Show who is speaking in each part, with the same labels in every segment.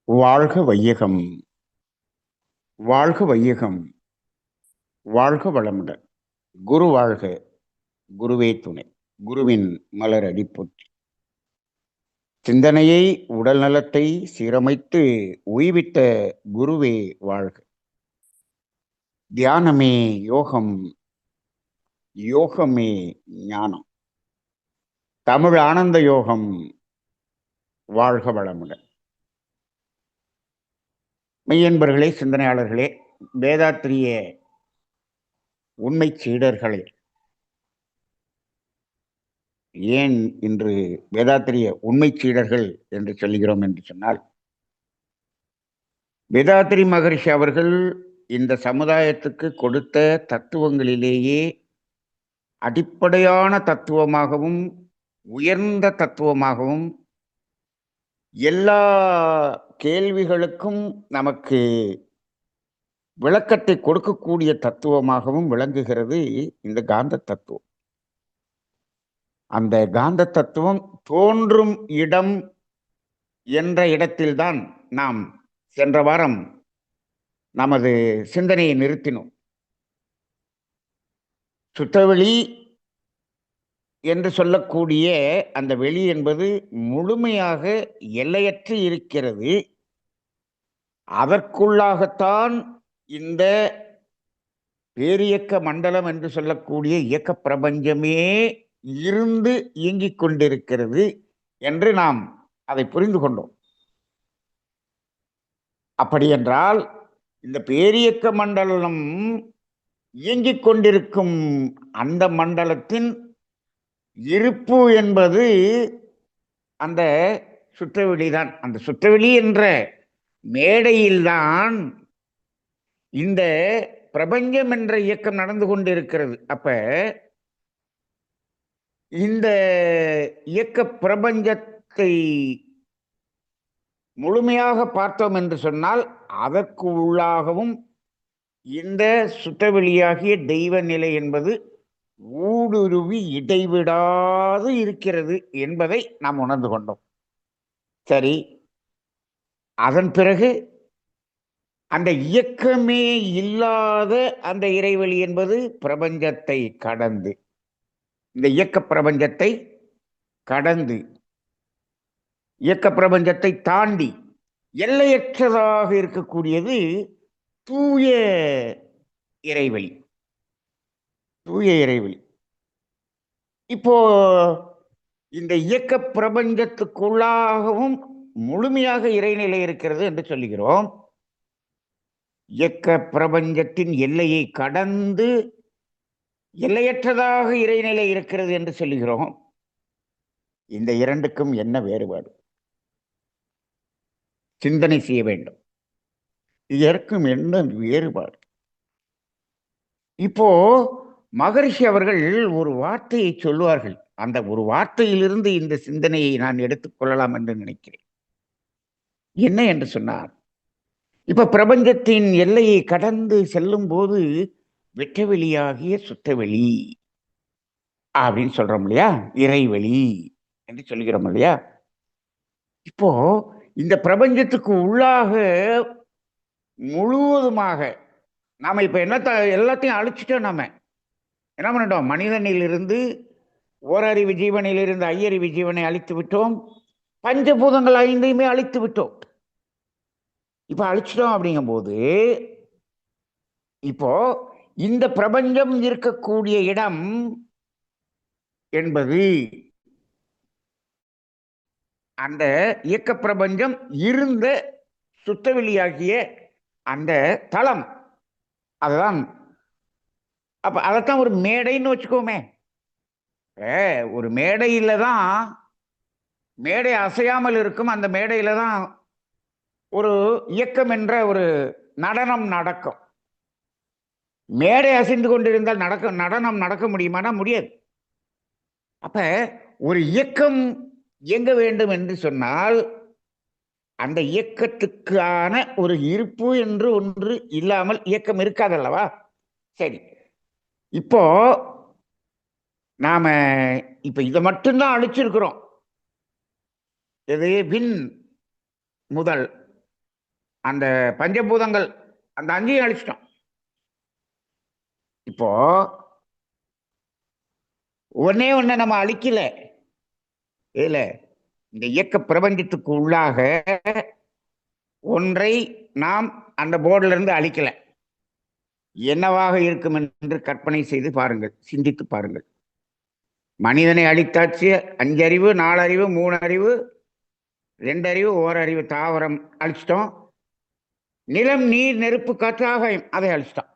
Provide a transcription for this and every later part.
Speaker 1: வாழ்க வையகம், வாழ்க வையகம், வாழ்க வளமுடன். குரு வாழ்க, குருவே துணை. குருவின் மலரடி போற்றி. சிந்தனையை, உடல் நலத்தை சீரமைத்து உய்வித்த குருவே வாழ்க. தியானமே யோகம், யோகமே ஞானம். தமிழ் ஆனந்த யோகம். வாழ்க வளமுடன். மெய்யன்பர்களே, சிந்தனையாளர்களே, வேதாத்திரிய உண்மை சீடர்களே, ஏன் இன்று வேதாத்திரிய உண்மை சீடர்கள் என்று சொல்கிறோம் என்று சொன்னால், வேதாத்திரி மகரிஷி அவர்கள் இந்த சமுதாயத்துக்கு கொடுத்த தத்துவங்களிலேயே அடிப்படையான தத்துவமாகவும் உயர்ந்த தத்துவமாகவும் எல்லா கேள்விகளுக்கும் நமக்கு விளக்கத்தை கொடுக்கக்கூடிய தத்துவமாகவும் விளங்குகிறது இந்த காந்த தத்துவம். அந்த காந்த தத்துவம் தோன்றும் இடம் என்ற இடத்தில்தான் நாம் சென்ற வாரம் நமது சிந்தனையை நிறுத்தினோம். சுத்தவெளி என்று சொல்லக்கூடிய அந்த வெளி என்பது முழுமையாக எல்லையற்று இருக்கிறது. அதற்குள்ளாகத்தான் இந்த பேரியக்க மண்டலம் என்று சொல்லக்கூடிய இயக்க பிரபஞ்சமே இருந்து இயங்கிக் கொண்டிருக்கிறது என்று நாம் அதை புரிந்து கொண்டோம். அப்படியென்றால் இந்த பேரியக்க மண்டலம் இயங்கிக் கொண்டிருக்கும் அந்த மண்டலத்தின் இருப்பு என்பது அந்த சுற்றவெளிதான். அந்த சுற்றவெளி என்ற மேடையில்தான் இந்த பிரபஞ்சம் என்ற இயக்கம் நடந்து கொண்டிருக்கிறது. அப்ப இந்த இயக்க பிரபஞ்சத்தை முழுமையாக பார்த்தோம் என்று சொன்னால் அதற்கு உள்ளாகவும் இந்த சுற்றவெளியாகிய தெய்வ நிலை என்பது ஊடுருவி இடைவிடாது இருக்கிறது என்பதை நாம் உணர்ந்து கொண்டோம். சரி, அதன் பிறகு அந்த இயக்கமே இல்லாத அந்த இறைவெளி என்பது பிரபஞ்சத்தை கடந்து, இந்த இயக்க பிரபஞ்சத்தை கடந்து, இயக்க பிரபஞ்சத்தை தாண்டி எல்லையற்றதாக இருக்கக்கூடியது தூய இறைவெளி. தூய இறைவெளி. இப்போ இந்த இயக்க பிரபஞ்சத்துக்குள்ளாகவும் முழுமையாக இறைநிலை இருக்கிறது என்று சொல்லுகிறோம். இயக்க பிரபஞ்சத்தின் எல்லையை கடந்து எல்லையற்றதாக இறைநிலை இருக்கிறது என்று சொல்லுகிறோம். இந்த இரண்டுக்கும் என்ன வேறுபாடு? சிந்தனை செய்ய வேண்டும். இதற்கும் என்ன வேறுபாடு? இப்போ மகரிஷி அவர்கள் ஒரு வார்த்தையை சொல்லுவார்கள். அந்த ஒரு வார்த்தையிலிருந்து இந்த சிந்தனையை நான் எடுத்துக்கொள்ளலாம் என்று நினைக்கிறேன். என்ன என்று சொன்னார், இப்ப பிரபஞ்சத்தின் எல்லையை கடந்து செல்லும் போது வெற்றவெளியாகிய சுற்றவெளி அப்படின்னு சொல்றோம் இல்லையா, இறைவெளி என்று சொல்கிறோம் இல்லையா. இப்போ இந்த பிரபஞ்சத்துக்கு உள்ளாக முழுவதுமாக நாம இப்ப எல்லாத்தையும் அழிச்சிட்டோம். நாம என்ன பண்ணிட்டோம்? மனிதனிலிருந்து ஓரறிவு ஜீவனிலிருந்து ஐயறிவு ஜீவனை அழித்து விட்டோம். பஞ்சபூதங்கள் ஐந்தையுமே அழித்து விட்டோம். இப்ப அழிச்சிட்டோம். அப்படிங்கும் போது இப்போ இந்த பிரபஞ்சம் இருக்கக்கூடிய இடம் என்பது அந்த இயக்க பிரபஞ்சம் இருந்த சுத்தவெளியாகிய அந்த தளம். அதுதான். அப்ப அதைத்தான் ஒரு மேடைன்னு வச்சுக்கோமே. ஒரு மேடையில தான் மேடை அசையாமல் இருக்கும். அந்த மேடையில தான் ஒரு இயக்கம் என்ற ஒரு நடனம் நடக்கும். மேடை அசைந்து கொண்டிருந்தால் நடனம் நடக்க முடியுமானா முடியாது. அப்ப ஒரு இயக்கம் இயங்க வேண்டும் என்று சொன்னால் அந்த இயக்கத்துக்கான ஒரு இருப்பு என்று ஒன்று இல்லாமல் இயக்கம் இருக்காதல்லவா? சரி, இப்போ நாம இப்ப இதை மட்டும்தான் அழிச்சிருக்கிறோம். எது? விண் முதல் அந்த பஞ்சபூதங்கள் அந்த அஞ்சையும் அழிச்சிட்டோம். இப்போ ஒன்னே ஒண்ணு நம்ம அழிக்கல. இதுல இந்த இயக்க பிரபஞ்சத்துக்கு உள்ளாக ஒன்றை நாம் அந்த போர்டுல இருந்து அழிக்கல. என்னவாக இருக்கும் என்று கற்பனை செய்து பாருங்கள், சிந்தித்து பாருங்கள். மனிதனை அழித்தாச்சு. 5 அறிவு, 4 அறிவு, 3 அறிவு, 2 அறிவு, ஓரறிவு தாவரம் அழிச்சிட்டோம். நிலம், நீர், நெருப்பு, காற்று, ஆகாயம் அதை அழிச்சிட்டோம்.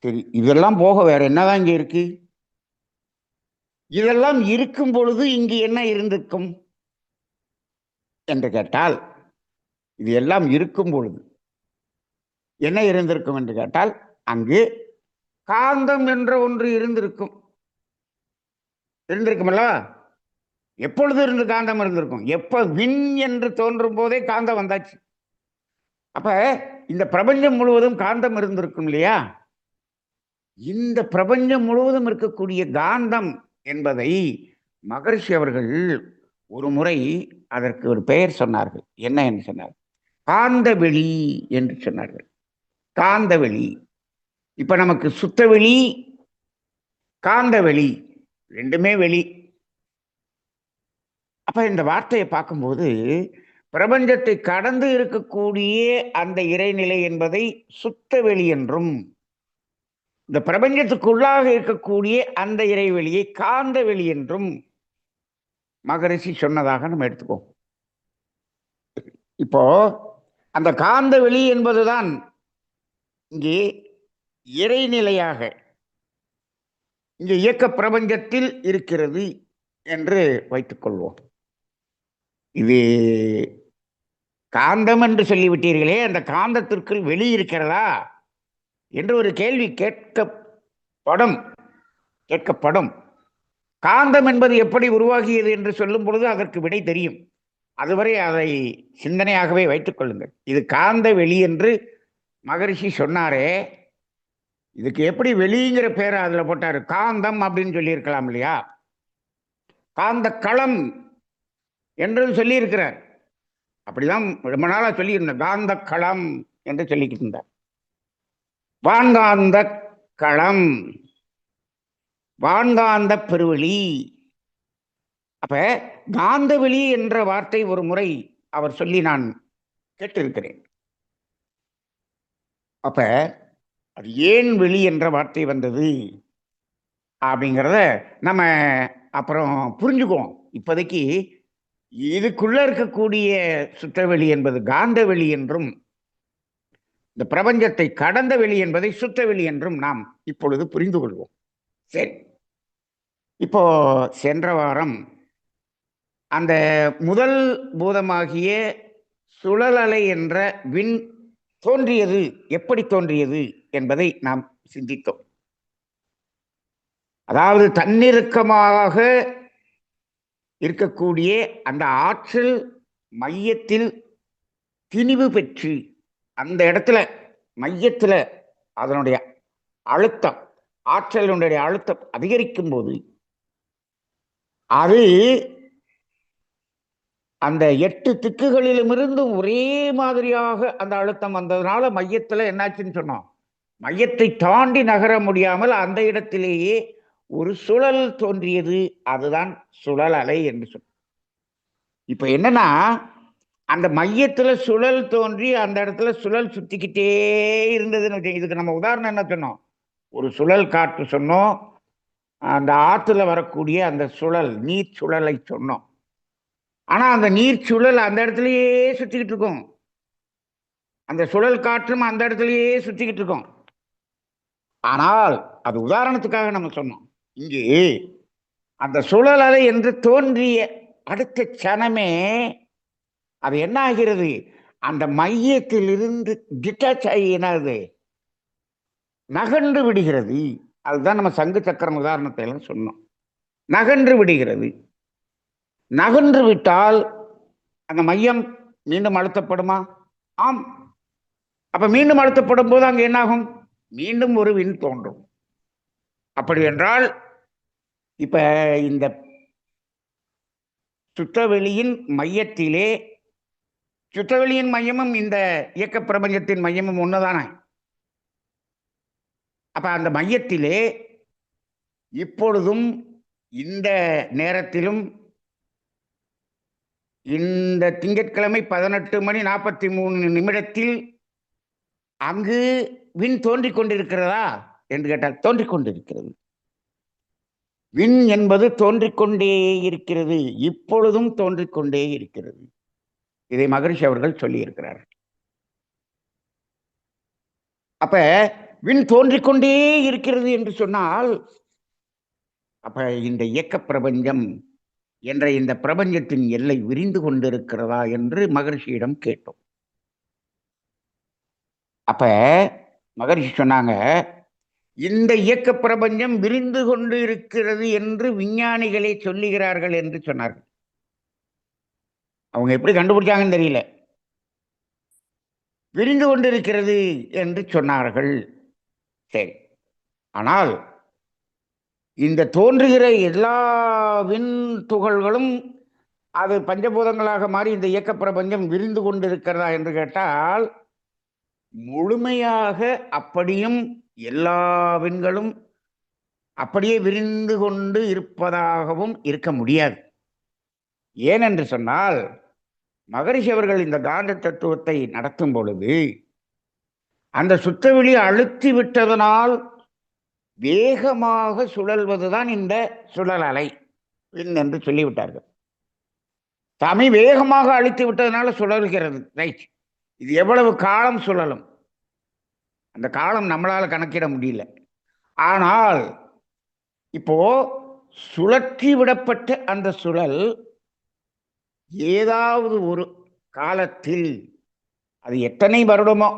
Speaker 1: சரி, இதெல்லாம் போக வேற என்னதான் இங்க இருக்கு? இதெல்லாம் இருக்கும் பொழுது இங்கு என்ன இருந்திருக்கும் என்று கேட்டால், இது எல்லாம் இருக்கும் பொழுது என்ன இருந்திருக்கும் என்று கேட்டால், அங்கு காந்தம் என்ற ஒன்று இருந்திருக்கும். இருந்திருக்குமல்லவா? எப்பொழுது இருந்து காந்தம் இருந்திருக்கும்? எப்ப விண் என்று தோன்றும் போதே காந்தம் வந்தாச்சு. அப்ப இந்த பிரபஞ்சம் முழுவதும் காந்தம் இருந்திருக்கும் இல்லையா? இந்த பிரபஞ்சம் முழுவதும் இருக்கக்கூடிய காந்தம் என்பதை மகரிஷி அவர்கள் ஒரு முறை அதற்கு ஒரு பெயர் சொன்னார்கள். என்ன என்று சொன்னார்? காந்தவெளி என்று சொன்னார்கள். காந்தவெளி. இப்ப நமக்கு சுத்தவெளி, காந்தவெளி ரெண்டுமே வெளி. அப்ப இந்த வார்த்தையை பார்க்கும்போது பிரபஞ்சத்தை கடந்து இருக்கக்கூடிய அந்த இறைநிலை என்பதை சுத்த வெளி என்றும், இந்த பிரபஞ்சத்துக்குள்ளாக இருக்கக்கூடிய அந்த இறைவெளியை காந்த வெளி என்றும் மகரிஷி சொன்னதாக நம்ம எடுத்துக்கோம். இப்போ அந்த காந்த வெளி என்பதுதான் இங்கே இறைநிலையாக இங்கே இயக்க பிரபஞ்சத்தில் இருக்கிறது என்று வைத்துக் கொள்வோம். இது காந்தம் என்று சொல்லிவிட்டீர்களே, அந்த காந்தத்திற்குள் வெளி இருக்கிறதா என்று ஒரு கேள்வி கேட்கப்படும். காந்தம் என்பது எப்படி உருவாகியது என்று சொல்லும் பொழுது அதற்கு விடை தெரியும். அதுவரை அதை சிந்தனையாகவே வைத்துக் கொள்ளுங்கள். இது காந்த வெளி என்று மகரிஷி சொன்னாரே, இதுக்கு எப்படி வெளிங்கிற பேரை அதுல போட்டாரு? காந்தம் அப்படின்னு சொல்லி இருக்கலாம் இல்லையா? காந்த களம் என்றும் சொல்லி இருக்கிறார். அப்படிதான் ரொம்ப நாளா சொல்லி இருந்த காந்த களம் என்று சொல்லிக்கிட்டு இருந்தார். வான்காந்த களம், வான்காந்த பெருவெளி. அப்ப காந்தவெளி என்ற வார்த்தை ஒரு முறை அவர் சொல்லி நான் கேட்டிருக்கிறேன். அப்ப அது ஏன் வெளி என்ற வார்த்தை வந்தது அப்படிங்கிறத நம்ம அப்புறம் புரிஞ்சுக்குவோம். இப்போதைக்கு இதுக்குள்ள இருக்கக்கூடிய சுத்தவெளி என்பது காந்தவெளி என்றும், இந்த பிரபஞ்சத்தை கடந்த வெளி என்பதை சுத்தவெளி என்றும் நாம் இப்பொழுது புரிந்து கொள்வோம். சரி, இப்போ சென்ற வாரம் அந்த முதல் பூதமாகிய சுழல் அலை என்ற விண் தோன்றியது, எப்படி தோன்றியது என்பதை நாம் சிந்தித்தோம். அதாவது தன்னிருக்கமாக இருக்கக்கூடிய அந்த ஆற்றல் மையத்தில் திணிவு பெற்று அந்த இடத்துல மையத்துல அதனுடைய அழுத்தம், ஆற்றலினுடைய அழுத்தம் அதிகரிக்கும் போது அது அந்த 8 திக்குகளிலும் இருந்து ஒரே மாதிரியாக அந்த அழுத்தம் வந்ததுனால மையத்துல என்னாச்சுன்னு சொன்னோம், மையத்தை தாண்டி நகர முடியாமல் அந்த இடத்திலேயே ஒரு சுழல் தோன்றியது. அதுதான் சுழல் அலை என்று சொன்னோம். இப்ப என்னன்னா, அந்த மையத்துல சுழல் தோன்றி அந்த இடத்துல சுழல் சுத்திக்கிட்டே இருந்ததுன்னு. இதுக்கு நம்ம உதாரணம் என்ன சொன்னோம்? ஒரு சுழல் காற்று சொன்னோம், அந்த ஆற்றுல வரக்கூடிய அந்த சுழல், நீர் சுழலை சொன்னோம். ஆனா அந்த நீர் சுழல் அந்த இடத்துலயே சுத்திக்கிட்டு இருக்கும். அந்த சுழல் காற்றும் அந்த இடத்துலயே சுத்திக்கிட்டு இருக்கும். ஆனால் அது உதாரணத்துக்காக நம்ம சொன்னோம். இங்கே அந்த சுழல் அலை என்று தோன்றிய அடுத்த சனமே அது என்ன ஆகிறது? அந்த மையத்திலிருந்து டிட்டாச் ஆகி என்னது, நகன்று விடுகிறது. அதுதான் நம்ம சங்கு சக்கரம் உதாரணத்தை எல்லாம் சொன்னோம். நகன்று விடுகிறது. நகன்று விட்டால் அந்த மையம் மீண்டும் அழுத்தப்படுமா? ஆம். அப்ப மீண்டும் அழுத்தப்படும் போது அங்க என்ன ஆகும்? மீண்டும் ஒரு விண் தோன்றும். அப்படி என்றால் இப்ப இந்த சுத்தவெளியின் மையத்திலே சுற்றவெளியின் மையமும் இந்த இயக்க பிரபஞ்சத்தின் மையமும் ஒண்ணுதானே. அப்ப அந்த மையத்திலே இப்பொழுதும் இந்த நேரத்திலும் இந்த திங்கட்கிழமை 18:43 அங்கு விண் தோன்றிக் கொண்டிருக்கிறதா என்று கேட்டால் தோன்றிக் கொண்டிருக்கிறது. விண் என்பது தோன்றிக்கொண்டே இருக்கிறது, இப்பொழுதும் தோன்றிக்கொண்டே இருக்கிறது. இதை மகரிஷி அவர்கள் சொல்லி இருக்கிறார். அப்ப விண் தோன்றிக்கொண்டே இருக்கிறது என்று சொன்னால், அப்ப இந்த இயக்க பிரபஞ்சம் என்ற இந்த பிரபஞ்சத்தின் எல்லை விரிந்து கொண்டிருக்கிறதா என்று மகரிஷியிடம் கேட்டோம். அப்ப மகரிஷி சொன்னாங்க, இந்த இயக்க பிரபஞ்சம் விரிந்து கொண்டு இருக்கிறது என்று விஞ்ஞானிகளே சொல்லுகிறார்கள் என்று சொன்னார்கள். அவங்க எப்படி கண்டுபிடிச்சாங்கன்னு தெரியல, விரிந்து கொண்டிருக்கிறது என்று சொன்னார்கள். சரி, ஆனால் இந்த தோன்றுகிற எல்லா விண் துகள்களும் அது பஞ்சபூதங்களாக மாறி இந்த இயக்க பிரபஞ்சம் விரிந்து கொண்டிருக்கிறதா என்று கேட்டால், முழுமையாக அப்படியும் எல்லா விண்களும் அப்படியே விரிந்து கொண்டு இருப்பதாகவும் இருக்க முடியாது. ஏனென்று சொன்னால், மகரிஷி அவர்கள் இந்த காந்த தத்துவத்தை நடத்தும் பொழுது அந்த சுற்றவெளி அழுத்தி விட்டதனால் வேகமாக சுழல்வதுதான் இந்த சுழல் அலை விண் என்று சொல்லிவிட்டார்கள். சாமி வேகமாக அழுத்தி விட்டதனால சுழல்கிறது, ரைட். இது எவ்வளவு காலம் சுழலும், அந்த காலம் நம்மளால கணக்கிட முடியல. ஆனால் இப்போ சுழற்றி விடப்பட்ட அந்த சுழல் ஏதாவது ஒரு காலத்தில், அது எத்தனை வருடமோ,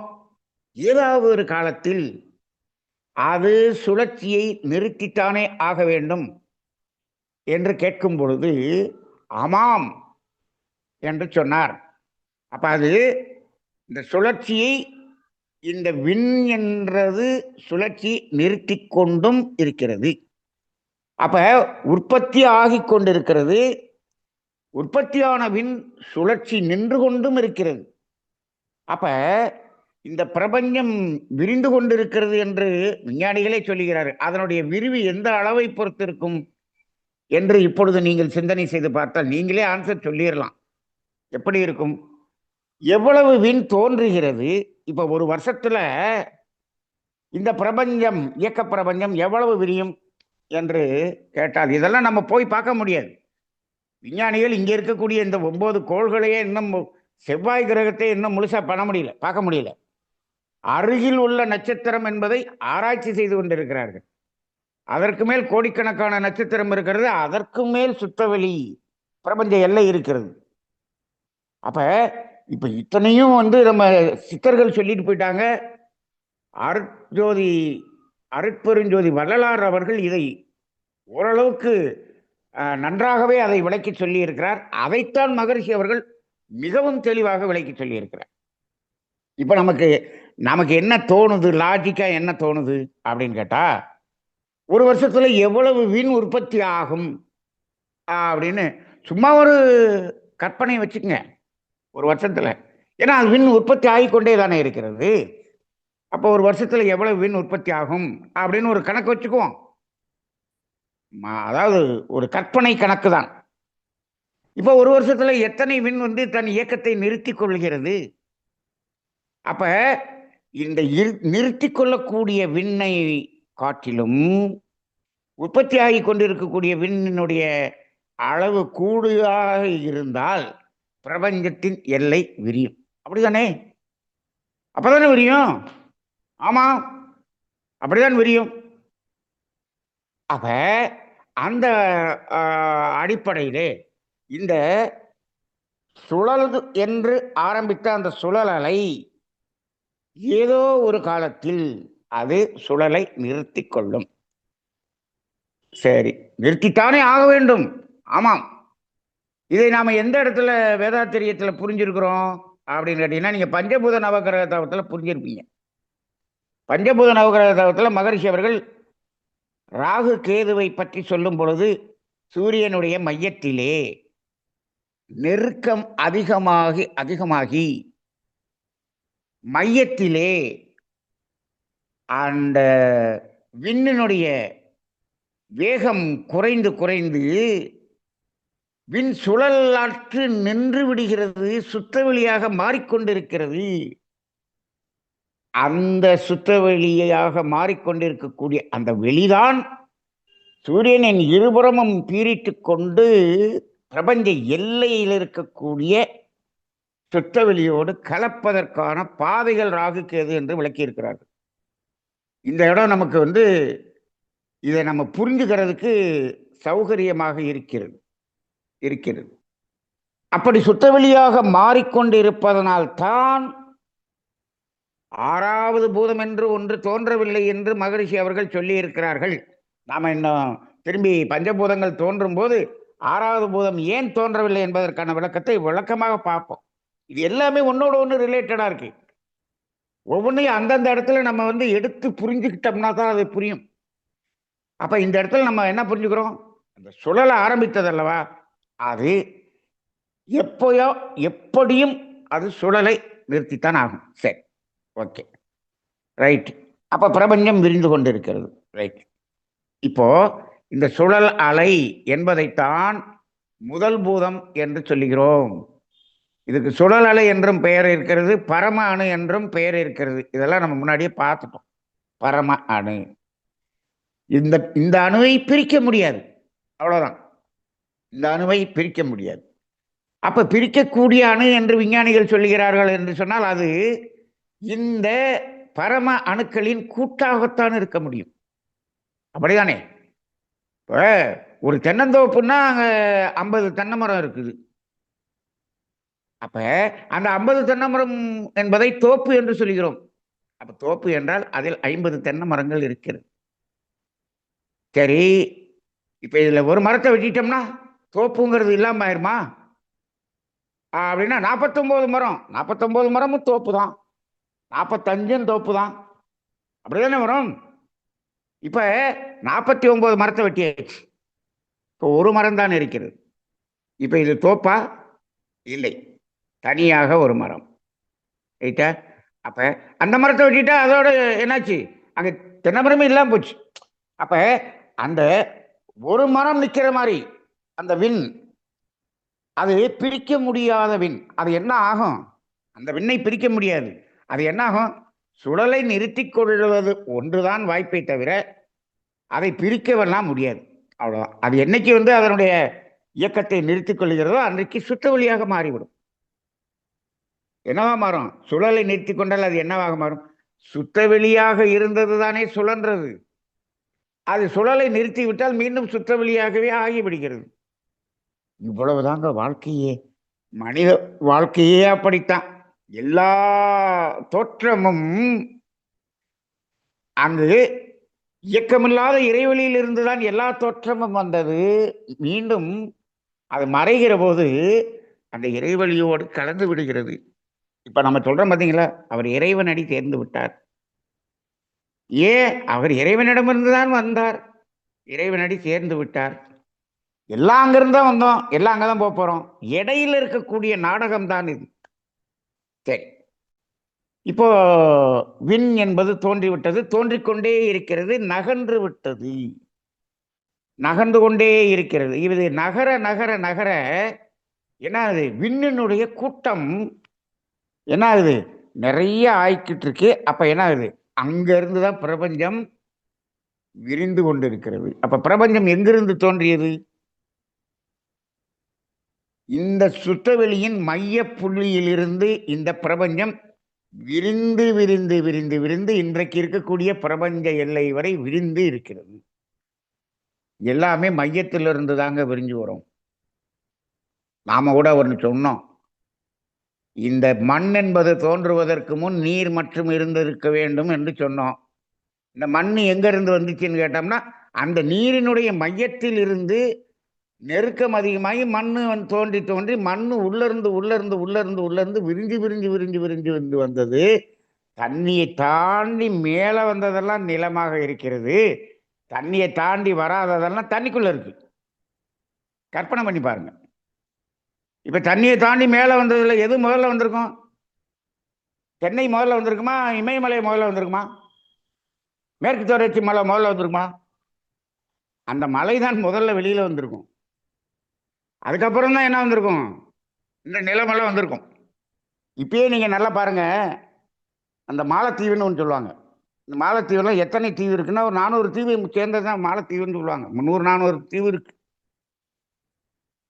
Speaker 1: ஏதாவது ஒரு காலத்தில் அது சுழற்சியை நிறுத்தித்தானே ஆக வேண்டும் என்று கேட்கும் பொழுது ஆமாம் என்று சொன்னார். அப்ப அது இந்த சுழற்சியை, இந்த விண் என்றது சுழற்சி நிறுத்தி கொண்டும் இருக்கிறது. அப்ப உற்பத்தி ஆகி கொண்டிருக்கிறது, உற்பத்தியான விண் சுழற்சி நின்று கொண்டும் இருக்கிறது. அப்ப இந்த பிரபஞ்சம் விரிந்து கொண்டிருக்கிறது என்று விஞ்ஞானிகளே சொல்லுகிறார்கள். அதனுடைய விரிவு எந்த அளவை பொறுத்து இருக்கும் என்று இப்பொழுது நீங்கள் சிந்தனை செய்து பார்த்தால் நீங்களே ஆன்சர் சொல்லிடலாம். எப்படி இருக்கும்? எவ்வளவு விண் தோன்றுகிறது, இப்ப ஒரு வருஷத்துல இந்த பிரபஞ்சம், இயக்க பிரபஞ்சம் எவ்வளவு விரியும் என்று கேட்டால் இதெல்லாம் நம்ம போய் பார்க்க முடியாது. விஞ்ஞானிகள் இங்க இருக்கக்கூடிய இந்த 9 கோள்களையே இன்னும், செவ்வாய் கிரகத்தை இன்னும் முழுசா பண்ண முடியல, பார்க்க முடியல. அருகில் உள்ள நட்சத்திரம் என்பதை ஆராய்ச்சி செய்து கொண்டிருக்கிறார்கள். அதற்கு மேல் கோடிக்கணக்கான நட்சத்திரம் இருக்கிறது, அதற்கு மேல் சுற்றவெளி பிரபஞ்ச எல்லை இருக்கிறது. அப்ப இப்ப இத்தனையும் நம்ம சித்தர்கள் சொல்லிட்டு போயிட்டாங்க. அருட்ஜோதி, அருட்பெருஞ்சோதி வள்ளலார் அவர்கள் இதை ஓரளவுக்கு நன்றாகவே அதை விளக்கி சொல்லி இருக்கிறார். அதைத்தான் மகரிஷி அவர்கள் மிகவும் தெளிவாக விளக்கி சொல்லி இருக்கிறார். இப்ப நமக்கு என்ன தோணுது, லாஜிக்கா என்ன தோணுது அப்படின்னு கேட்டா, ஒரு வருஷத்துல எவ்வளவு விண் உற்பத்தி ஆகும் அப்படின்னு சும்மா ஒரு கற்பனை வச்சுக்கங்க. ஒரு வருஷத்துல, ஏன்னா அது விண் உற்பத்தி ஆகிக்கொண்டே தானே இருக்கிறது. அப்போ ஒரு வருஷத்துல எவ்வளவு விண் உற்பத்தி ஆகும் அப்படின்னு ஒரு கணக்கு வச்சுக்குவோம். அதாவது ஒரு கற்பனை கணக்கு தான். இப்போ ஒரு வருஷத்துல எத்தனை விண் தன் இயக்கத்தை நிறுத்தி கொள்கிறது? அப்ப இந்த நிறுத்தி கொள்ளக்கூடிய விண்ணை காட்டிலும் உற்பத்தி ஆகி கொண்டிருக்கக்கூடிய விண்ணினுடைய அளவு கூடுதலாக இருந்தால் பிரபஞ்சத்தின் எல்லை விரியும். அப்படிதானே? அப்பதானே விரியும். ஆமா, அப்படிதான் விரியும். அப்ப அந்த அடிப்படையிலே இந்த சுழல் என்று ஆரம்பித்த அந்த சுழல் அலை ஏதோ ஒரு காலத்தில் அது சுழலை நிறுத்தி கொள்ளும். சரி, நிறுத்தித்தானே ஆக வேண்டும். ஆமாம். இதை நாம எந்த இடத்துல வேதாத்திரியத்துல புரிஞ்சிருக்கிறோம் அப்படின்னு கேட்டீங்கன்னா, நீங்க பஞ்சபூத நவகிரக தவத்துல புரிஞ்சிருப்பீங்க. பஞ்சபூத நவகிரக தவத்துல மகரிஷி அவர்கள் ராகு கேதுவை பற்றி சொல்லும் பொழுது, சூரியனுடைய மையத்திலே நெருக்கம் அதிகமாகி அதிகமாகி மையத்திலே அந்த விண்ணினுடைய வேகம் குறைந்து குறைந்து விண் சுழலாற்று நின்று விடுகிறது, சுற்றவெளியாக மாறிக்கொண்டிருக்கிறது. அந்த சுற்றவெளியாக மாறிக்கொண்டிருக்கக்கூடிய அந்த வெளிதான் சூரியனின் இருபுறமும் பீரிட்டு கொண்டு பிரபஞ்ச எல்லையில் இருக்கக்கூடிய சுற்றவெளியோடு கலப்பதற்கான பாதைகள் ராகு கேது என்று விளக்கியிருக்கிறார்கள். இந்த இடம் நமக்கு இதை நம்ம புரிஞ்சுக்கிறதுக்கு சௌகரியமாக இருக்கிறது. அப்படி சுற்றவெளியாக மாறிக்கொண்டு இருப்பதனால் தான் ஆறாவது பூதம் என்று ஒன்று தோன்றவில்லை என்று மகரிஷி அவர்கள் சொல்லி இருக்கிறார்கள். நாம இன்னும் திரும்பி பஞ்சபூதங்கள் தோன்றும் போது ஆறாவது பூதம் ஏன் தோன்றவில்லை என்பதற்கான விளக்கத்தை விளக்கமாக பார்ப்போம். இது எல்லாமே ஒன்னோட ஒன்று ரிலேட்டடா இருக்கு. ஒவ்வொன்றையும் அந்தந்த இடத்துல நம்ம எடுத்து புரிஞ்சுக்கிட்டோம்னா தான் அது புரியும். அப்ப இந்த இடத்துல நம்ம என்ன புரிஞ்சுக்கிறோம்? அந்த சுழல ஆரம்பித்தது அல்லவா, அது எப்படியும் அது சுழலை நிறுத்தித்தான் ஆகும். சரி, ஓகே, ரைட். அப்ப பிரபஞ்சம் விரிந்து கொண்டிருக்கிறது. ரைட். இப்போ இந்த சுழல் அலை என்பதைத்தான் முதல் பூதம் என்று சொல்லுகிறோம். இதுக்கு சுழல் அலை என்றும் பெயர் இருக்கிறது, பரம அணு என்றும் பெயர் இருக்கிறது. இதெல்லாம் நம்ம முன்னாடியே பார்த்துட்டோம். பரம அணு, இந்த அணுவை பிரிக்க முடியாது, அவ்வளவுதான். இந்த அணுவை பிரிக்க முடியாது. அப்ப பிரிக்கக்கூடிய அணு என்று விஞ்ஞானிகள் சொல்லுகிறார்கள் என்று சொன்னால் அது இந்த பரம அணுக்களின் கூட்டாகத்தான் இருக்க முடியும். அப்படிதானே? இப்ப ஒரு தென்னந்தோப்புன்னா அங்க 50 தென்னை மரம் இருக்குது. அப்ப அந்த 50 தென்னை மரம் என்பதை தோப்பு என்று சொல்கிறோம். அப்ப தோப்பு என்றால் அதில் 50 தென்னை மரங்கள் இருக்கிறது. சரி, இப்ப இதுல ஒரு மரத்தை வெட்டிட்டோம்னா தோப்புங்கிறது இல்லாம ஆயிருமா? அப்படின்னா 49 மரம், 49 மரமும் தோப்பு தான், 45 தோப்பு தான், அப்படிதானே வரும். இப்ப 49 மரத்தை வெட்டியாச்சு, இப்போ ஒரு மரம் தான் இருக்கிறது. இப்ப இது தோப்பா? இல்லை, தனியாக ஒரு மரம். ரைட்டா? அப்ப அந்த மரத்தை வெட்டிட்டா அதோட என்னாச்சு? அங்க தென்னை மரமே இல்லாம போச்சு. அப்ப அந்த ஒரு மரம் நிக்கிற மாதிரி அந்த விண், அது பிரிக்க முடியாத விண். அது என்ன ஆகும்? அந்த விண்ணை பிரிக்க முடியாது. அது என்ன ஆகும்? சுழலை நிறுத்தி கொள்வது ஒன்றுதான் வாய்ப்பை தவிர அதை பிரிக்கவெல்லாம் முடியாது. அவ்வளவுதான். அது என்னைக்கு அதனுடைய இயக்கத்தை நிறுத்திக் கொள்கிறதோ அன்றைக்கு சுற்ற வழியாக மாறிவிடும். என்னவா மாறும்? சுழலை நிறுத்தி கொண்டால் அது என்னவாக மாறும்? சுத்த வெளியாக இருந்தது தானே சுழன்றது. அது சுழலை நிறுத்தி விட்டால் மீண்டும் சுற்ற வெளியாகவே ஆகிவிடுகிறது. இவ்வளவுதாங்க வாழ்க்கையே. மனித வாழ்க்கையே அப்படித்தான். எல்லா தோற்றமும் அங்கு இயக்கமில்லாத இறைவெளியில் இருந்துதான் எல்லா தோற்றமும் வந்தது. மீண்டும் அது மறைகிற போது அந்த இறைவெளியோடு கலந்து விடுகிறது. இப்ப நம்ம சொல்றோம் பாத்தீங்களா, அவர் இறைவனடி தேர்ந்து விட்டார். ஏன்? அவர் இறைவனிடமிருந்துதான் வந்தார், இறைவனடி சேர்ந்து விட்டார். எல்லாம் அங்கிருந்து தான் வந்தோம், எல்லாம் அங்கதான் போக போறோம். இடையில இருக்கக்கூடிய நாடகம் தான் இது. சரி, இப்போ விண் என்பது தோன்றிவிட்டது, தோன்றிக்கொண்டே இருக்கிறது, நகன்று விட்டது, நகர்ந்து கொண்டே இருக்கிறது. இது நகர நகர நகர என்ன ஆகுது? விண்ணினுடைய கூட்டம் என்ன ஆகுது? நிறைய ஆயிக்கிட்டு இருக்கு. அப்ப என்ன ஆகுது? அங்க இருந்துதான் பிரபஞ்சம் விரிந்து கொண்டிருக்கிறது. அப்ப பிரபஞ்சம் எங்கிருந்து தோன்றியது? இந்த சுற்றவெளியின் மைய புள்ளியிலிருந்து இந்த பிரபஞ்சம் விரிந்து விரிந்து விரிந்து விரிந்து இன்றைக்கு இருக்கக்கூடிய பிரபஞ்ச எல்லை வரை விரிந்து இருக்கிறது. எல்லாமே மையத்திலிருந்து தாங்க விரிஞ்சு வரும். நாம கூட ஒன்று சொன்னோம், இந்த மண் என்பது தோன்றுவதற்கு முன் நீர் மற்றும் இருந்திருக்க வேண்டும் என்று சொன்னோம். இந்த மண் எங்க இருந்து வந்துச்சுன்னு கேட்டோம்னா அந்த நீரினுடைய மையத்தில் இருந்து நெருக்கம் அதிகமாகி மண்ணு தோன்றி தோன்றி மண்ணு உள்ளிருந்து உள்ளிருந்து உள்ளிருந்து உள்ளிருந்து விரிஞ்சு விரிஞ்சு விரிஞ்சு விரிஞ்சு விரிஞ்சு வந்தது. தண்ணியை தாண்டி மேல வந்ததெல்லாம் நிலமாக இருக்கிறது, தண்ணியை தாண்டி வராததெல்லாம் தண்ணிக்குள்ள இருக்கு. கற்பனை பண்ணி பாருங்க. இப்ப தண்ணியை தாண்டி மேல வந்ததுல எது முதல்ல வந்திருக்கும்? சென்னை முதல்ல வந்திருக்குமா, இமயமலை முதல்ல வந்திருக்குமா, மேற்கு தொடர்ச்சி மலை முதல்ல வந்திருக்குமா? அந்த மலை தான் முதல்ல வெளியில வந்திருக்கும். அதுக்கப்புறம் தான் என்ன வந்திருக்கும்? இந்த நிலமெல்லாம் வந்திருக்கும். இப்பயே நீங்க நல்லா பாருங்க, அந்த மாலத்தீவுன்னு ஒன்று சொல்லுவாங்க. இந்த மாலத்தீவுல எத்தனை தீவு இருக்குன்னா, ஒரு 400 தீவு சேர்ந்ததுதான் மாலத்தீவுன்னு சொல்லுவாங்க. 300 400 தீவு இருக்கு.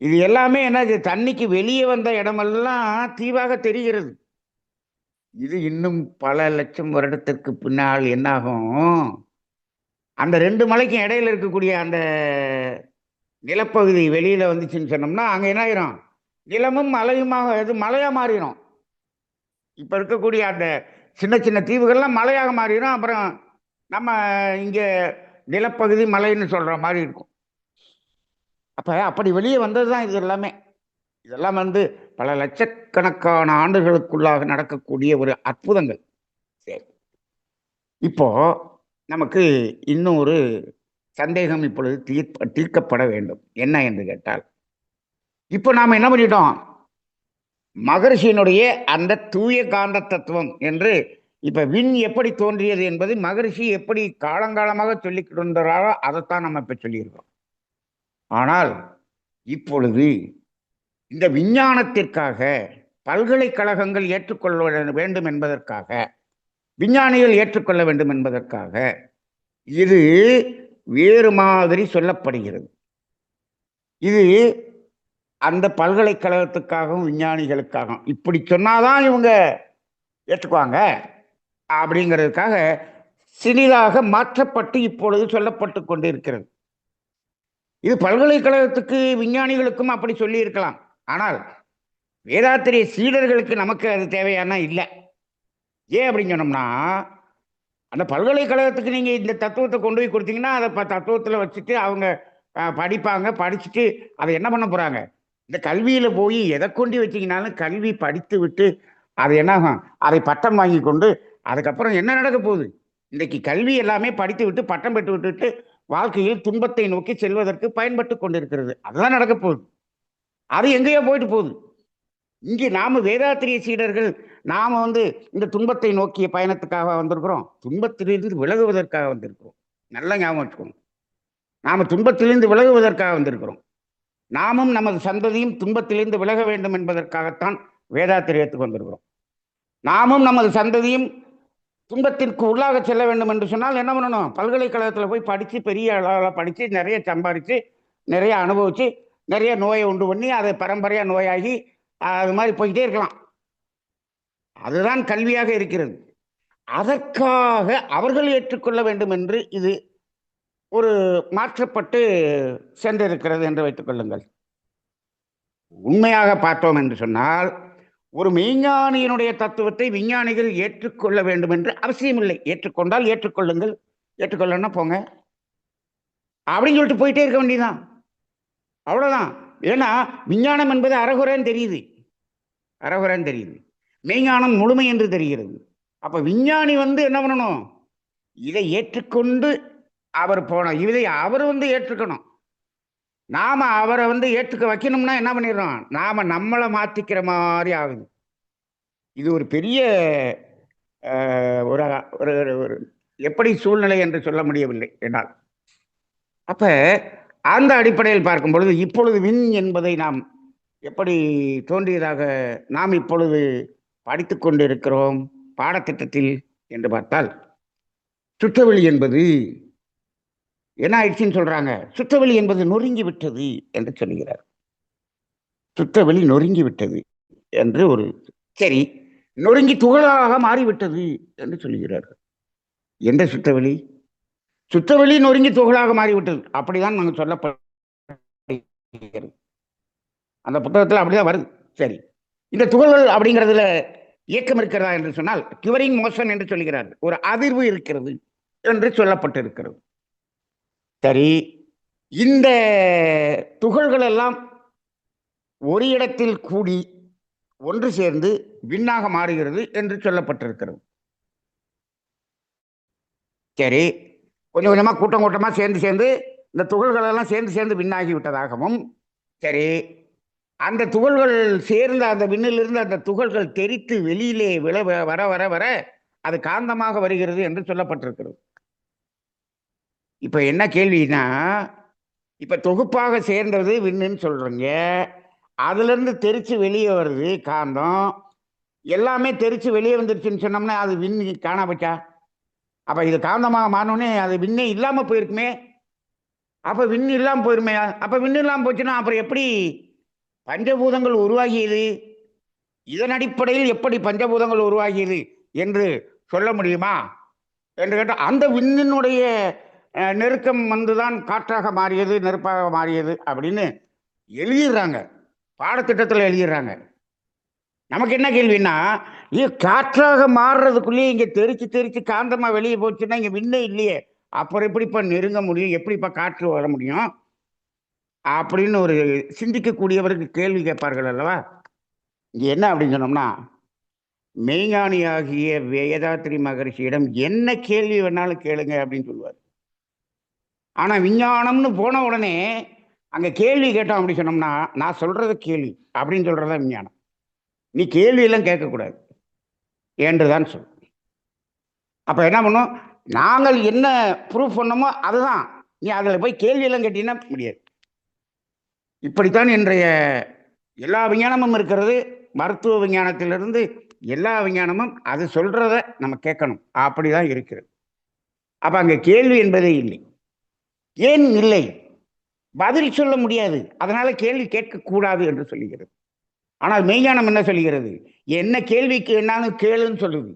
Speaker 1: இது எல்லாமே என்னது, தண்ணிக்கு வெளியே வந்த இடமெல்லாம் தீவாக தெரிகிறது. இது இன்னும் பல லட்சம் வருடத்திற்கு பின்னால் என்னாகும், அந்த 2 மலைக்கும் இடையில இருக்கக்கூடிய அந்த நிலப்பகுதி வெளியில வந்துச்சுன்னு சொன்னோம்னா, அங்க என்ன ஆயிரும்? நிலமும் மலையுமாக இது மலையா மாறிடும். இப்ப இருக்கக்கூடிய அந்த சின்ன சின்ன தீவுகள்லாம் மலையாக மாறிடும். அப்புறம் நம்ம இங்க நிலப்பகுதி மலைன்னு சொல்ற மாதிரி இருக்கும். அப்ப அப்படி வெளியே வந்ததுதான் இது எல்லாமே. இதெல்லாம் பல லட்சக்கணக்கான ஆண்டுகளுக்குள்ளாக நடக்கக்கூடிய ஒரு அற்புதங்கள். சரி. இப்போ நமக்கு இன்னும் ஒரு சந்தேகம் இப்பொழுது தீர்க்கப்பட வேண்டும். என்ன என்று கேட்டால், இப்போ நாம என்ன பண்ணிட்டோம்? மகரிஷியினுடைய அந்த தூய காந்த தத்துவம் என்று, இப்ப விண் எப்படி தோன்றியது என்பது மகரிஷி எப்படி காலங்காலமாக சொல்லிக்கிட்டு இருந்தாரோ அதைத்தான் நம்ம இப்ப சொல்லியிருக்கோம். ஆனால் இப்பொழுது இந்த விஞ்ஞானத்திற்காக பல்கலைக்கழகங்கள் ஏற்றுக்கொள்ள வேண்டும் என்பதற்காக, விஞ்ஞானிகள் ஏற்றுக்கொள்ள வேண்டும் என்பதற்காக இது வேறு மாதிரி சொல்லப்படுகிறது. இது அந்த பல்கலைக்கழகத்துக்காகவும் விஞ்ஞானிகளுக்காகவும் இப்படி சொன்னாதான் இவங்க ஏற்றுக்குவாங்க அப்படிங்கிறதுக்காக சிறிதாக மாற்றப்பட்டு இப்பொழுது சொல்லப்பட்டு கொண்டிருக்கிறது. இது பல்கலைக்கழகத்துக்கு விஞ்ஞானிகளுக்கும் அப்படி சொல்லி இருக்கலாம். ஆனால் வேதாத்திரிய சீடர்களுக்கு நமக்கு அது தேவையான இல்லை. ஏன் அப்படின்னு சொன்னோம்னா, அந்த பல்கலைக்கழகத்துக்கு நீங்க இந்த தத்துவத்தை கொண்டு போய் கொடுத்தீங்கன்னா, அதை தத்துவத்தில் வச்சுட்டு அவங்க படிப்பாங்க. படிச்சுட்டு அதை என்ன பண்ண போறாங்க? இந்த கல்வியில போய் எதை கொண்டு வச்சீங்கன்னாலும் கல்வி படித்து விட்டு அது என்னாகும்? அதை பட்டம் வாங்கி கொண்டு அதுக்கப்புறம் என்ன நடக்க போகுது? இன்றைக்கு கல்வி எல்லாமே படித்து விட்டு பட்டம் பெற்று விட்டுட்டு வாழ்க்கையில் துன்பத்தை நோக்கி செல்வதற்கு பயன்பட்டு கொண்டிருக்கிறது. அதுதான் நடக்க போகுது. அது எங்கேயோ போயிட்டு போகுது. இங்கே நாம வேதாத்திரிய சீடர்கள் நாம இந்த துன்பத்தை நோக்கிய பயணத்துக்காக வந்திருக்கிறோம். துன்பத்திலிருந்து விலகுவதற்காக வந்திருக்கிறோம். நல்லா ஞாபகம் வச்சுக்கணும். நாம துன்பத்திலிருந்து விலகுவதற்காக வந்திருக்கிறோம். நாமும் நமது சந்ததியும் துன்பத்திலிருந்து விலக வேண்டும் என்பதற்காகத்தான் வேதாத்திரியத்துக்கு வந்திருக்கிறோம். நாமும் நமது சந்ததியும் துன்பத்திற்கு உள்ளாக செல்ல வேண்டும் என்று சொன்னால் என்ன பண்ணணும்? பல்கலைக்கழகத்தில் போய் படித்து பெரிய அளவில் படித்து நிறைய சம்பாதிச்சு நிறைய அனுபவிச்சு நிறைய நோயை உண்டு பண்ணி அதை பரம்பரையா நோயாகி அது மாதிரி போய்கிட்டே இருக்கலாம். அதுதான் கல்வியாக இருக்கிறது. அதற்காக அவர்கள் ஏற்றுக்கொள்ள வேண்டும் என்று இது ஒரு மாற்றப்பட்டு சென்றிருக்கிறது என்று வைத்துக் கொள்ளுங்கள். உண்மையாக பார்த்தோம் என்று சொன்னால், ஒரு மெய்ஞானியினுடைய தத்துவத்தை விஞ்ஞானிகள் ஏற்றுக்கொள்ள வேண்டும் என்று அவசியம் இல்லை. ஏற்றுக்கொண்டால் ஏற்றுக்கொள்ளுங்கள், ஏற்றுக்கொள்ளனா போங்க அப்படின்னு சொல்லிட்டு போயிட்டே இருக்க வேண்டியதுதான். அவ்வளவுதான். ஏன்னா விஞ்ஞானம் என்பது அறகுறைன்னு தெரியுது, அறகுறைன்னு தெரியுது. மெய்ஞானம் முழுமை என்று தெரிகிறது. அப்ப விஞ்ஞானி என்ன பண்ணணும்? இதை ஏற்றுக்கொண்டு அவர் போன இதை அவர் ஏற்றுக்கணும். நாம அவரை ஏற்றுக்க வைக்கணும்னா என்ன பண்ணிடுறோம்? நாம நம்மளை மாத்திக்கிற மாதிரி ஆகுது. இது ஒரு பெரிய ஒரு ஒரு எப்படி சூழ்நிலை என்று சொல்ல முடியவில்லை என்னால். அப்ப அந்த அடிப்படையில் பார்க்கும் பொழுது இப்பொழுது விண் என்பதை நாம் எப்படி தோன்றியதாக நாம் இப்பொழுது படித்து கொண்டு இருக்கிறோம் பாடத்திட்டத்தில் என்று பார்த்தால், சுற்றவெளி என்பது என்ன ஆயிடுச்சுன்னு சொல்றாங்க? சுற்றவெளி என்பது நொறுங்கி விட்டது என்று சொல்லுகிறார். சுற்றவெளி நொறுங்கி விட்டது என்று ஒரு சரி, நொறுங்கி துகளாக மாறிவிட்டது என்று சொல்லுகிறார்கள். எந்த சுற்றவெளி? சுற்றவெளி நொறுங்கி துகளாக மாறிவிட்டது, அப்படிதான் நாங்கள் சொல்லப்படுகிறது. அந்த புத்தகத்தில் அப்படிதான் வருது. சரி, இந்த துகள்கள் அப்படிங்கிறதுல இயக்கம் இருக்கிறதா என்று சொன்னால் கிவரிங் மோஷன் என்று சொல்கிறார்கள். ஒரு அதிர்வு இருக்கிறது என்று சொல்லப்பட்டிருக்கிறது. சரி, இந்த துகள்கள் எல்லாம் ஒரு இடத்தில் கூடி ஒன்று சேர்ந்து விண்ணாக மாறுகிறது என்று சொல்லப்பட்டிருக்கிறது. சரி, கொஞ்சம் கொஞ்சமா கூட்டம் கூட்டமா சேர்ந்து சேர்ந்து இந்த துகள்கள் எல்லாம் சேர்ந்து சேர்ந்து விண்ணாகி விட்டதாகவும், சரி, அந்த துகள்கள் சேர்ந்த அந்த விண்ணிலிருந்து அந்த துகள்கள் தெரித்து வெளியிலே வர வர வர அது காந்தமாக வருகிறது என்று சொல்லப்பட்டிருக்கிறது. இப்ப என்ன கேள்வினா, இப்ப தொகுப்பாக சேர்ந்தது விண்ணுன்னு சொல்றீங்க, அதுல இருந்து தெரிச்சு வெளியே வருது காந்தம், எல்லாமே தெரிச்சு வெளியே வந்துருச்சுன்னு சொன்னோம்னா அது விண்ணு காணா போச்சா? அப்ப இது காந்தமாக மாறினோடனே அது விண்ணே இல்லாம போயிருக்குமே. அப்ப விண்ணு இல்லாம போயிருமே. அப்ப விண்ணு இல்லாம போச்சுன்னா அப்புறம் எப்படி பஞ்சபூதங்கள் உருவாகியது? இதன் அடிப்படையில் எப்படி பஞ்சபூதங்கள் உருவாகியது என்று சொல்ல முடியுமா என்று கேட்டால், அந்த விண்ணினுடைய நெருக்கம் வந்துதான் காற்றாக மாறியது, நெருப்பாக மாறியது அப்படின்னு எழுதிடுறாங்க, பாடத்திட்டத்தில் எழுதிடுறாங்க. நமக்கு என்ன கேள்வின்னா, காற்றாக மாறுறதுக்குள்ளேயே இங்க தெரிச்சு தெரிச்சு காந்தமா வெளியே போச்சுன்னா இங்க விண்ணே இல்லையே, அப்புறம் எப்படிப்பா நெருங்க முடியும், எப்படிப்பா காற்று வர முடியும் அப்படின்னு ஒரு சிந்திக்கக்கூடியவருக்கு கேள்வி கேட்பார்கள் அல்லவா. இங்க என்ன அப்படின்னு சொன்னோம்னா, மெய்ஞானியாகிய வேதாத்திரி மகரிஷியிடம் என்ன கேள்வி வேணாலும் கேளுங்க அப்படின்னு சொல்லுவார். ஆனா விஞ்ஞானம்னு போன உடனே அங்க கேள்வி கேட்டோம் அப்படி சொன்னோம்னா, நான் சொல்றது கேள்வி அப்படின்னு சொல்றதா விஞ்ஞானம். நீ கேள்வி எல்லாம் கேட்கக்கூடாது என்றுதான் சொல். அப்ப என்ன பண்ணும், நாங்கள் என்ன ப்ரூஃப் பண்ணோமோ அதுதான், நீ அதில் போய் கேள்வி எல்லாம் கேட்டீங்கன்னா முடியாது. இப்படித்தான் இன்றைய எல்லா விஞ்ஞானமும் இருக்கிறது. மருத்துவ விஞ்ஞானத்திலிருந்து எல்லா விஞ்ஞானமும் அது சொல்றத நம்ம கேட்கணும், அப்படிதான் இருக்கிறது. அப்ப அங்க கேள்வி என்பதே இல்லை. ஏன் இல்லை? பதில் சொல்ல முடியாது, அதனால கேள்வி கேட்கக்கூடாது என்று சொல்லுகிறது. ஆனால் மெய்ஞானம் என்ன சொல்லுகிறது? என்ன கேள்விக்கு என்னாலும் கேளுன்னு சொல்லுது.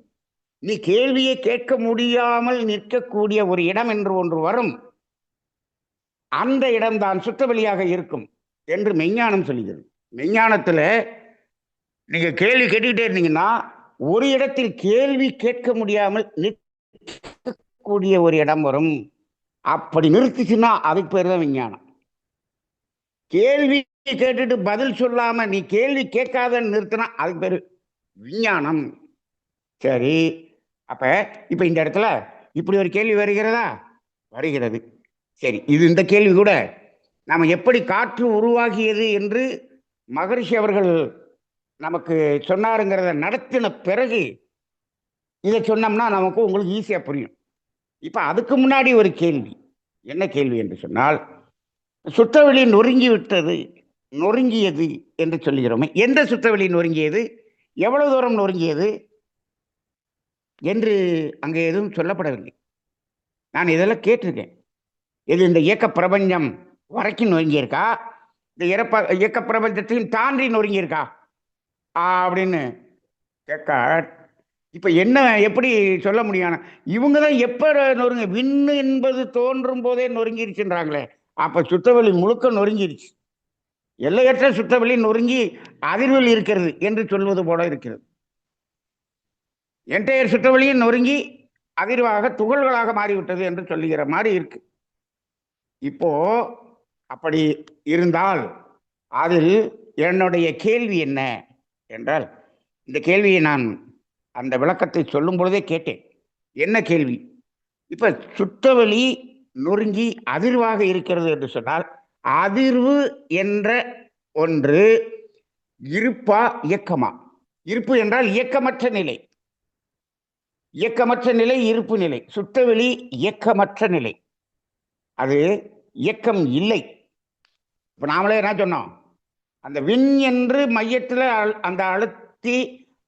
Speaker 1: நீ கேள்வியை கேட்க முடியாமல் நிற்கக்கூடிய ஒரு இடம் என்று ஒன்று வரும், அந்த இடம்தான் சுத்தவெளியாக இருக்கும் என்று மெய்ஞானம் சொல்லுகிறது. மெய்ஞானத்துல நீங்க கேள்வி கேட்டுக்கிட்டே இருந்தீங்கன்னா ஒரு இடத்தில் கேள்வி கேட்க முடியாமல் நிற்கக்கூடிய ஒரு இடம் வரும். அப்படி நிறுத்துச்சுன்னா அதுக்கு பேர் தான் விஞ்ஞானம். கேள்வி கேட்டுட்டு பதில் சொல்லாம நீ கேள்வி கேட்காதன்னு நிறுத்தினா அதுக்கு பேரு விஞ்ஞானம். சரி, அப்ப இப்ப இந்த இடத்துல இப்படி ஒரு கேள்வி வருகிறதா? வருகிறது. சரி, இது இந்த கேள்வி கூட நாம எப்படி காற்று உருவாகியது என்று மகரிஷி அவர்கள் நமக்கு சொன்னாருங்கிறத நடத்தின பிறகு இதை சொன்னோம்னா நமக்கு உங்களுக்கு ஈஸியா புரியும். இப்ப அதுக்கு முன்னாடி ஒரு கேள்வி, என்ன கேள்வி என்று சொன்னால், சுத்தவெளி நொறுங்கி விட்டது, நொறுங்கியது என்று சொல்லுகிறோமே, எந்த சுத்தவெளி நொறுங்கியது, எவ்வளவு தூரம் நொறுங்கியது என்று அங்கே எதுவும் சொல்லப்படவில்லை. நான் இதெல்லாம் கேட்டிருக்கேன். இது இந்த இயக்க பிரபஞ்சம் வரைக்கும் நொறுங்கியிருக்கா, இந்த இயக்க பிரபஞ்சத்தையும் தாண்டி நொறுங்கியிருக்கா அப்படின்னு கேட்க, இப்ப என்ன எப்படி சொல்ல முடியும்? இவங்க தான் எப்ப நொறுங்க, விண்ணு என்பது தோன்றும் போதே நொறுங்கிருச்சுன்றாங்களே, அப்ப சுத்தவெளி முழுக்க நொறுங்கிருச்சு, எல்லையற்ற சுத்தவெளி நொறுங்கி அதிர்வில் இருக்கிறது என்று சொல்வது போல இருக்கிறது. என்டையர் சுத்தவெளியும் நொறுங்கி அதிர்வாக துகள்களாக மாறிவிட்டது என்று சொல்லுகிற மாதிரி இருக்கு. இப்போ அப்படி இருந்தால் அதில் என்னுடைய கேள்வி என்ன என்றால், இந்த கேள்வியை நான் அந்த விளக்கத்தை சொல்லும் பொழுதே கேட்டேன். என்ன கேள்வி? இப்ப சுத்தவெளி நொறுங்கி அதிர்வாக இருக்கிறது என்று சொன்னால், அதிர்வு என்ற ஒன்று இருப்பா இயக்கமா? இருப்பு என்றால் இயக்கமற்ற நிலை, இயக்கமற்ற நிலை இருப்பு நிலை. சுத்தவெளி இயக்கமற்ற நிலை, அது இயக்கம் இல்லை. இப்ப நாமளே என்ன சொன்னோம், அந்த விண் என்று மையத்தில் அந்த அழுத்தி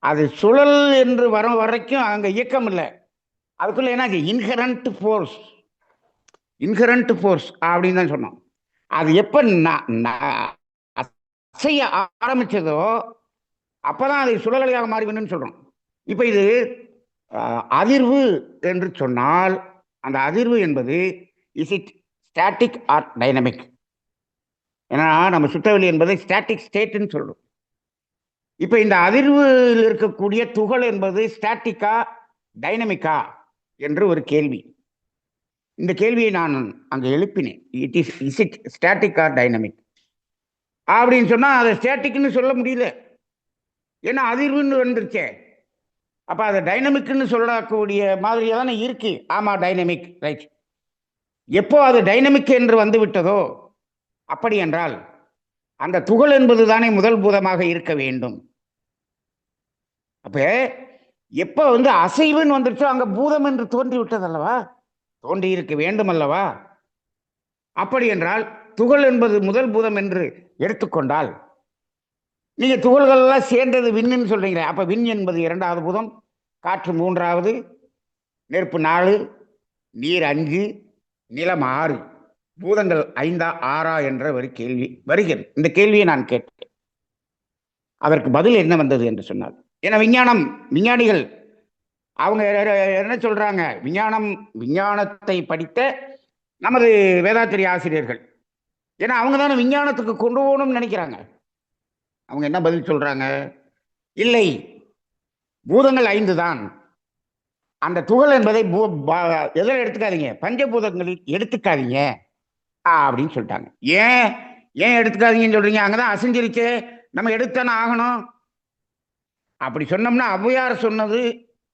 Speaker 1: அது சுழல் என்று வர வரைக்கும் அங்க இயக்கம் இல்லை. அதுக்குள்ள என்ன இன்ஹரண்ட் ஃபோர்ஸ், இன்ஹரண்ட் ஃபோர்ஸ் அப்படின்னு தான் சொன்னோம். அது எப்ப அசைய ஆரம்பிச்சதோ அப்பதான் அது சுழல்களாக மாறிவிடும் சொல்றோம். இப்ப இது அதிர்வு என்று சொன்னால், அந்த அதிர்வு என்பது is it static or dynamic? ஏன்னா நம்ம சுத்தவெளி என்பதை ஸ்டாட்டிக் ஸ்டேட்னு சொல்றோம். இப்ப இந்த அதிர்வில் இருக்கக்கூடிய துகள் என்பது ஸ்டாட்டிக்கா டைனமிக்கா என்று ஒரு கேள்வி. இந்த கேள்வியை நான் அங்க எழுப்பினேன். Is it static or dynamic அப்படின்னு சொன்னா அதை ஸ்டாட்டிக்னு சொல்ல முடியல, ஏன்னா அதிர்வுன்னு வந்துருச்சே. அப்ப அதை டைனமிக்னு சொல்லக்கூடிய மாதிரியா தானே இருக்கு. ஆமா, டைனமிக், ரைட். எப்போ அது டைனமிக் என்று வந்து விட்டதோ அப்படி என்றால் அந்த துகள் என்பது தானே முதல் பூதமாக இருக்க வேண்டும். அப்ப எப்ப அசைவுன்னு வந்துருச்சோ அங்க பூதம் என்று தோன்றி விட்டது அல்லவா, தோன்றி இருக்க வேண்டும் அல்லவா. அப்படி என்றால் துகள் என்பது முதல் பூதம் என்று எடுத்துக்கொண்டால், நீங்க துகள்கள் எல்லாம் சேர்ந்தது விண்ணுன்னு சொல்றீங்க. அப்ப விண் என்பது இரண்டாவது பூதம், காற்று மூன்றாவது, நெருப்பு 4, நீர் 5, நிலம் 6, பூதங்கள் 5ஆ 6ஆ என்ற ஒரு கேள்வி வருகிறது. இந்த கேள்வியை நான் கேட்டேன். அதற்கு பதில் என்ன வந்தது என்று சொன்னால், ஏன்னா விஞ்ஞானிகள் அவங்க என்ன சொல்றாங்க, விஞ்ஞானத்தை படித்த நமது வேதாத்திரி ஆசிரியர்கள், ஏன்னா அவங்க தானே விஞ்ஞானத்துக்கு கொண்டு போகணும்னு நினைக்கிறாங்க. அவங்க என்ன பதில் சொல்றாங்க, இல்லை பூதங்கள் 5 தான், அந்த துகள் என்பதை எதில் எடுத்துக்காதீங்க, பஞ்சபூதங்களில் எடுத்துக்காதீங்க அப்படின்னு சொல்லிட்டாங்க. ஏன் ஏன் எடுத்துக்காதீங்கன்னு சொல்றீங்க, அங்கதான் அசைஞ்சிருச்சு, நம்ம எடுத்தானே ஆகணும். அப்படி சொன்னோம்னா ஔவையார் சொன்னது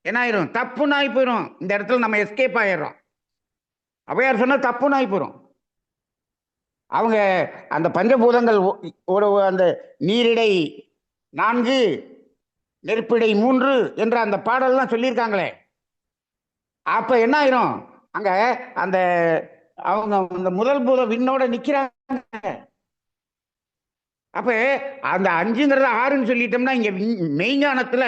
Speaker 1: என்ன ஆயிரும், தப்புன்னு ஆகி போயிடும். இந்த இடத்துல நம்ம எஸ்கேப் ஆயிடுறோம். ஔவையார் சொன்னது தப்புன்னு ஆகி போயிடும். அவங்க அந்த பஞ்சபூதங்கள் ஒரு அந்த நீரிடை 4, நெருப்பிடை 3 என்ற அந்த பாடல்லாம் சொல்லியிருக்காங்களே, அப்ப என்ன ஆயிரும், அங்க அந்த அவங்க அந்த முதல் பூத விண்ணோட நிக்கிறாங்க. அப்ப அந்த 5ங்கிறத 6ன்னு சொல்லிட்டோம்னா, இங்க மெய்ஞானத்துல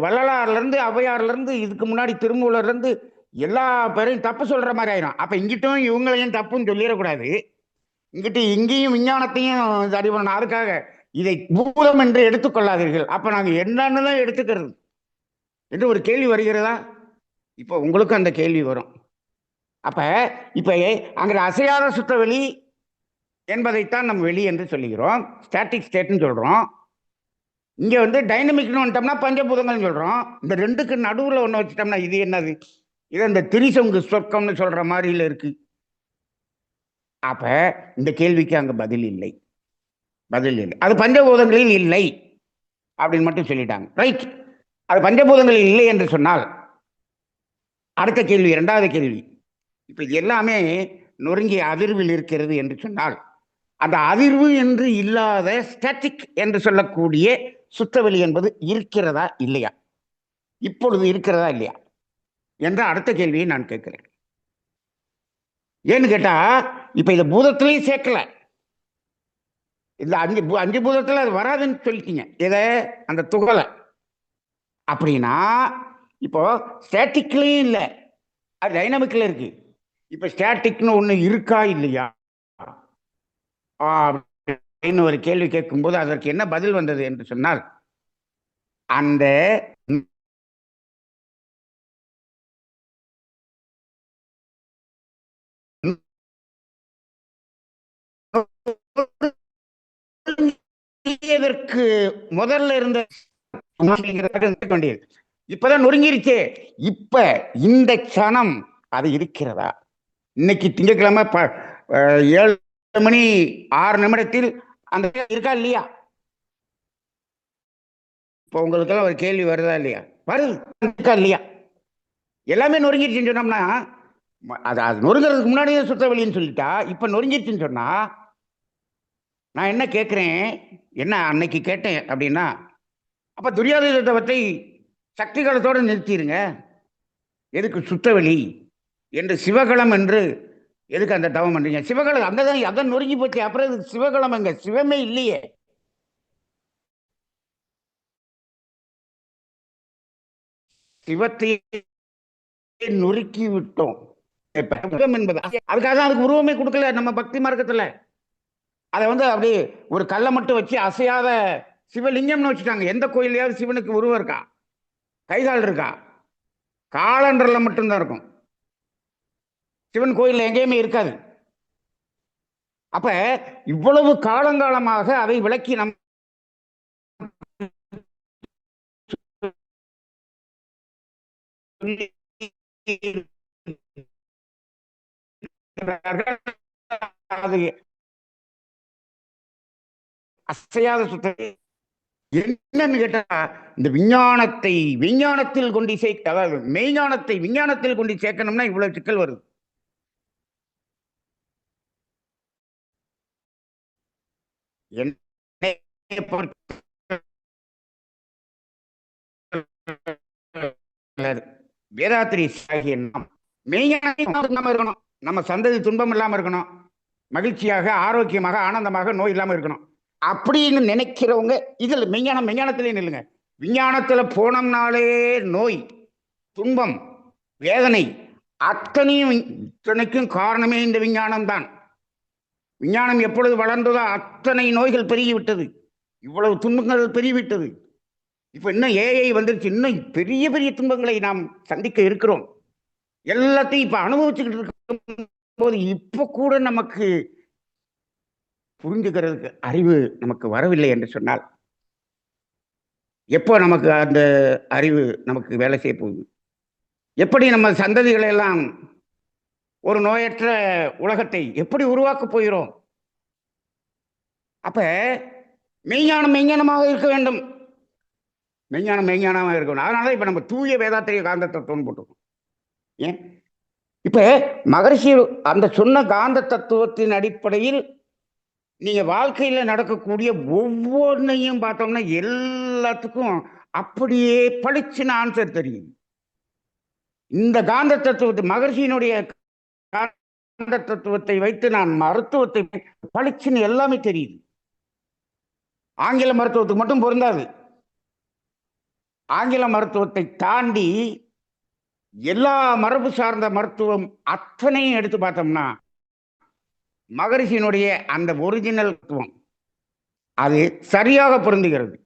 Speaker 1: வள்ளலார்ல இருந்து ஔவையார்ல இருந்து இதுக்கு முன்னாடி திருமூலர்ல இருந்து எல்லா பேரையும் தப்பு சொல்ற மாதிரி ஆயிரும். அப்ப இங்கிட்டும் இவங்களையும் தப்புன்னு சொல்லிடக்கூடாது, இங்கிட்டு இங்கேயும் விஞ்ஞானத்தையும் சரி பண்ணணும். அதுக்காக இதை பூதம் என்று எடுத்துக்கொள்ளாதீர்கள். அப்ப நாங்க என்னன்னு தான் எடுத்துக்கிறது என்று ஒரு கேள்வி வருகிறதா? இப்ப உங்களுக்கும் அந்த கேள்வி வரும். அப்ப இப்ப அங்க அசையாத சுத்தவெளி என்பதைத்தான் நம்ம வெளி என்று சொல்லுகிறோம், ஸ்டாட்டிக் ஸ்டேட்னு சொல்றோம். இங்க டைனமிக்னு வந்துட்டோம்னா பஞ்சபூதங்கள் சொல்றோம். இந்த ரெண்டுக்கு நடுவுல ஒண்ணு வச்சுட்டோம்னா இது என்னது, இது இந்த திரிசங்கு சொர்க்கம்னு சொல்ற மாதிரில இருக்கு. அப்ப இந்த கேள்விக்கு அங்க பதில் இல்லை. அது பஞ்சபூதங்களில் இல்லை அப்படின்னு மட்டும் சொல்லிட்டாங்க. ரைட், அது பஞ்சபூதங்களில் இல்லை என்று சொன்னால் அடுத்த கேள்வி, இரண்டாவது கேள்வி, இப்ப எல்லாமே நொறுங்கிய அதிர்வில் இருக்கிறது என்று சொன்னால், அந்த அதிர்வு என்று இல்லாத ஸ்டாட்டிக் என்று சொல்லக்கூடிய சுத்தவெளி என்பது இருக்கிறதா இல்லையா, இப்பொழுது இருக்கிறதா இல்லையா என்ற அடுத்த கேள்வியை நான் கேட்கிறேன். ஏன்னு கேட்டா, இப்ப இந்த பூதத்திலையும் சேர்க்கல, இந்த 5 பூதத்துல அது வராதுன்னு சொல்லிட்டீங்க, இதை அந்த துகளை. அப்படின்னா இப்போ ஸ்டாட்டிக்லயும் இல்லை, அது டைனமிக்ல இருக்கு. இப்ப ஸ்டாட்டிக்னு ஒண்ணு இருக்கா இல்லையா அப்படின்னு ஒரு கேள்வி கேட்கும்போது அதற்கு என்ன பதில் வந்தது என்று சொன்னால், அந்த முதல்ல இருந்த இப்பதான் நொறுங்கிருச்சே, இப்ப இந்த க்ஷணம் அது இருக்கிறதா? இன்னைக்கு திங்கட்கிழமை 7:06 அந்த இருக்கா இல்லையா? இப்போ உங்களுக்கெல்லாம் ஒரு கேள்வி வருதா இல்லையா? வருது, இருக்கா இல்லையா? எல்லாமே நொறுங்கிருச்சுன்னு சொன்னோம்னா, அது நொறுங்கிறதுக்கு முன்னாடியே சுத்தவெளின்னு சொல்லிட்டா, இப்ப நொறுங்கிருச்சுன்னு சொன்னா நான் என்ன கேட்கிறேன், என்ன அன்னைக்கு கேட்டேன் அப்படின்னா, அப்ப துரியாதீதத்தை சக்திகளத்தோடு நிறுத்திடுங்க, எதுக்கு சுத்தவெளி என்று சிவகளம் என்று எதுக்கு அந்த தவம் பண்றீங்க? சிவகளம் அங்கதான், அதான் நொறுங்கி போச்சு, அப்புறம் இதுக்கு சிவகளம் எங்க? சிவமே இல்லையே. சிவத்தை நொறுக்கி விட்டோம் என்பது. அதுக்காக தான் அதுக்கு உருவமே கொடுக்கல நம்ம பக்தி மார்க்கத்துல. அதை அப்படியே ஒரு கல்லை மட்டும் வச்சு அசையாத சிவலிங்கம்னு வச்சுட்டாங்க. எந்த கோயிலையாவது சிவனுக்கு உருவம் இருக்கா? கைகால் இருக்கா? காலண்டர்ல மட்டும்தான் இருக்கும், சிவன் கோயில்ல எங்கேயுமே இருக்காது. அப்ப இவ்வளவு காலங்காலமாக அதை விளக்கி நம் அது அசையாத சுத்த என்னன்னு கேட்டா, இந்த விஞ்ஞானத்தில் கொண்டு சேர்க்க, அதாவது மெய்ஞானத்தை விஞ்ஞானத்தில் கொண்டு சேர்க்கணும்னா இவ்வளவு சிக்கல் வருது. என்னைய பொறுத்த வேதாத்திரி ஆகிய நாம் மெய்ஞானமா இருக்கணும். நம்ம சந்ததி துன்பம் இல்லாம இருக்கணும், மகிழ்ச்சியாக ஆரோக்கியமாக ஆனந்தமாக நோய் இல்லாம இருக்கணும் அப்படின்னு நினைக்கிறவங்க இதுல மெஞ்ஞானத்திலே நில்லுங்க. விஞ்ஞானத்துல போனோம்னாலே நோய், துன்பம், வேதனை அத்தனையும் இத்தனைக்கும் காரணமே இந்த விஞ்ஞானம் தான். விஞ்ஞானம் எப்பொழுது வளர்ந்ததோ அத்தனை நோய்கள் பெருகிவிட்டது, இவ்வளவு துன்பங்கள் பெருகிவிட்டது. இப்ப இன்னும் ஏஐ வந்துருச்சு, இன்னும் பெரிய பெரிய துன்பங்களை நாம் சந்திக்க இருக்கிறோம். எல்லாத்தையும் இப்ப அனுபவிச்சுக்கிட்டு இருக்கும் போது இப்ப கூட நமக்கு புரிஞ்சுக்கிறதுக்கு அறிவு நமக்கு வரவில்லை என்று சொன்னால் எப்போ நமக்கு அந்த அறிவு நமக்கு வேலை செய்ய போகுது? எப்படி நம்ம சந்ததிகளை எல்லாம் ஒரு நோயற்ற உலகத்தை எப்படி உருவாக்க போகிறோம்? அப்ப மெய்ஞானமாக இருக்க வேண்டும், மெய்ஞானமாக இருக்கணும். அதனால இப்ப நம்ம தூய வேதாத்திரிய காந்த தத்துவம் போட்டிருக்கோம். ஏன் இப்ப மகரிஷி அந்த சொன்ன காந்த தத்துவத்தின் அடிப்படையில் நீங்க வாழ்க்கையில நடக்கக்கூடிய ஒவ்வொன்றையும் பார்த்தோம்னா எல்லாத்துக்கும் அப்படியே பளிச்சுன்னு ஆன்சர் தெரியும். இந்த காந்த தத்துவத்தை மகர்ஷியினுடைய காந்த தத்துவத்தை வைத்து நான் மருத்துவத்தை பளிச்சுன்னு எல்லாமே தெரியுது. ஆங்கில மருத்துவத்துக்கு மட்டும் பொருந்தாது, ஆங்கில மருத்துவத்தை தாண்டி எல்லா மரபு சார்ந்த மருத்துவம் அத்தனையும் எடுத்து பார்த்தோம்னா மகரிஷியினுடைய அந்த ஒரிஜினல் தத்துவம் அது சரியாக பொருந்துகிறது.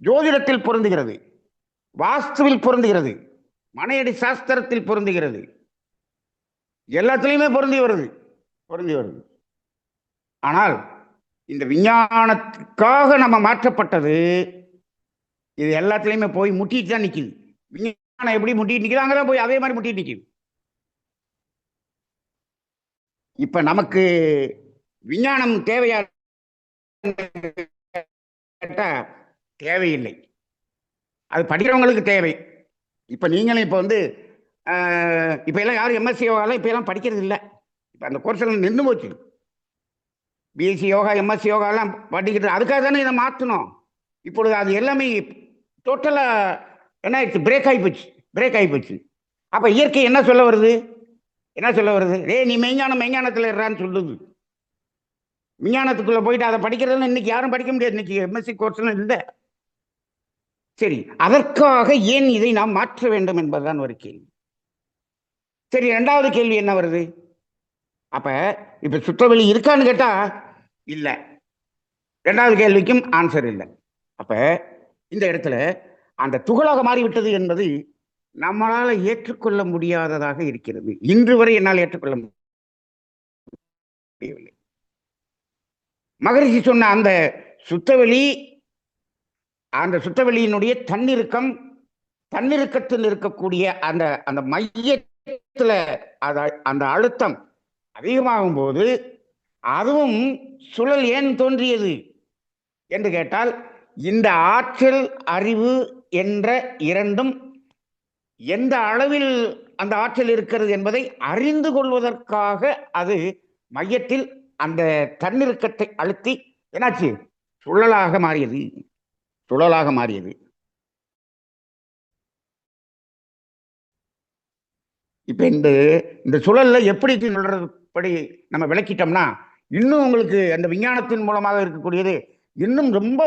Speaker 1: ஜோதிடத்தில் பொருந்துகிறது, வாஸ்துவில் பொருந்துகிறது, மனையடி சாஸ்திரத்தில் பொருந்துகிறது, எல்லாத்திலையுமே பொருந்தி வருது. ஆனால் இந்த விஞ்ஞானத்துக்காக நம்ம மாற்றப்பட்டது இது எல்லாத்திலையுமே போய் முட்டிட்டு தான் நிற்குது. விஞ்ஞானம் எப்படி முட்டிட்டு நிற்குது, அங்கதான் போய் அதே மாதிரி முட்டிட்டு நிற்குது. இப்ப நமக்கு விஞ்ஞானம் தேவையா? தேவையில்லை, அது படிக்கிறவங்களுக்கு தேவை. இப்ப நீங்களும் இப்ப வந்து இப்ப எல்லாம் யாரும் எம்எஸ்சி யோகாலாம் இப்ப எல்லாம் படிக்கிறது இல்லை. இப்ப அந்த கோர்ஸ் எல்லாம் நின்று போச்சு. பிஎஸ்சி யோகா எம்எஸ்சி யோகாலாம் படிக்கிறது அதுக்காக தானே இதை மாற்றணும். இப்பொழுது அது எல்லாமே டோட்டலா என்ன ஆயிடுச்சு, பிரேக் ஆகி போச்சு. அப்ப இயற்கை என்ன சொல்ல வருது? நீ மெய்ஞானத்துல இருறான்னு சொல்லுது. விஞ்ஞானத்துக்குள்ள போயிட்டு அதை படிக்கிறதுன்னு இன்னைக்கு யாரும் படிக்க முடியாது. இன்னைக்கு எம்எஸ்சி கோர்ஸ்லாம் இல்லை. சரி, அதற்காக ஏன் இதை நாம் மாற்ற வேண்டும் என்பதுதான் ஒரு கேள்வி. சரி, இரண்டாவது கேள்வி என்ன வருது? அப்ப இப்ப சுற்றவெளி இருக்கான்னு கேட்டா இல்ல, இரண்டாவது கேள்விக்கும் ஆன்சர் இல்லை. அப்ப இந்த இடத்துல அந்த துகளாக மாறிவிட்டது என்பது நம்மளால ஏற்றுக்கொள்ள முடியாததாக இருக்கிறது. இன்று வரை என்னால் ஏற்றுக்கொள்ள முடியவில்லை. மகரிஷி சொன்ன அந்த சுத்தவெளியினுடைய தன்னிருக்கத்தில் இருக்கக்கூடிய அந்த அந்த மையத்துல அந்த அழுத்தம் அதிகமாகும் போது அதுவும் சுழல் ஏன் தோன்றியது என்று கேட்டால் இந்த ஆற்றல் அறிவு என்ற இரண்டும் எந்த அளவில் அந்த ஆற்றல் இருக்கிறது என்பதை அறிந்து கொள்வதற்காக அது மையத்தில் அந்த தன்னிருக்கத்தை அழுத்தி என்னாச்சு, சுழலாக மாறியது. இப்ப இந்த சுழல்ல எப்படி சொல்றதுபடி நம்ம விளக்கிட்டோம்னா இன்னும் உங்களுக்கு அந்த விஞ்ஞானத்தின் மூலமாக இருக்கக்கூடியது இன்னும் ரொம்ப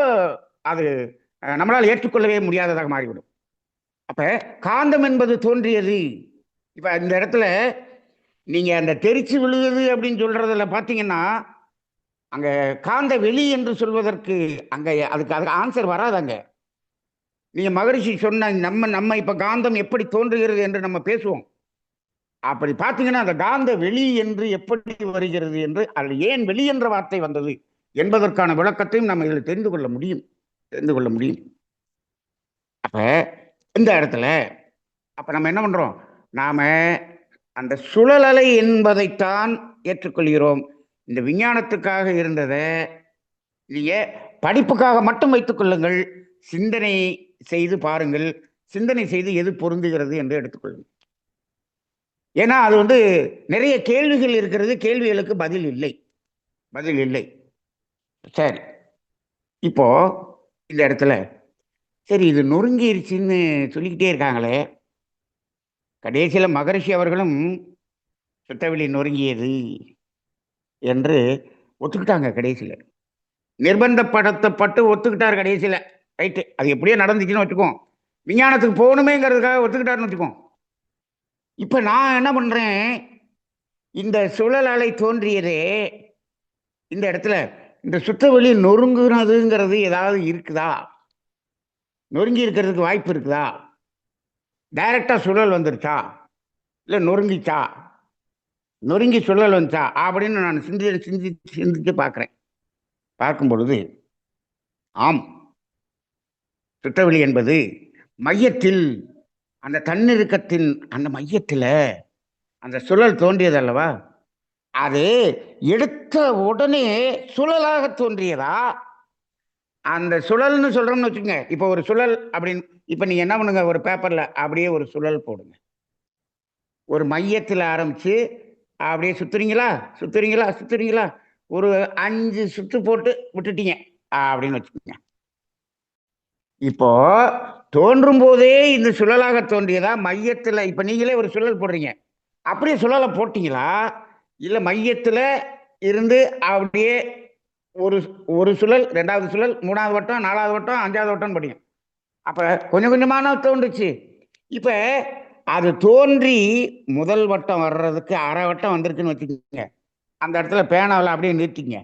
Speaker 1: அது நம்மளால் ஏற்றுக்கொள்ளவே முடியாததாக மாறிவிடும். அப்ப காந்தம் என்பது தோன்றியது. இப்ப இந்த இடத்துல நீங்க அந்த தெரிச்சு விழுகுது அப்படின்னு சொல்றதுல பாத்தீங்கன்னா அங்க காந்த வெளி என்று சொல்வதற்கு அதுக்கு ஆன்சர் வராதாங்க. நீங்க மகரிஷி சொன்ன நம்ம இப்ப காந்தம் எப்படி தோன்றுகிறது என்று நம்ம பேசுவோம். அப்படி பார்த்தீங்கன்னா அந்த காந்த வெளி என்று எப்படி வருகிறது என்று, அது ஏன் வெளி என்ற வார்த்தை வந்தது என்பதற்கான விளக்கத்தையும் நம்ம இதில் தெரிந்து கொள்ள முடியும். அப்ப இந்த இடத்துல அப்ப நம்ம என்ன பண்றோம், நாம அந்த சுழலலை என்பதைத்தான் ஏற்றுக்கொள்கிறோம். இந்த விஞ்ஞானத்துக்காக இருந்ததை நீங்க படிப்புக்காக மட்டும் வைத்துக் கொள்ளுங்கள், சிந்தனை செய்து பாருங்கள், சிந்தனை செய்து எது பொருந்துகிறது என்று எடுத்துக்கொள்ளுங்கள். ஏன்னா அது நிறைய கேள்விகள் இருக்கிறது, கேள்விகளுக்கு பதில் இல்லை. சரி, இப்போ இந்த இடத்துல சரி இது நொறுங்கிருச்சுன்னு சொல்லிக்கிட்டே இருக்காங்களே, கடைசியில மகரிஷி அவர்களும் சுத்தவெளி நொறுங்கியது என்று ஒத்துக்கிட்டாங்க கடைசியில. நிர்பந்தப்படுத்தப்பட்டு ஒத்துக்கிட்டார் கடைசியில. ரைட்டு. அது எப்படியோ நடந்துச்சுன்னு வச்சுக்குவோம். விஞ்ஞானத்துக்கு போகணுமேங்கிறதுக்காக ஒத்துக்கிட்டாருன்னு வச்சுக்குவோம். இப்ப நான் என்ன பண்றேன், இந்த சுழல் அலை தோன்றியதே இந்த இடத்துல இந்த சுத்தவெளி நொறுங்குனதுங்கிறது ஏதாவது இருக்குதா? நொறுங்கி இருக்கிறதுக்கு வாய்ப்பு இருக்குதா? டைரக்டா சுழல் வந்துருச்சா? இல்ல நொறுங்கிச்சா? நொறுங்கி சுழல் வந்துச்சா? அப்படின்னு நான் சிந்திச்சு பார்க்கிறேன். பார்க்கும் பொழுது, ஆம், சுத்தவெளி என்பது மையத்தில் அந்த தன்னிறுக்கத்தின் அந்த மையத்தில் அந்த சுழல் தோன்றியது அல்லவா? அது எடுத்த உடனே சுழலாக தோன்றியதா? அந்த சுழல்னு சொல்றோம்னு வச்சுக்கோங்க. இப்போ ஒரு சுழல் அப்படின்னு இப்ப நீங்க என்ன பண்ணுங்க, ஒரு பேப்பர்ல அப்படியே ஒரு சுழல் போடுங்க. ஒரு மையத்தில் ஆரம்பிச்சு அப்படியே சுத்துறீங்களா, சுத்துறீங்களா, சுத்துறீங்களா, ஒரு 5 சுத்து போட்டு விட்டுட்டீங்க அப்படின்னு வச்சுக்கோங்க. இப்போ தோன்றும் போதே இந்த சுழலாக தோன்றியதா, மையத்துல இப்ப நீங்களே ஒரு சுழல் போடுறீங்க, அப்படியே சுழலை போட்டீங்களா, இல்ல மையத்துல இருந்து அப்படியே ஒரு ஒரு சுழல், 2வது சுழல், 3வது வட்டம், 4வது வட்டம், 5வது வட்டம் படியும். அப்ப கொஞ்சம் கொஞ்சமான தோன்றுச்சு. இப்ப அது தோன்றி முதல் வட்டம் வர்றதுக்கு அரை வட்டம் வந்துருச்சுன்னு வச்சுக்கோங்க. அந்த இடத்துல பேனாவில் அப்படியே நிறுத்திங்க.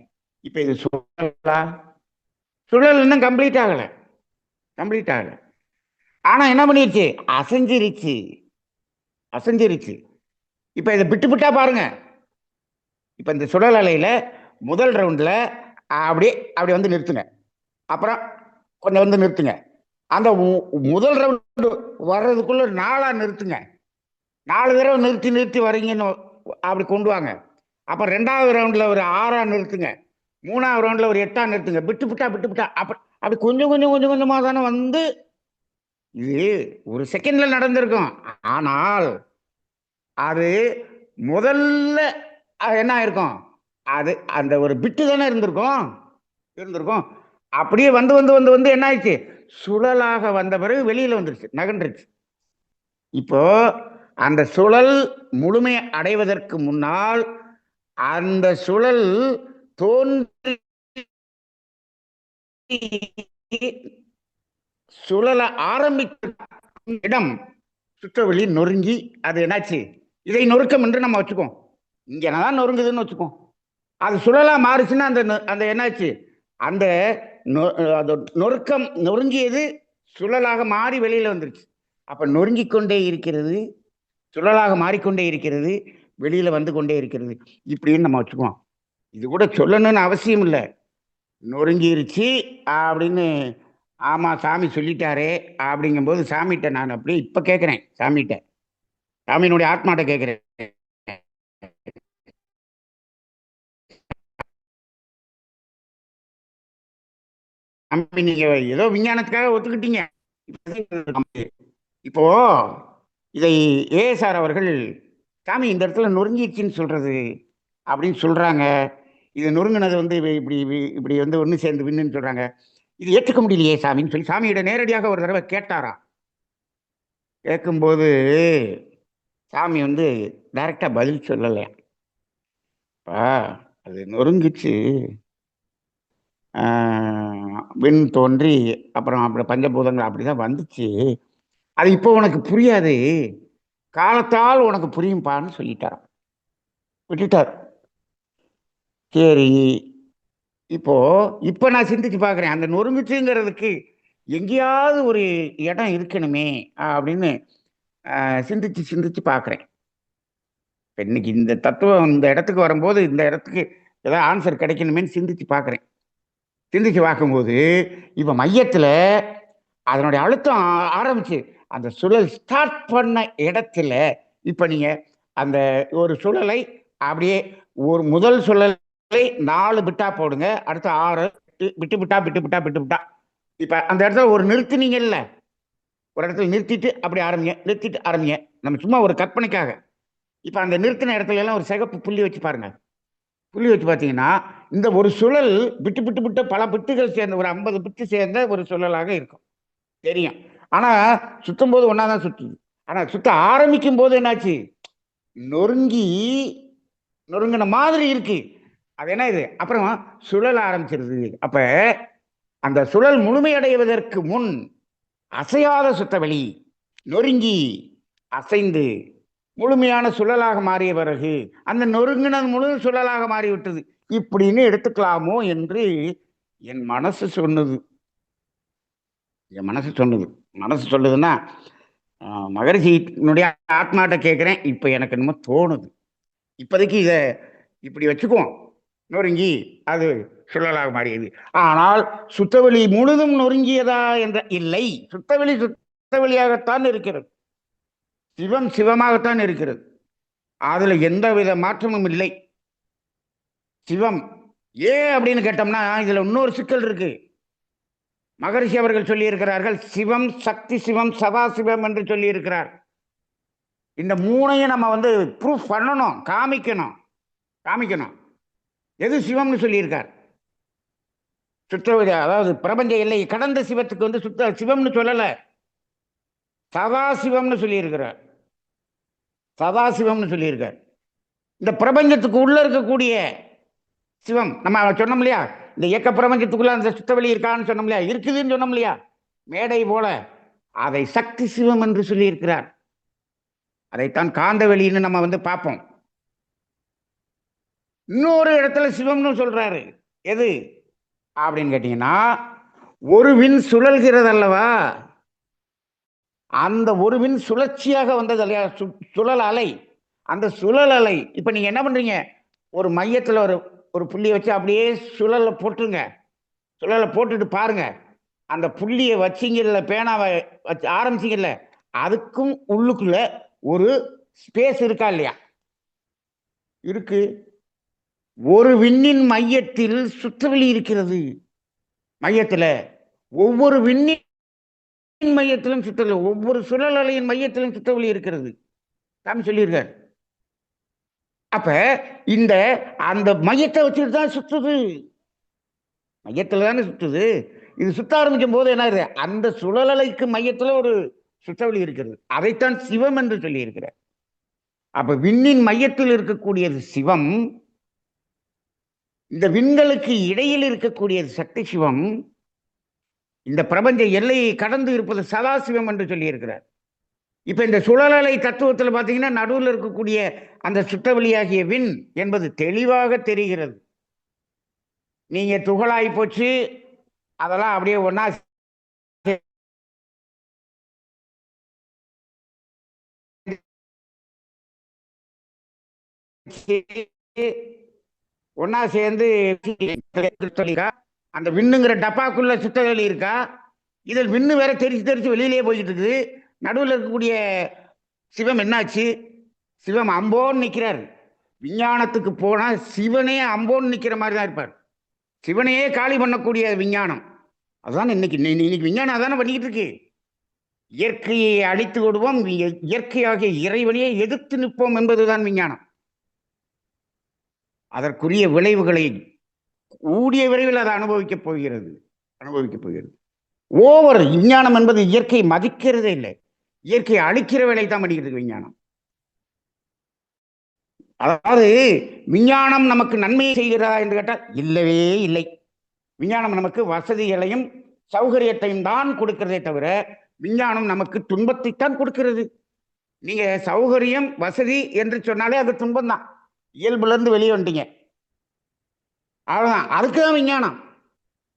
Speaker 1: இப்ப இது சுழலா? சுழல் இன்னும் கம்ப்ளீட் ஆகல. கம்ப்ளீட் ஆகல. ஆனா என்ன பண்ணிருச்சு? அசைஞ்சிருச்சு. அசைஞ்சிருச்சு. இப்ப இதை பிட்டு பிட்டா பாருங்க. இப்ப இந்த சுழல் அலையில முதல் ரவுண்ட்ல அப்படியே அப்படி வந்து நிறுத்துங்க. அப்புறம் கொஞ்சம் வந்து நிறுத்துங்க. அந்த முதல் ரவுண்டு வர்றதுக்குள்ள 4ஆ நிறுத்துங்க. 4 தடவை நிறுத்தி நிறுத்தி வரீங்கன்னு அப்படி கொண்டு வாங்க. அப்ப 2வது ரவுண்ட்ல ஒரு 6ஆ நிறுத்துங்க. 3வது ரவுண்ட்ல ஒரு 8ஆ நிறுத்துங்க. விட்டு விட்டா விட்டு விட்டா அப்படி கொஞ்சம் கொஞ்சம் கொஞ்சம் கொஞ்சமா தானே வந்து இது ஒரு செகண்ட்ல நடந்திருக்கும். ஆனால் அது முதல்ல என்ன ஆயிருக்கும், அது அந்த ஒரு பிட்டு தானே இருந்திருக்கும். இருந்திருக்கும். அப்படியே வந்து வந்து வந்து வந்து என்ன ஆயிடுச்சு, சுழலாக வந்த பிறகு வெளியில வந்துருச்சு, நகன்றுச்சு. இப்போ அந்த சுழல் முழுமை அடைவதற்கு முன்னால் அந்த சுழல் தோன்றி சுழல ஆரம்பித்த இடம் சுற்றவெளி நொறுங்கி அது என்னாச்சு, இதை நொறுக்கம் என்று நம்ம வச்சுக்கோம். இங்க தான் நொறுங்குதுன்னு வச்சுக்கோம். அது சுழலா மாறுச்சுன்னா அந்த அந்த என்னாச்சு, அந்த நொறுக்கம் நொறுங்கியது சுழலாக மாறி வெளியில வந்துருச்சு. அப்ப நொறுங்கிக் கொண்டே இருக்கிறது, சுழலாக மாறிக்கொண்டே இருக்கிறது, வெளியில வந்து கொண்டே இருக்கிறது, இப்படின்னு நம்ம வச்சுக்குவோம். இது கூட சொல்லணும்னு அவசியம் இல்லை. நொறுங்கிருச்சு அப்படின்னு ஆமா சாமி சொல்லிட்டாரே அப்படிங்கும்போது சாமிகிட்ட நான் அப்படியே இப்ப கேட்கிறேன். சாமிகிட்ட, சாமியினுடைய ஆத்மாட்ட கேட்கிறேன். சாமி நீங்க ஏதோ விஞ்ஞானத்துக்காக ஒத்துக்கிட்டீங்க. இப்போ இதை ஏஎஸ்ஆர் அவர்கள் சாமி இந்த இடத்துல நொறுங்கிடுச்சுன்னு சொல்றது அப்படின்னு சொல்றாங்க. இது நொறுங்கினது வந்து இப்படி இப்படி வந்து ஒன்று சேர்ந்து விண்ணுன்னு சொல்றாங்க. இது ஏற்றுக்க முடியலையே சாமின்னு சொல்லி சாமியிட நேரடியாக ஒரு தடவை கேட்டாரா. கேட்கும்போது சாமி வந்து டைரக்டா பதில் சொல்லலையா. அது நொறுங்கிச்சு, விண் தோன்றி அப்புறம் அப்படி பஞ்சபூதங்கள் அப்படிதான் வந்துச்சு. அது இப்போ உனக்கு புரியாது, காலத்தால் உனக்கு புரியும்பான்னு சொல்லிட்டார், விட்டுட்டார். சரி, இப்போ இப்ப நான் சிந்திச்சு பார்க்கிறேன், அந்த நொறுங்குச்சுங்கிறதுக்கு எங்கேயாவது ஒரு இடம் இருக்கணுமே அப்படின்னு சிந்திச்சு சிந்திச்சு பார்க்கிறேன். இன்னைக்கு இந்த தத்துவம் இந்த இடத்துக்கு வரும்போது இந்த இடத்துக்கு ஏதாவது ஆன்சர் கிடைக்கணுமேன்னு சிந்திச்சு பார்க்கிறேன். சிந்திச்சு பார்க்கும்போது இப்ப மையத்துல அதனுடைய அழுத்தம் ஆரம்பிச்சு அந்த சுழல் ஸ்டார்ட் பண்ண இடத்துல இப்ப நீங்க அந்த ஒரு சுழலை அப்படியே ஒரு முதல் சுழலை 4 பிட்டா போடுங்க, அடுத்து 6 விட்டு விட்டா விட்டு விட்டா விட்டு விட்டா. இப்ப அந்த இடத்துல ஒரு நிறுத்தினீங்கல்ல, ஒரு இடத்துல நிறுத்திட்டு அப்படி ஆரம்பிங்க, நிறுத்திட்டு ஆரம்பிங்க. நம்ம சும்மா ஒரு கற்பனைக்காக இப்ப அந்த நிறுத்தின இடத்துல எல்லாம் ஒரு சிகப்பு புள்ளி வச்சு பாருங்க. புள்ளி வச்சு பார்த்தீங்கன்னா இந்த ஒரு சுழல் விட்டு விட்டு விட்டு பல பிட்டுகள் சேர்ந்த ஒரு 50 பிட்டு சேர்ந்த ஒரு சுழலாக இருக்கும் தெரியும். ஆனா சுத்தும் போது ஒன்னாதான் சுத்துது. ஆனா சுத்த ஆரம்பிக்கும் போது என்னாச்சு, நொறுங்கி நொறுங்கின மாதிரி இருக்கு. அது என்ன இது, அப்புறம் சுழல ஆரம்பிச்சிருது. அப்ப அந்த சுழல் முழுமையடைவதற்கு முன் அசையாத சுத்தவெளி நொறுங்கி அசைந்து முழுமையான சுழலாக மாறிய பிறகு அந்த நொறுங்கினது முழு சுழலாக மாறிவிட்டது இப்படின்னு எடுத்துக்கலாமோ என்று என் மனசு சொன்னது. என் மனசு சொன்னது. மனசு சொல்லுதுன்னா மகரிஷியினுடைய ஆத்மாட்ட கேட்கிறேன். இப்ப எனக்கு என்னமோ தோணுது. இப்போதைக்கு இதை இப்படி வச்சுக்குவோம், நொறுங்கி அது சுழலாக மாறியது. ஆனால் சுத்தவெளி முழுதும் நொறுங்கியதா என்ற இல்லை. சுத்தவெளி சுத்தவெளியாகத்தான் இருக்கிறது. சிவம் சிவமாகத்தான் இருக்கிறது. அதுல எந்தவித மாற்றமும் இல்லை. சிவம் ஏன் அப்படின்னு கேட்டோம்னா இதுல இன்னொரு சிக்கல் இருக்கு. மகரிஷி அவர்கள் சொல்லி இருக்கிறார்கள், சிவம் சக்தி சிவம் சதா சிவம் என்று சொல்லி இருக்கிறார். இந்த மூணையும் நம்ம ப்ரூஃப் பண்ணணும், காமிக்கணும். எது சிவம்னு சொல்லியிருக்கார்? சுத்த, அதாவது பிரபஞ்ச எல்லை கடந்த சிவத்துக்கு சுத்த சிவம்னு சொல்லல, சதாசிவம்னு சொல்லியிருக்கிறார். சதாசிவம்னு சொல்லியிருக்கார். இந்த பிரபஞ்சத்துக்கு உள்ள இருக்கக்கூடிய சிவம் நம்ம சொன்னோம் இல்லையா, இந்த இயக்க பிரபஞ்சத்துக்குள்ள அந்த சுத்தவெளி இருக்கான்னு சொன்னோம் இல்லையா, இருக்குதுன்னு சொன்னோம் இல்லையா, மேடை போல அதை சக்தி சிவம் என்று சொல்லி இருக்கிறார். அதைத்தான் காந்த வெளின்னு நம்ம பார்ப்போம். இன்னொரு இடத்துல சிவம்னு சொல்றாரு. எது அப்படின்னு கேட்டீங்கன்னா, ஒரு விண் சுழல்கிறது அல்லவா, அந்த ஒரு விண் சுழற்சியாக வந்தது இல்லையா, சுழல் அலை. அந்த சுழல் அலை இப்ப நீங்க என்ன பண்றீங்க, ஒரு மையத்துல ஒரு புள்ளியை வச்சு அப்படியே சுழலை போட்டுருங்க. சுழலை போட்டுட்டு பாருங்க, அந்த புள்ளியை வச்சிங்கல்ல, பேனாவை வச்சு ஆரம்பிச்சிங்கல்ல, அதுக்கும் உள்ளுக்குள்ள ஒரு ஸ்பேஸ் இருக்கா இல்லையா? இருக்கு. ஒரு விண்ணின் மையத்தில் சுற்றவெளி இருக்கிறது. மையத்துல ஒவ்வொரு விண்ணின் மையத்திலும் சுற்றவெளி, ஒவ்வொரு சுழல் அலையின் மையத்திலும் சுற்றவெளி இருக்கிறது. சாமி சொல்லியிருக்கார். அப்ப இந்த அந்த மையத்தை வச்சுட்டு தான் சுற்றுது. மையத்துல தானே சுற்றுது. இது சுத்த ஆரம்பிக்கும் போது என்ன ஆகுது, அந்த சுழலலைக்கு மையத்துல ஒரு சுற்றவெளி இருக்கிறது. அதைத்தான் சிவம் என்று சொல்லி இருக்கிறார். அப்ப விண்ணின் மையத்தில் இருக்கக்கூடியது சிவம், இந்த விண்களுக்கு இடையில் இருக்கக்கூடியது சக்தி சிவம், இந்த பிரபஞ்ச எல்லையை கடந்து இருப்பது சதாசிவம் என்று சொல்லி இருக்கிறார். இப்ப இந்த சுழலலை தத்துவத்தில் பார்த்தீங்கன்னா நடுவில் இருக்கக்கூடிய அந்த சுற்றவெளியாகிய விண் என்பது தெளிவாக தெரிகிறது. நீங்க துகளாய் போச்சு அதெல்லாம் அப்படியே ஒன்னா ஒன்னா சேர்ந்து அந்த விண்ணுங்கிற டப்பாக்குள்ள சுத்தவெளி இருக்கா, இதில் விண்ணு வேற தெரிச்சு தெரிச்சு வெளியிலேயே போய்கிட்டு இருக்குது. நடுவில் இருக்கக்கூடிய சிவம் என்னாச்சு, சிவம் அம்போன்னு நிற்கிறார். விஞ்ஞானத்துக்கு போனா சிவனே அம்போன்னு நிற்கிற மாதிரி தான் இருப்பார். சிவனையே காலி பண்ணக்கூடிய விஞ்ஞானம் அதுதான் இன்னைக்கு விஞ்ஞானம் அதானே பண்ணிக்கிட்டு இருக்கு. இயற்கையை அழித்து விடுவோம், இயற்கையாகிய இறைவனையே எதிர்த்து நிற்போம் என்பதுதான் விஞ்ஞானம். அதற்குரிய விளைவுகளை கூடிய விரைவில் அதை அனுபவிக்கப் போகிறது. ஓவர் விஞ்ஞானம் என்பது இயற்கையை மதிக்கிறதே இல்லை, இயற்கையை அழிக்கிற வேலை தான் பண்ணிக்கிறது விஞ்ஞானம். அதாவது விஞ்ஞானம் நமக்கு நன்மையை செய்கிறதா என்று கேட்டால் இல்லவே இல்லை. விஞ்ஞானம் நமக்கு வசதிகளையும் சௌகரியத்தையும் தான் கொடுக்கிறதே தவிர விஞ்ஞானம் நமக்கு துன்பத்தைத்தான் கொடுக்கிறது. நீங்க சௌகரியம் வசதி என்று சொன்னாலே அது துன்பம் தான். இயல்புல இருந்து வெளியே வந்துட்டீங்க, அவ்வளவுதான். அதுக்குதான் விஞ்ஞானம்.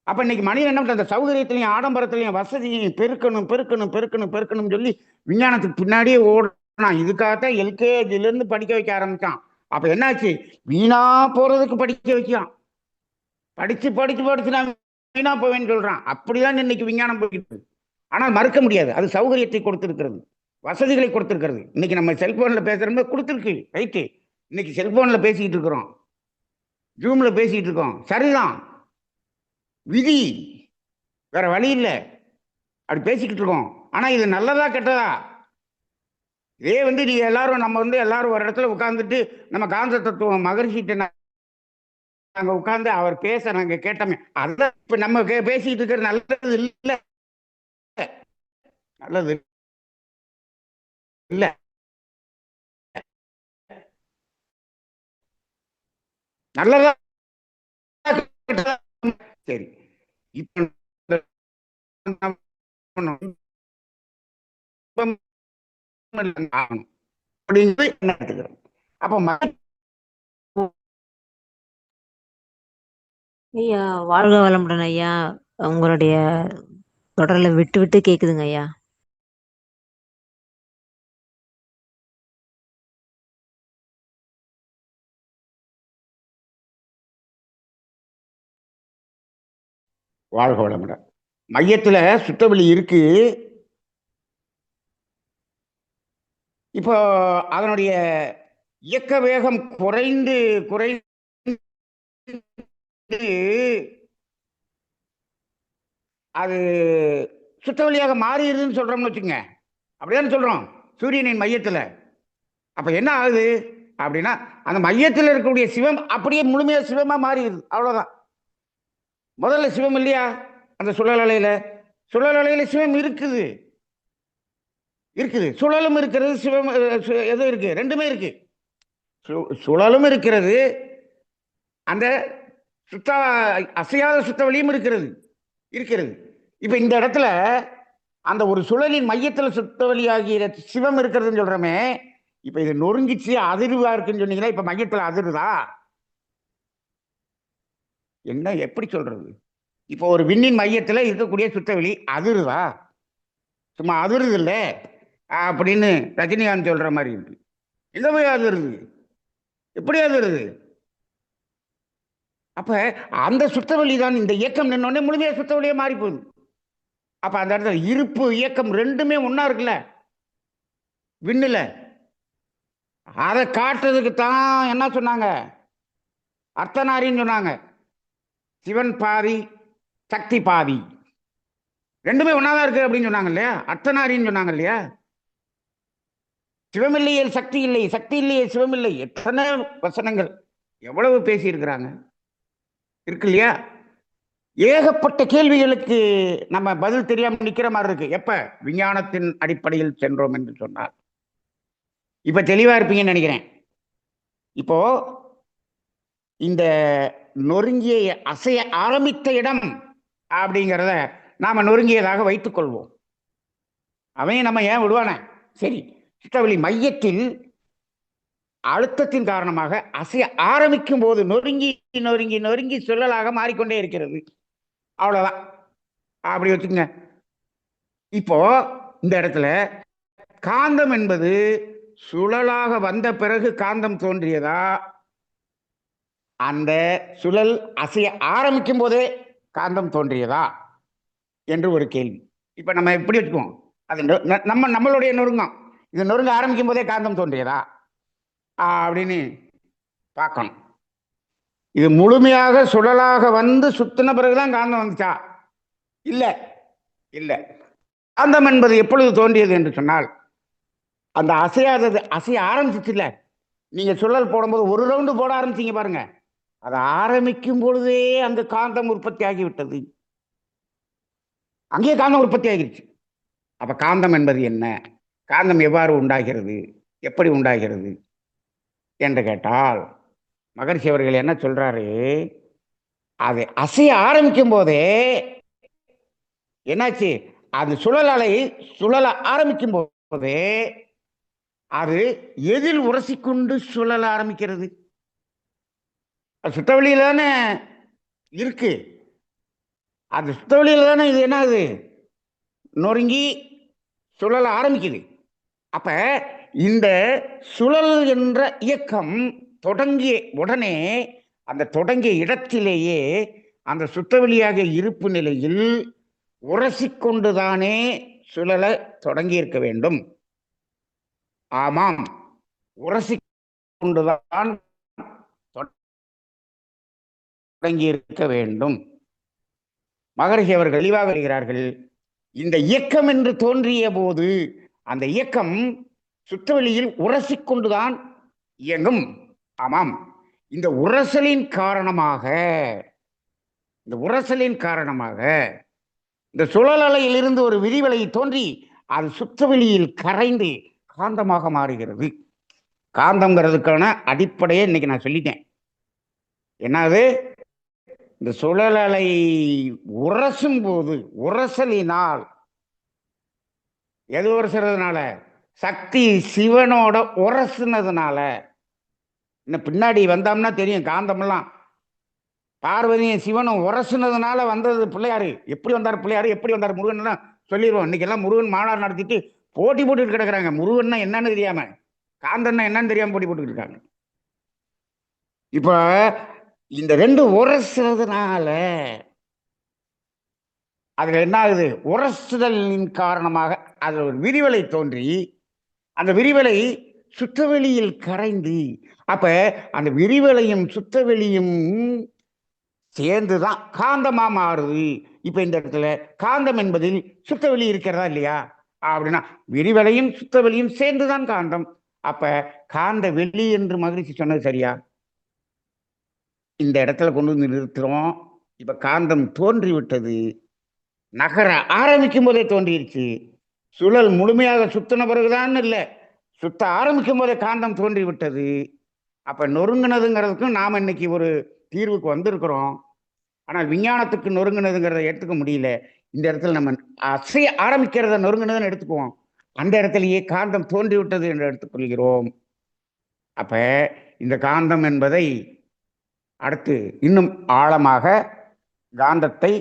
Speaker 1: அப்ப இன்னைக்கு மனிதன் என்ன பண்ற, அந்த சௌகரியத்திலையும் ஆடம்பரத்திலையும் வசதியையும் பெருக்கணும் சொல்லி விஞ்ஞானத்துக்கு பின்னாடியே ஓடணும். இதுக்காகத்தான் எல்கேஜில இருந்து படிக்க வைக்க ஆரம்பிச்சான். அப்ப என்னாச்சு, வீணா போறதுக்கு படிக்க வைக்கலாம். படிச்சு நான் வீணா போவேன்னு சொல்றான். அப்படிதான் இன்னைக்கு விஞ்ஞானம் போயிட்டு. ஆனால் மறுக்க முடியாது, அது சௌகரியத்தை கொடுத்திருக்கிறது, வசதிகளை கொடுத்திருக்கிறது. இன்னைக்கு நம்ம செல்போன்ல பேசுறோம் கொடுத்துருக்கு, ரைட்டு. இன்னைக்கு செல்போன்ல பேசிக்கிட்டு இருக்கிறோம், ஜூம்ல பேசிக்கிட்டு இருக்கோம், சரிதான், விதி, வேற வழி இல்லை, அப்படி பேசிக்கிட்டு இருக்கோம். ஆனா இது நல்லதா கெட்டதா? இதே நீ எல்லாரும் நம்ம எல்லாரும் ஒரு இடத்துல உட்கார்ந்துட்டு நம்ம காந்த தத்துவம் மகரிஷிட்ட நாங்க உட்கார்ந்து அவர் பேச நாங்க கேட்டோமே, அதான் இப்ப நம்ம பேசிட்டு இருக்கிறது நல்லது இல்ல, நல்லது இல்ல, நல்லதா சரி. இப்ப அப்படிங்கிறது என்ன எடுத்துக்கிறோம். அப்ப
Speaker 2: ஐயா, வாழ்க வளமுடன் ஐயா. உங்களுடைய தொடர்ல விட்டு விட்டு கேக்குதுங்க ஐயா.
Speaker 1: வாழ்க வளமுடன். மையத்துல சுத்தவெளி இருக்கு. இப்போ அதனுடைய இயக்க வேகம் குறைந்து குறைந்து அது சுத்தவெளியாக மாறிடுதுன்னு சொல்றோம்னு வச்சுங்க. அப்படிதானே சொல்றோம் சூரியனின் மையத்துல. அப்ப என்ன ஆகுது அப்படின்னா, அந்த மையத்தில் இருக்கக்கூடிய சிவம் அப்படியே முழுமையா சிவமா மாறிடுது, அவ்வளவுதான். முதல்ல சிவம் இல்லையா அந்த சுழல் அலையில? சுழல் அலையில சிவம் இருக்குது, இருக்குது. சுழலும் இருக்கிறது, சிவம் எதுவும் இருக்கு, ரெண்டுமே இருக்கு. சுழலும் இருக்கிறது, அந்த சுத்த அசையாத சுத்த வழியும் இருக்கிறது, இருக்கிறது. இப்ப இந்த இடத்துல அந்த ஒரு சுழலின் மையத்துல சுத்த வழியாகிய சிவம் இருக்கிறதுன்னு சொல்றோமே. இப்ப இது நொறுங்கிச்சு அதிர்வா இருக்குன்னு சொன்னீங்கன்னா, இப்ப மையத்துல அதிருதா? என்ன எப்படி சொல்றது? இப்போ ஒரு விண்ணின் மையத்துல இருக்கக்கூடிய சுத்தவெளி அதிருதா? சும்மா அதிருது இல்ல அப்படின்னு ரஜினிகாந்த் சொல்ற மாதிரி இருக்கு. எங்க போய் அதிருது? எப்படி அதிருது? அப்ப அந்த சுத்தவெளி தான் இந்த இயக்கம் நின்னோடனே முழுமையா சுத்தவெளியா மாறி போகுது. அப்ப அந்த இடத்துல இருப்பு இயக்கம் ரெண்டுமே ஒன்னா இருக்குல்ல விண்ணுல. அதை காட்டுறதுக்கு தான் என்ன சொன்னாங்க, அர்த்தநாரின்னு சொன்னாங்க. சிவன் பாதி சக்தி பாதி, ரெண்டுமே ஒன்னாதான் இருக்கு அப்படின்னு சொன்னாங்க இல்லையா, அர்த்தநாரின்னு சொன்னாங்க இல்லையா. சிவமில்லையே சக்தி இல்லை, சக்தி இல்லையே சிவமில்லை, எத்தனை வசனங்கள் எவ்வளவு பேசி இருக்கிறாங்க, இருக்கு இல்லையா. ஏகப்பட்ட கேள்விகளுக்கு நம்ம பதில் தெரியாம நிக்கிற மாதிரி இருக்கு. எப்ப விஞ்ஞானத்தின் அடிப்படையில் சென்றோம் என்று சொன்னார், இப்ப தெளிவா இருப்பீங்கன்னு நினைக்கிறேன். இப்போ இந்த நொறுங்கிய அசைய ஆரம்பித்த இடம் அப்படிங்கிறத நாம நொறுங்கியதாக வைத்துக் கொள்வோம். அவன் நம்ம ஏன் விடுவான? சரி, சுத்தவெளி மையத்தில் அழுத்தத்தின் காரணமாக அசைய ஆரம்பிக்கும் போது நொறுங்கி நொறுங்கி நொறுங்கி சுழலாக மாறிக்கொண்டே இருக்கிறது, அவ்வளவுதான். அப்படி வச்சுக்கங்க. இப்போ இந்த இடத்துல காந்தம் என்பது சுழலாக வந்த பிறகு காந்தம் தோன்றியதா, அந்த சுழல் அசைய ஆரம்பிக்கும் போதே காந்தம் தோன்றியதா என்று ஒரு கேள்வி. இப்ப நம்ம எப்படி வச்சுக்குவோம், அது நம்மளுடைய நொறுங்கம். இது நொறுங்க ஆரம்பிக்கும் போதே காந்தம் தோன்றியதா அப்படின்னு பார்க்கணும். இது முழுமையாக சுழலாக வந்து சுத்தின பிறகுதான் காந்தம் வந்துச்சா? இல்ல இல்ல. காந்தம் என்பது எப்பொழுது தோன்றியது என்று சொன்னால், அந்த அசையாதது அசைய ஆரம்பிச்சிச்சு இல்ல, நீங்க சுழல் போடும்போது ஒரு ரவுண்டு போட ஆரம்பிச்சீங்க பாருங்க, அது ஆரம்பிக்கும் பொழுதே அந்த காந்தம் உற்பத்தி ஆகிவிட்டது, அங்கே காந்தம் உற்பத்தி ஆகிருச்சு. அப்ப காந்தம் என்பது என்ன, காந்தம் எவ்வாறு உண்டாகிறது, எப்படி உண்டாகிறது என்று கேட்டால், மகரிஷி அவர்கள் என்ன சொல்றாரு, அது அசைய ஆரம்பிக்கும் போதே என்னாச்சு, அது சுழல் அலை சுழல ஆரம்பிக்கும் போதே அது எதில் உரசிக்கொண்டு சுழல ஆரம்பிக்கிறது? சுத்தவெளியில தானே இருக்கு, அது சுத்தவெளியில தானே இது என்னது நொறுங்கி சுழல ஆரம்பிக்குது. அப்ப இந்த சுழல் என்ற இயக்கம் தொடங்கிய உடனே அந்த தொடங்கிய இடத்திலேயே அந்த சுத்தவெளியாக இருப்பு நிலையில் உரசிக்கொண்டுதானே சுழல தொடங்கி இருக்க வேண்டும். ஆமாம், உரசி கொண்டுதான் தொடங்கி இருக்க வேண்டும். மகரிஷி அவர்கள் தெளிவாக வருகிறார்கள், இந்த இயக்கம் என்று தோன்றிய போது அந்த இயக்கம் சுத்தவெளியில் உரசிக்கொண்டுதான் இயங்கும். ஆமாம், இந்த உரசலின் காரணமாக இந்த சுழல் அலையிலிருந்து ஒரு விரிவலை தோன்றி அது சுற்றவெளியில் கரைந்து காந்தமாக மாறுகிறது. காந்தம்ங்கிறதுக்கான அடிப்படையை இன்னைக்கு நான் சொல்லிட்டேன். என்னது? இந்த சுழல் அலை உரசும் போது, உரசலினால், எது உரசுறதுனால? சக்தி சிவனோட உரசுனதுனால. இன்னும் பின்னாடி வந்தோம்னா தெரியும் காந்தமெல்லாம். பார்வதியும் சிவனும் உரசுனதுனால வந்தது பிள்ளையாரு. எப்படி வந்தார் பிள்ளையாரு, எப்படி வந்தார் முருகன் சொல்லிடுவோம். இன்னைக்கு எல்லாம் முருகன் மாநாடு நடத்திட்டு போட்டி போட்டுட்டு கிடக்குறாங்க. முருகன்னா என்னன்னு தெரியாம, காந்தன்னா என்னன்னு தெரியாம போட்டி போட்டுக்கிட்டு இருக்காங்க. இப்ப இந்த ரெண்டு உரசுறதுனால அதுல என்ன ஆகுது? உரசுதலின் காரணமாக அது ஒரு விரிவலை தோன்றி அந்த விரிவலை சுற்றவெளியில் கரைந்து, அப்ப அந்த விரிவலையும் சுற்றவெளியும் சேர்ந்துதான் காந்தமா மாறுது. இப்ப இந்த இடத்துல காந்தம் என்பதில் சுற்றவெளி இருக்கிறதா இல்லையா அப்படின்னா, விரிவலையும் சுற்றவெளியும் சேர்ந்துதான் காந்தம். அப்ப காந்த வெளி என்று மகிழ்ச்சி சொன்னது சரியா? இந்த இடத்துல கொண்டு வந்து நிறுத்துறோம். இப்ப காந்தம் தோன்றிவிட்டது. நகர ஆரம்பிக்கும் போதே தோன்றிடுச்சு. சுழல் முழுமையாக சுத்தின பிறகுதான் இல்லை, சுத்த ஆரம்பிக்கும் போதே காந்தம் தோன்றி விட்டது. அப்ப நொறுங்கினதுங்கிறதுக்கும் நாம இன்னைக்கு ஒரு தீர்வுக்கு வந்திருக்கிறோம். ஆனால் விஞ்ஞானத்துக்கு நொறுங்கினதுங்கிறத எடுத்துக்க முடியல. இந்த இடத்துல நம்ம அசைய ஆரம்பிக்கிறத நொறுங்கினதுன்னு எடுத்துக்குவோம். அந்த இடத்துலயே காந்தம் தோன்றி விட்டது என்று எடுத்துக்கொள்கிறோம். அப்ப இந்த காந்தம் என்பதை அடுத்து இன்னும் ஆழமாக காந்தத்தை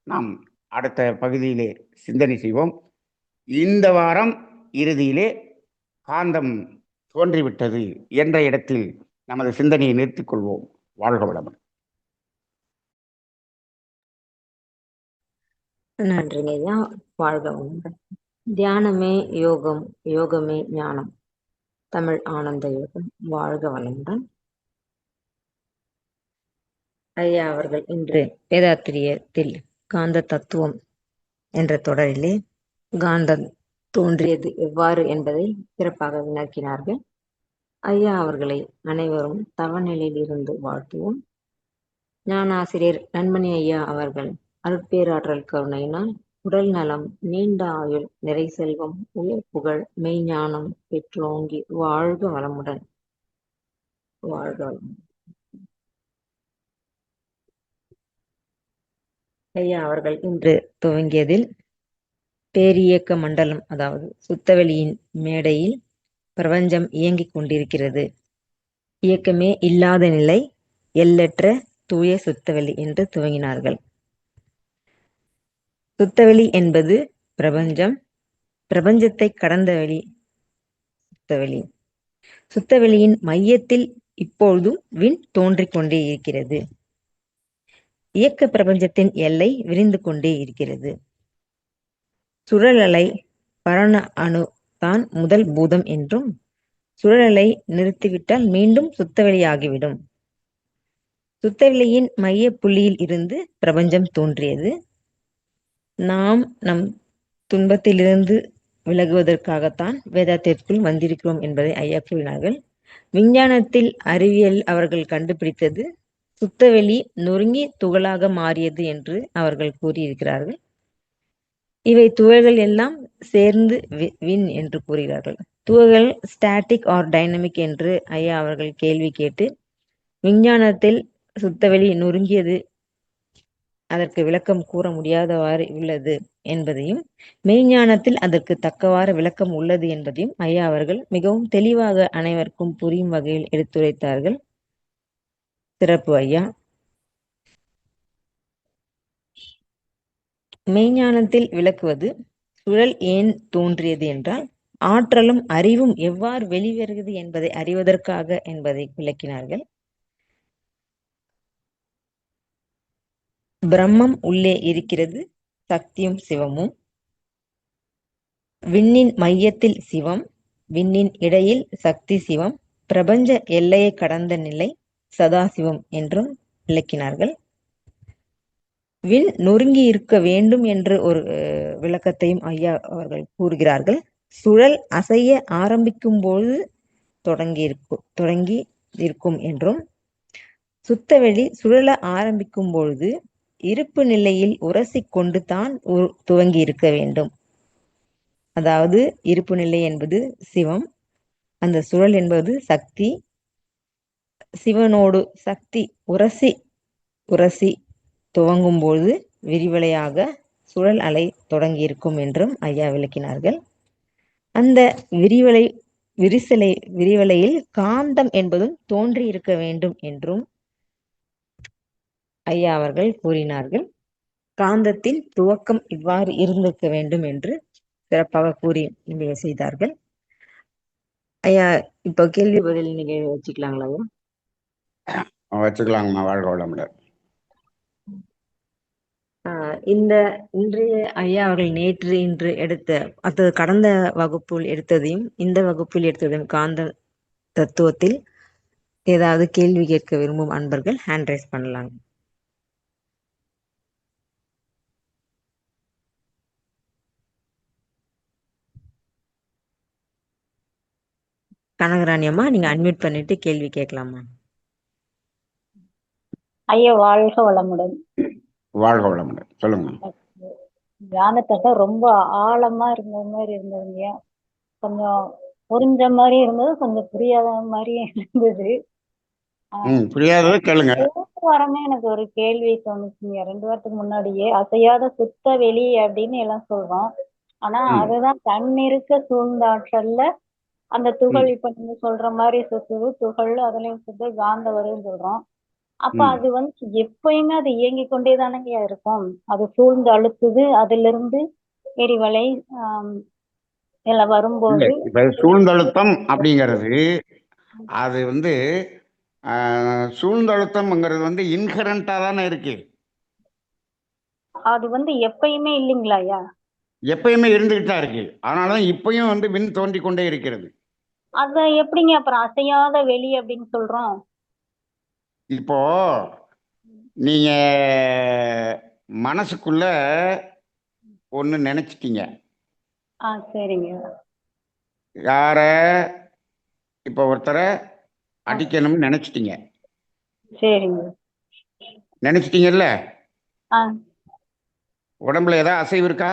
Speaker 1: நாம் அடுத்த பகுதியிலே சிந்தனை செய்வோம். இந்த வாரம் இறுதியிலே காந்தம் தோன்றிவிட்டது என்ற இடத்தில் நமது சிந்தனையை நிறுத்திக் கொள்வோம். வாழ்க வளமுடன்.
Speaker 2: நன்றிங்க ஐயா. வாழ்க வளமுடன். தியானமே யோகம், யோகமே ஞானம். தமிழ் ஆனந்த யோகம். வாழ்க வளமுடன். ஐயா அவர்கள் இன்று வேதாத்திரியத்தில் காந்த தத்துவம் என்ற தொடரிலே காந்தம் தோன்றியது எவ்வாறு என்பதை சிறப்பாக விளக்கினார்கள். ஐயா அவர்களை அனைவரும் தவநிலையில் இருந்து வாழ்த்துவோம். ஞானாசிரியர் நன்மணி ஐயா அவர்கள் அருட்பேராற்றல் கருணையினால் உடல் நலம், நீண்ட ஆயுள், நிறை செல்வம், உயர் புகழ், மெய்ஞானம் பெற்றோங்கி வாழ்க வளமுடன். வாழ்க வளமுடன். ஐயா அவர்கள் இன்று துவங்கியதில் பேரியக்க மண்டலம், அதாவது சுத்தவெளியின் மேடையில் பிரபஞ்சம் இயங்கிக் கொண்டிருக்கிறது. இயக்கமே இல்லாத நிலை, எல்லற்ற தூய சுத்தவெளி என்று துவங்கினார்கள். சுத்தவெளி என்பது பிரபஞ்சம், பிரபஞ்சத்தை கடந்த வெளி சுத்தவெளி. சுத்தவெளியின் மையத்தில் இப்பொழுதும் விண் தோன்றிக் கொண்டே இருக்கிறது. இயக்க பிரபஞ்சத்தின் எல்லை விரிந்து கொண்டே இருக்கிறது. சுழலலை பரண அணு தான் முதல் பூதம் என்றும், சுழலலை நிறுத்திவிட்டால் மீண்டும் சுத்தவெளியாகிவிடும். சுத்தவெளியின் மைய புள்ளியில் இருந்து பிரபஞ்சம் தோன்றியது. நாம் நம் துன்பத்திலிருந்து விலகுவதற்காகத்தான் வேதாத்திற்குள் வந்திருக்கிறோம் என்பதை ஐயா கூறினார்கள். விஞ்ஞானத்தில் அறிவியல் அவர்கள் கண்டுபிடித்தது சுத்தவெளி நொறுங்கி துகளாக மாறியது என்று அவர்கள் கூறியிருக்கிறார்கள். இவை துகள்கள் எல்லாம் சேர்ந்து வின் என்று கூறுகிறார்கள். துகள்கள் ஸ்டாட்டிக் ஆர் டைனமிக் என்று ஐயா அவர்கள் கேள்வி கேட்டு, விஞ்ஞானத்தில் சுத்தவெளி நொறுங்கியது, அதற்கு விளக்கம் கூற முடியாதவாறு உள்ளது என்பதையும், மெய்ஞானத்தில் அதற்கு தக்கவாறு விளக்கம் உள்ளது என்பதையும் ஐயா அவர்கள் மிகவும் தெளிவாக அனைவருக்கும் புரியும் வகையில் எடுத்துரைத்தார்கள். சிறப்பு ஐயா. மெய்ஞானத்தில் விளக்குவது சுழல் ஏன் தோன்றியது என்றால், ஆற்றலும் அறிவும் எவ்வாறு வெளிவருகிறது என்பதை அறிவதற்காக என்பதை விளக்கினார்கள். பிரம்மம் உள்ளே இருக்கிறது, சக்தியும் சிவமும். விண்ணின் மையத்தில் சிவம், விண்ணின் இடையில் சக்தி சிவம், பிரபஞ்ச எல்லையை கடந்த நிலை சதாசிவம் என்றும் விளக்கினார்கள். விண் நொறுங்கி இருக்க வேண்டும் என்று ஒரு விளக்கத்தையும் ஐயா அவர்கள் கூறுகிறார்கள். சுழல் அசைய ஆரம்பிக்கும் போது தொடங்கி இருக்கும் என்றும், சுத்தவெளி சுழல ஆரம்பிக்கும் பொழுது இருப்பு நிலையில் உரசிக் கொண்டு தான் துவங்கி இருக்க வேண்டும். அதாவது இருப்பு நிலை என்பது சிவம், அந்த சுழல் என்பது சக்தி. சிவனோடு சக்தி உரசி உரசி துவங்கும்போது விரிவலையாக சுழல் அலை தொடங்கியிருக்கும் என்றும் ஐயா விளக்கினார்கள். அந்த விரிவலையில் காந்தம் என்பதும் தோன்றி இருக்க வேண்டும் என்றும் ஐயா அவர்கள் கூறினார்கள். காந்தத்தின் துவக்கம் இவ்வாறு இருந்திருக்க வேண்டும் என்று சிறப்பாக கூறி நிறைவு செய்தார்கள். ஐயா, இப்போ கேள்வி பதில் நீங்க வச்சுக்கலாங்களா ஐயா?
Speaker 1: வச்சுக்கலாங்கம்மா. வாழ்க வளமுடன்.
Speaker 2: இந்த இன்றைய ஐயா அவர்கள் நேற்று இன்று எடுத்த அது கடந்த வகுப்பில் எடுத்ததையும் இந்த வகுப்பில் எடுத்ததையும் காந்த தத்துவத்தில் ஏதாவது கேள்வி கேட்க விரும்பும் அன்பர்கள் ஹேண்ட் ரைஸ் பண்ணலாம். கனகராணி அம்மா, நீங்க அன்மியூட் பண்ணிட்டு கேள்வி கேட்கலாமா?
Speaker 3: ஐயா வாழ்க வளமுடன்.
Speaker 1: வாழ்க வளமுடன். சொல்லுங்க.
Speaker 3: தியானத்தை ரொம்ப ஆழமா இருந்த மாதிரி இருந்ததுங்க. கொஞ்சம் புரிஞ்ச மாதிரி இருந்தது, கொஞ்சம் புரியாத மாதிரியும் இருந்தது.
Speaker 1: புரியாதது கேளுங்க.
Speaker 3: வாரமே எனக்கு ஒரு கேள்வி தோணுச்சுங்க. 2 வாரத்துக்கு முன்னாடியே அசையாத சுத்த வெளி அப்படின்னு எல்லாம் சொல்றோம். ஆனா அதுதான் தன்னிருக்க சூழ்ந்தாற்றல்ல அந்த துகள். இப்ப நீங்க சொல்ற மாதிரி சுத்துது துகள், அதுலயும் சுத்து காந்த வருன்னு சொல்றோம். அப்ப அது வந்து எப்பயுமே அது இயங்கிக் கொண்டேதானங்க இருக்கும். அது சூழ்ந்து அழுத்துது, அதுல இருந்து எரிவலை எல்லாம் வரும்போது
Speaker 1: சூழ்ந்தழுத்தம் அப்படிங்கிறது அது வந்து சூழ்ந்தழுத்தம்ங்கிறது வந்து இன்ஹரண்டா தானே இருக்கு.
Speaker 3: அது வந்து எப்பயுமே இல்லைங்களா ஐயா?
Speaker 1: எப்பயுமே இருந்துகிட்டு தான் இருக்கு. அதனாலதான் இப்பயும் வந்து விண் தோன்றி கொண்டே இருக்கிறது.
Speaker 3: அத எப்படிங்க அப்புறம் அசையாத வெளி அப்படின்னு சொல்றோம்?
Speaker 1: இப்போ நீங்க மனசுக்குள்ள ஒண்ணு நினைச்சிட்டீங்க.
Speaker 3: சரிங்க.
Speaker 1: யார இப்ப ஒருத்தரை அடிக்கணும்னு நினைச்சிட்டீங்க.
Speaker 3: சரிங்க.
Speaker 1: நினைச்சிட்டீங்கல்ல? உடம்புல ஏதாவது அசைவு இருக்கா?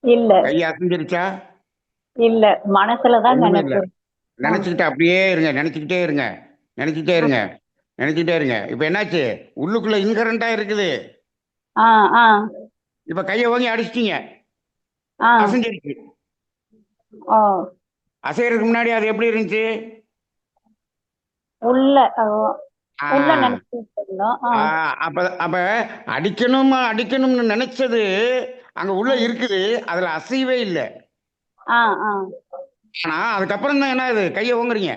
Speaker 3: இல்ல.
Speaker 1: கை அசைஞ்சிருச்சா?
Speaker 3: இல்ல, மனசுலதான் நினைச்சேன்.
Speaker 1: நினைச்சுக்கிட்டு அப்படியே இருங்க. நினைச்சுக்கிட்டே இருங்க. நினைச்சுக்கிட்டே இருங்க. நினைச்சுக்கிட்டே இருங்க. இப்ப என்னாச்சு? உள்ளுக்குள்ள இன்கரண்டா இருக்குது. இப்ப கையை வாங்கி அடிச்சிட்டீங்க. அசைஞ்சிருச்சு. அசைறதுக்கு முன்னாடி அது எப்படி இருந்துச்சு? அப்ப அடிக்கணும்னு நினைச்சது அங்க உள்ள இருக்குது. அதுல அசைவே இல்லை. ஆனா அதுக்கப்புறம் தான் என்ன ஆகுது? கையை ஓங்குறீங்க.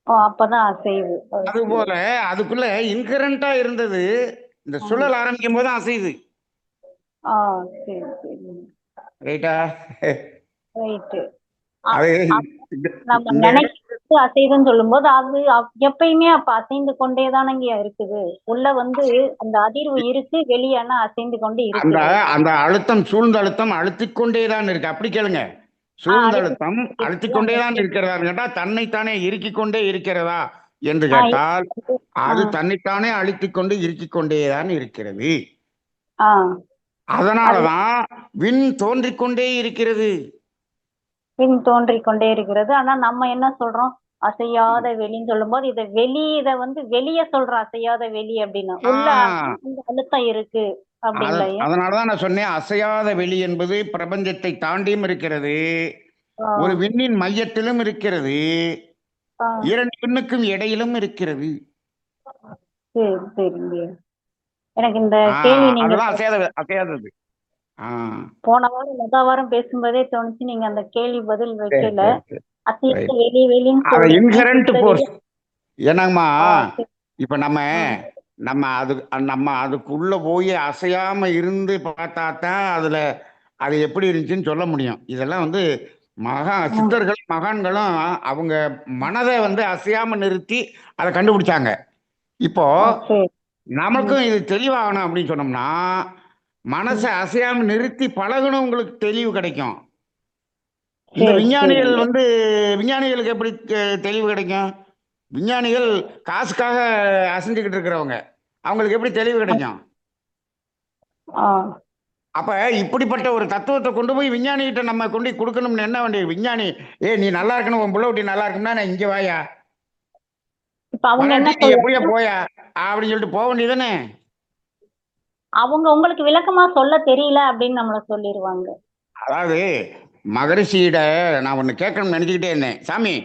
Speaker 3: அப்பதான் அசைவு.
Speaker 1: அது போல அதுக்குள்ள இன்கரண்டா இருந்தது. இந்த சுழல் ஆரம்பிக்கும் போது அசையுது. ரைட்டா?
Speaker 3: ரைட்டு. நம்ம நினைக்கிறது அசைதுன்னு சொல்லும் போது அது எப்பயுமே அப்ப அசைந்து கொண்டேதானங்க இருக்குது. உள்ள வந்து அந்த அதிர்வு இருக்கு, வெளியானா அசைந்து கொண்டு இருக்கு.
Speaker 1: அந்த அழுத்தம் சூழ்ந்த அழுத்தம் அழுத்திக் கொண்டேதான் இருக்கு. அப்படி கேளுங்க. சூழ்ந்த அழுத்தம் அழுத்திக் கொண்டேதான் இருக்கிறதா கேட்டா தன்னைத்தானே இறுக்கிக் கொண்டே இருக்கிறதா என்று கேட்டால் அது தன்னைத்தானே அழுத்திக் கொண்டு இறுக்கிக் கொண்டேதான் இருக்கிறது. அதனாலதான் விண் தோன்றிக் கொண்டே இருக்கிறது.
Speaker 3: விண் தோன்றிக் கொண்டே இருக்கிறது. ஆனா நம்ம என்ன சொல்றோம்? அசையாத வெளின்னு சொல்லும் போது இத வந்து வெளிய சொல்றோம். அசையாத வெளி அப்படின்னு உள்ள அழுத்தம் இருக்கு அப்படிங்களா?
Speaker 1: அதனாலதான் நான் சொன்னேன் அசையாத வெளி என்பது பிரபஞ்சத்தை தாண்டியும் இருக்கிறது, ஒரு விண்ணின் மையத்திலும் இருக்கிறது, 2 விண்ணுக்கும் இடையிலும் இருக்கிறது.
Speaker 3: சரி சரிங்க. எனக்கு இந்த கேள்வி நீங்க
Speaker 1: அசையாதது
Speaker 3: போன வாரம் லதா வாரம் பேசும்போதே தோணுச்சு. நீங்க அந்த கேள்வி பதில் வைக்கல. அசையாத வெளி வெளின்னு
Speaker 1: இன்ஹரண்ட் ஃபோர்ஸ் என்னங்கம்மா? இப்ப நம்ம அதுக்குள்ள போய் அசையாம இருந்து பார்த்தா தான் அது எப்படி இருந்துச்சுன்னு சொல்ல முடியும். இதெல்லாம் வந்து சித்தர்கள் மகான்களும் அவங்க மனதை வந்து அசையாம நிறுத்தி அதை கண்டுபிடிச்சாங்க. இப்போ நமக்கும் இது தெளிவாகணும் அப்படின்னு சொன்னோம்னா மனசை அசையாம நிறுத்தி பழகணும், உங்களுக்கு தெளிவு கிடைக்கும். இந்த விஞ்ஞானிகளுக்கு எப்படி தெளிவு கிடைக்கும்? விஞ்ஞானிகள் காசுக்காக அசைஞ்சுக்கிட்டு இருக்கிறவங்க, அவங்களுக்கு எப்படி தெளிவு கிடைக்கும்?
Speaker 3: ஆ
Speaker 1: அப்ப இப்படிப்பட்ட ஒரு தத்துவத்தை கொண்டு போய் விஞ்ஞானிகிட்ட நம்ம கொண்டு போய் கொடுக்கணும்னு என்ன வேண்டிய விஞ்ஞானி, நீ நல்லா இருக்கணும், உன் புள்ள குட்டி நல்லா இருக்கும்னா நான் இங்க வாயா,
Speaker 3: இப்ப அவங்க என்ன
Speaker 1: வராட்டி நீ எப்படியா
Speaker 3: சொல்றாங்க,
Speaker 1: போயா அப்படின்னு சொல்லிட்டு போக வேண்டியதானே.
Speaker 3: அவங்க உங்களுக்கு விளக்கமா சொல்ல தெரியல அப்படின்னு நம்மள சொல்லிடுவாங்க.
Speaker 1: அதாவது மகரிஷியிட நான் ஒன்று கேட்கணும்னு நினச்சிக்கிட்டே இருந்தேன். சாமி,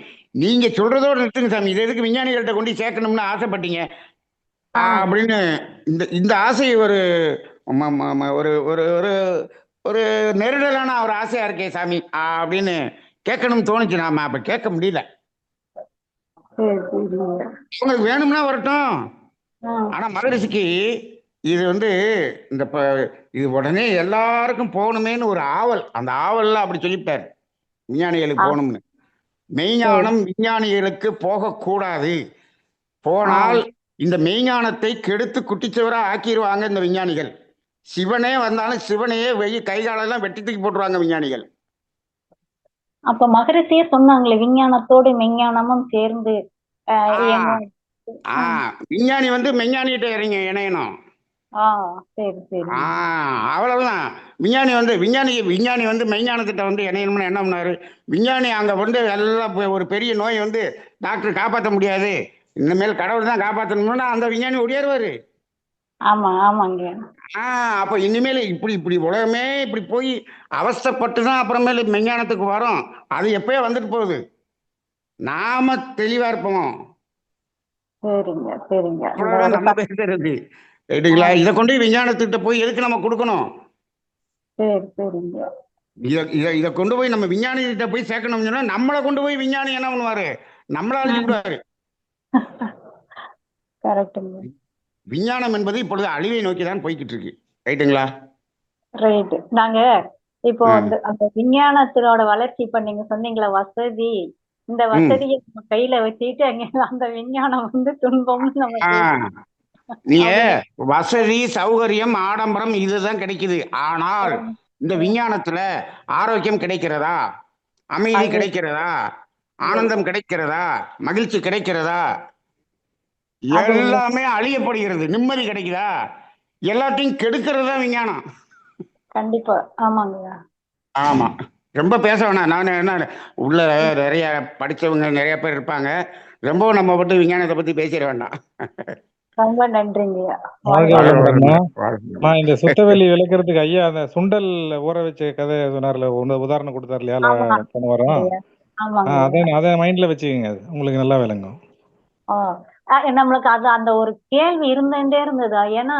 Speaker 1: நீங்க சொல்றதோடு நிறுத்துங்க சாமி, இது எதுக்கு விஞ்ஞானிகள்கிட்ட கொண்டு போய் சேர்க்கணும்னு ஆசைப்பட்டீங்க
Speaker 3: ஆ
Speaker 1: அப்படின்னு இந்த இந்த ஆசை ஒரு ஒரு ஒரு ஒரு ஒரு நெருடலான ஒரு ஆசையா இருக்கே சாமி அப்படின்னு கேட்கணும்னு தோணுச்சு. நாம அப்ப கேட்க முடியல.
Speaker 3: சரி சரிங்க.
Speaker 1: உங்களுக்கு வேணும்னா வரட்டும்.
Speaker 3: ஆ
Speaker 1: ஆனா மகரிஷிக்கு இது வந்து இந்த இது உடனே எல்லாருக்கும் போகணுமேன்னு ஒரு ஆவல், அந்த ஆவல்ல அப்படி சொல்லிவிட்டார் விஞ்ஞானிகளுக்கு
Speaker 3: ஆ
Speaker 1: போகணும்னு.
Speaker 3: சரி.
Speaker 1: மெய்ஞானம் விஞ்ஞானிகளுக்கு போகக்கூடாது,
Speaker 3: ஆ
Speaker 1: போனால் இந்த மெய்ஞானத்தை கெடுத்து குட்டிச்சுவரா ஆக்கிடுவாங்க இந்த விஞ்ஞானிகள். சிவனே வந்தாலும் சிவனையே கை காலெல்லாம் வெட்டி தூக்கி போட்டுருவாங்க விஞ்ஞானிகள்.
Speaker 3: அப்ப மகரிஷியே சொன்னாங்களே, விஞ்ஞானத்தோடு மெஞ்ஞானமும் சேர்ந்து இயங்கும்.
Speaker 1: விஞ்ஞானி வந்து மெஞ்ஞானிகிட்ட இணையணும்.
Speaker 3: ஆ சரி சரி.
Speaker 1: அவ்வளவுதான். விஞ்ஞானி வந்து விஞ்ஞானி வந்து மெய்ஞானத்திட்ட வந்து இணையணும்னு என்ன பண்ணாரு? விஞ்ஞானி அங்க வந்து எல்லாம் ஒரு பெரிய நோய் வந்து டாக்டர் காப்பாற்ற முடியாது, இனிமேல் கடவுள் தான் காப்பாற்றணும்னா அந்த விஞ்ஞானி ஒடியாருவாரு.
Speaker 3: ஆமா ஆமாங்க.
Speaker 1: அப்ப இனிமேல் இப்படி இப்படி உலகமே இப்படி போய் அவஸ்தைப்பட்டு தான் அப்புறமேல மெஞ்ஞானத்துக்கு வரும். அது எப்பயோ வந்துட்டு போகுது. நாம தெளிவா இருப்போம்.
Speaker 3: சரிங்க சரிங்க. இந்த
Speaker 1: அவ்வளவுதான்
Speaker 3: ஒரு
Speaker 1: நம்ம பேசுறது. ரைட்டுங்களா? இதை கொண்டு விஞ்ஞானத்துக்கிட்ட போய் எதுக்கு நம்ம கொடுக்கணும்?
Speaker 3: சரி சரிங்க.
Speaker 1: இதை கொண்டு போய் நம்ம விஞ்ஞானி கிட்ட போய் சேர்க்கணும்னு சொன்னா நம்மளை கொண்டு போய் விஞ்ஞானி என்ன பண்ணுவாரு? நம்மள அழிச்சு விடுவாரு.
Speaker 3: கரெக்டுங்க.
Speaker 1: விஞ்ஞானம் என்பது இப்பொழுது அழிவை நோக்கி தான் போய்கிட்டு இருக்கு. ரைட்டுங்களா?
Speaker 3: ரைட்டு. நாங்க இப்போ வந்து அந்த விஞ்ஞானத்தினோட வளர்ச்சி, இப்ப நீங்க சொன்னீங்களா வசதி, இந்த வசதியை நம்ம கையில வச்சுக்கிட்டு அங்க அந்த விஞ்ஞானம் வந்து துன்பம்னு நம்ம
Speaker 1: நீங்க
Speaker 3: அப்படின்னு.
Speaker 1: வசதி, சௌகரியம், ஆடம்பரம் இதுதான் கிடைக்குது. ஆனால் இந்த விஞ்ஞானத்துல ஆரோக்கியம் கிடைக்கிறதா? அமைதி
Speaker 3: அது
Speaker 1: கிடைக்கிறதா? ஆனந்தம் கிடைக்கிறதா? மகிழ்ச்சி கிடைக்கிறதா?
Speaker 3: அது
Speaker 1: எல்லாமே அழியப்படுகிறது. நிம்மதி கிடைக்குதா? எல்லாத்தையும் கெடுக்கிறது தான் விஞ்ஞானம்.
Speaker 3: கண்டிப்பா. ஆமாங்க.
Speaker 1: ஆமா. ரொம்ப பேச வேணாம். நான் என்ன உள்ள நிறைய படிச்சவங்க நிறைய பேர் இருப்பாங்க. ரொம்பவும் நம்ம மட்டும் விஞ்ஞானத்தை பத்தி பேசிட வேண்டாம்.
Speaker 3: ரொம்ப நன்றிங்கய்யா.
Speaker 4: வாழ்க
Speaker 1: வாழ்க
Speaker 4: வளமுடன்மா.
Speaker 1: வளமுடன். வாழ்க வளமுடன்.
Speaker 4: நான் இந்த சுத்தவெளி விளக்குறதுக்கு ஐயா அந்த சுண்டல் ஊற வச்ச கதை சொன்னார்ல, உதாரணம் கொடுத்தார் இல்லையா
Speaker 3: ஆமா
Speaker 4: போன வாரம்.
Speaker 3: ஆமாங்க.
Speaker 4: அதை மைண்ட்ல வச்சுக்கோங்க, அது உங்களுக்கு நல்லா விளங்கும்.
Speaker 3: நம்மளுக்கு அது அந்த ஒரு கேள்வி இருந்துட்டே இருந்ததா, ஏன்னா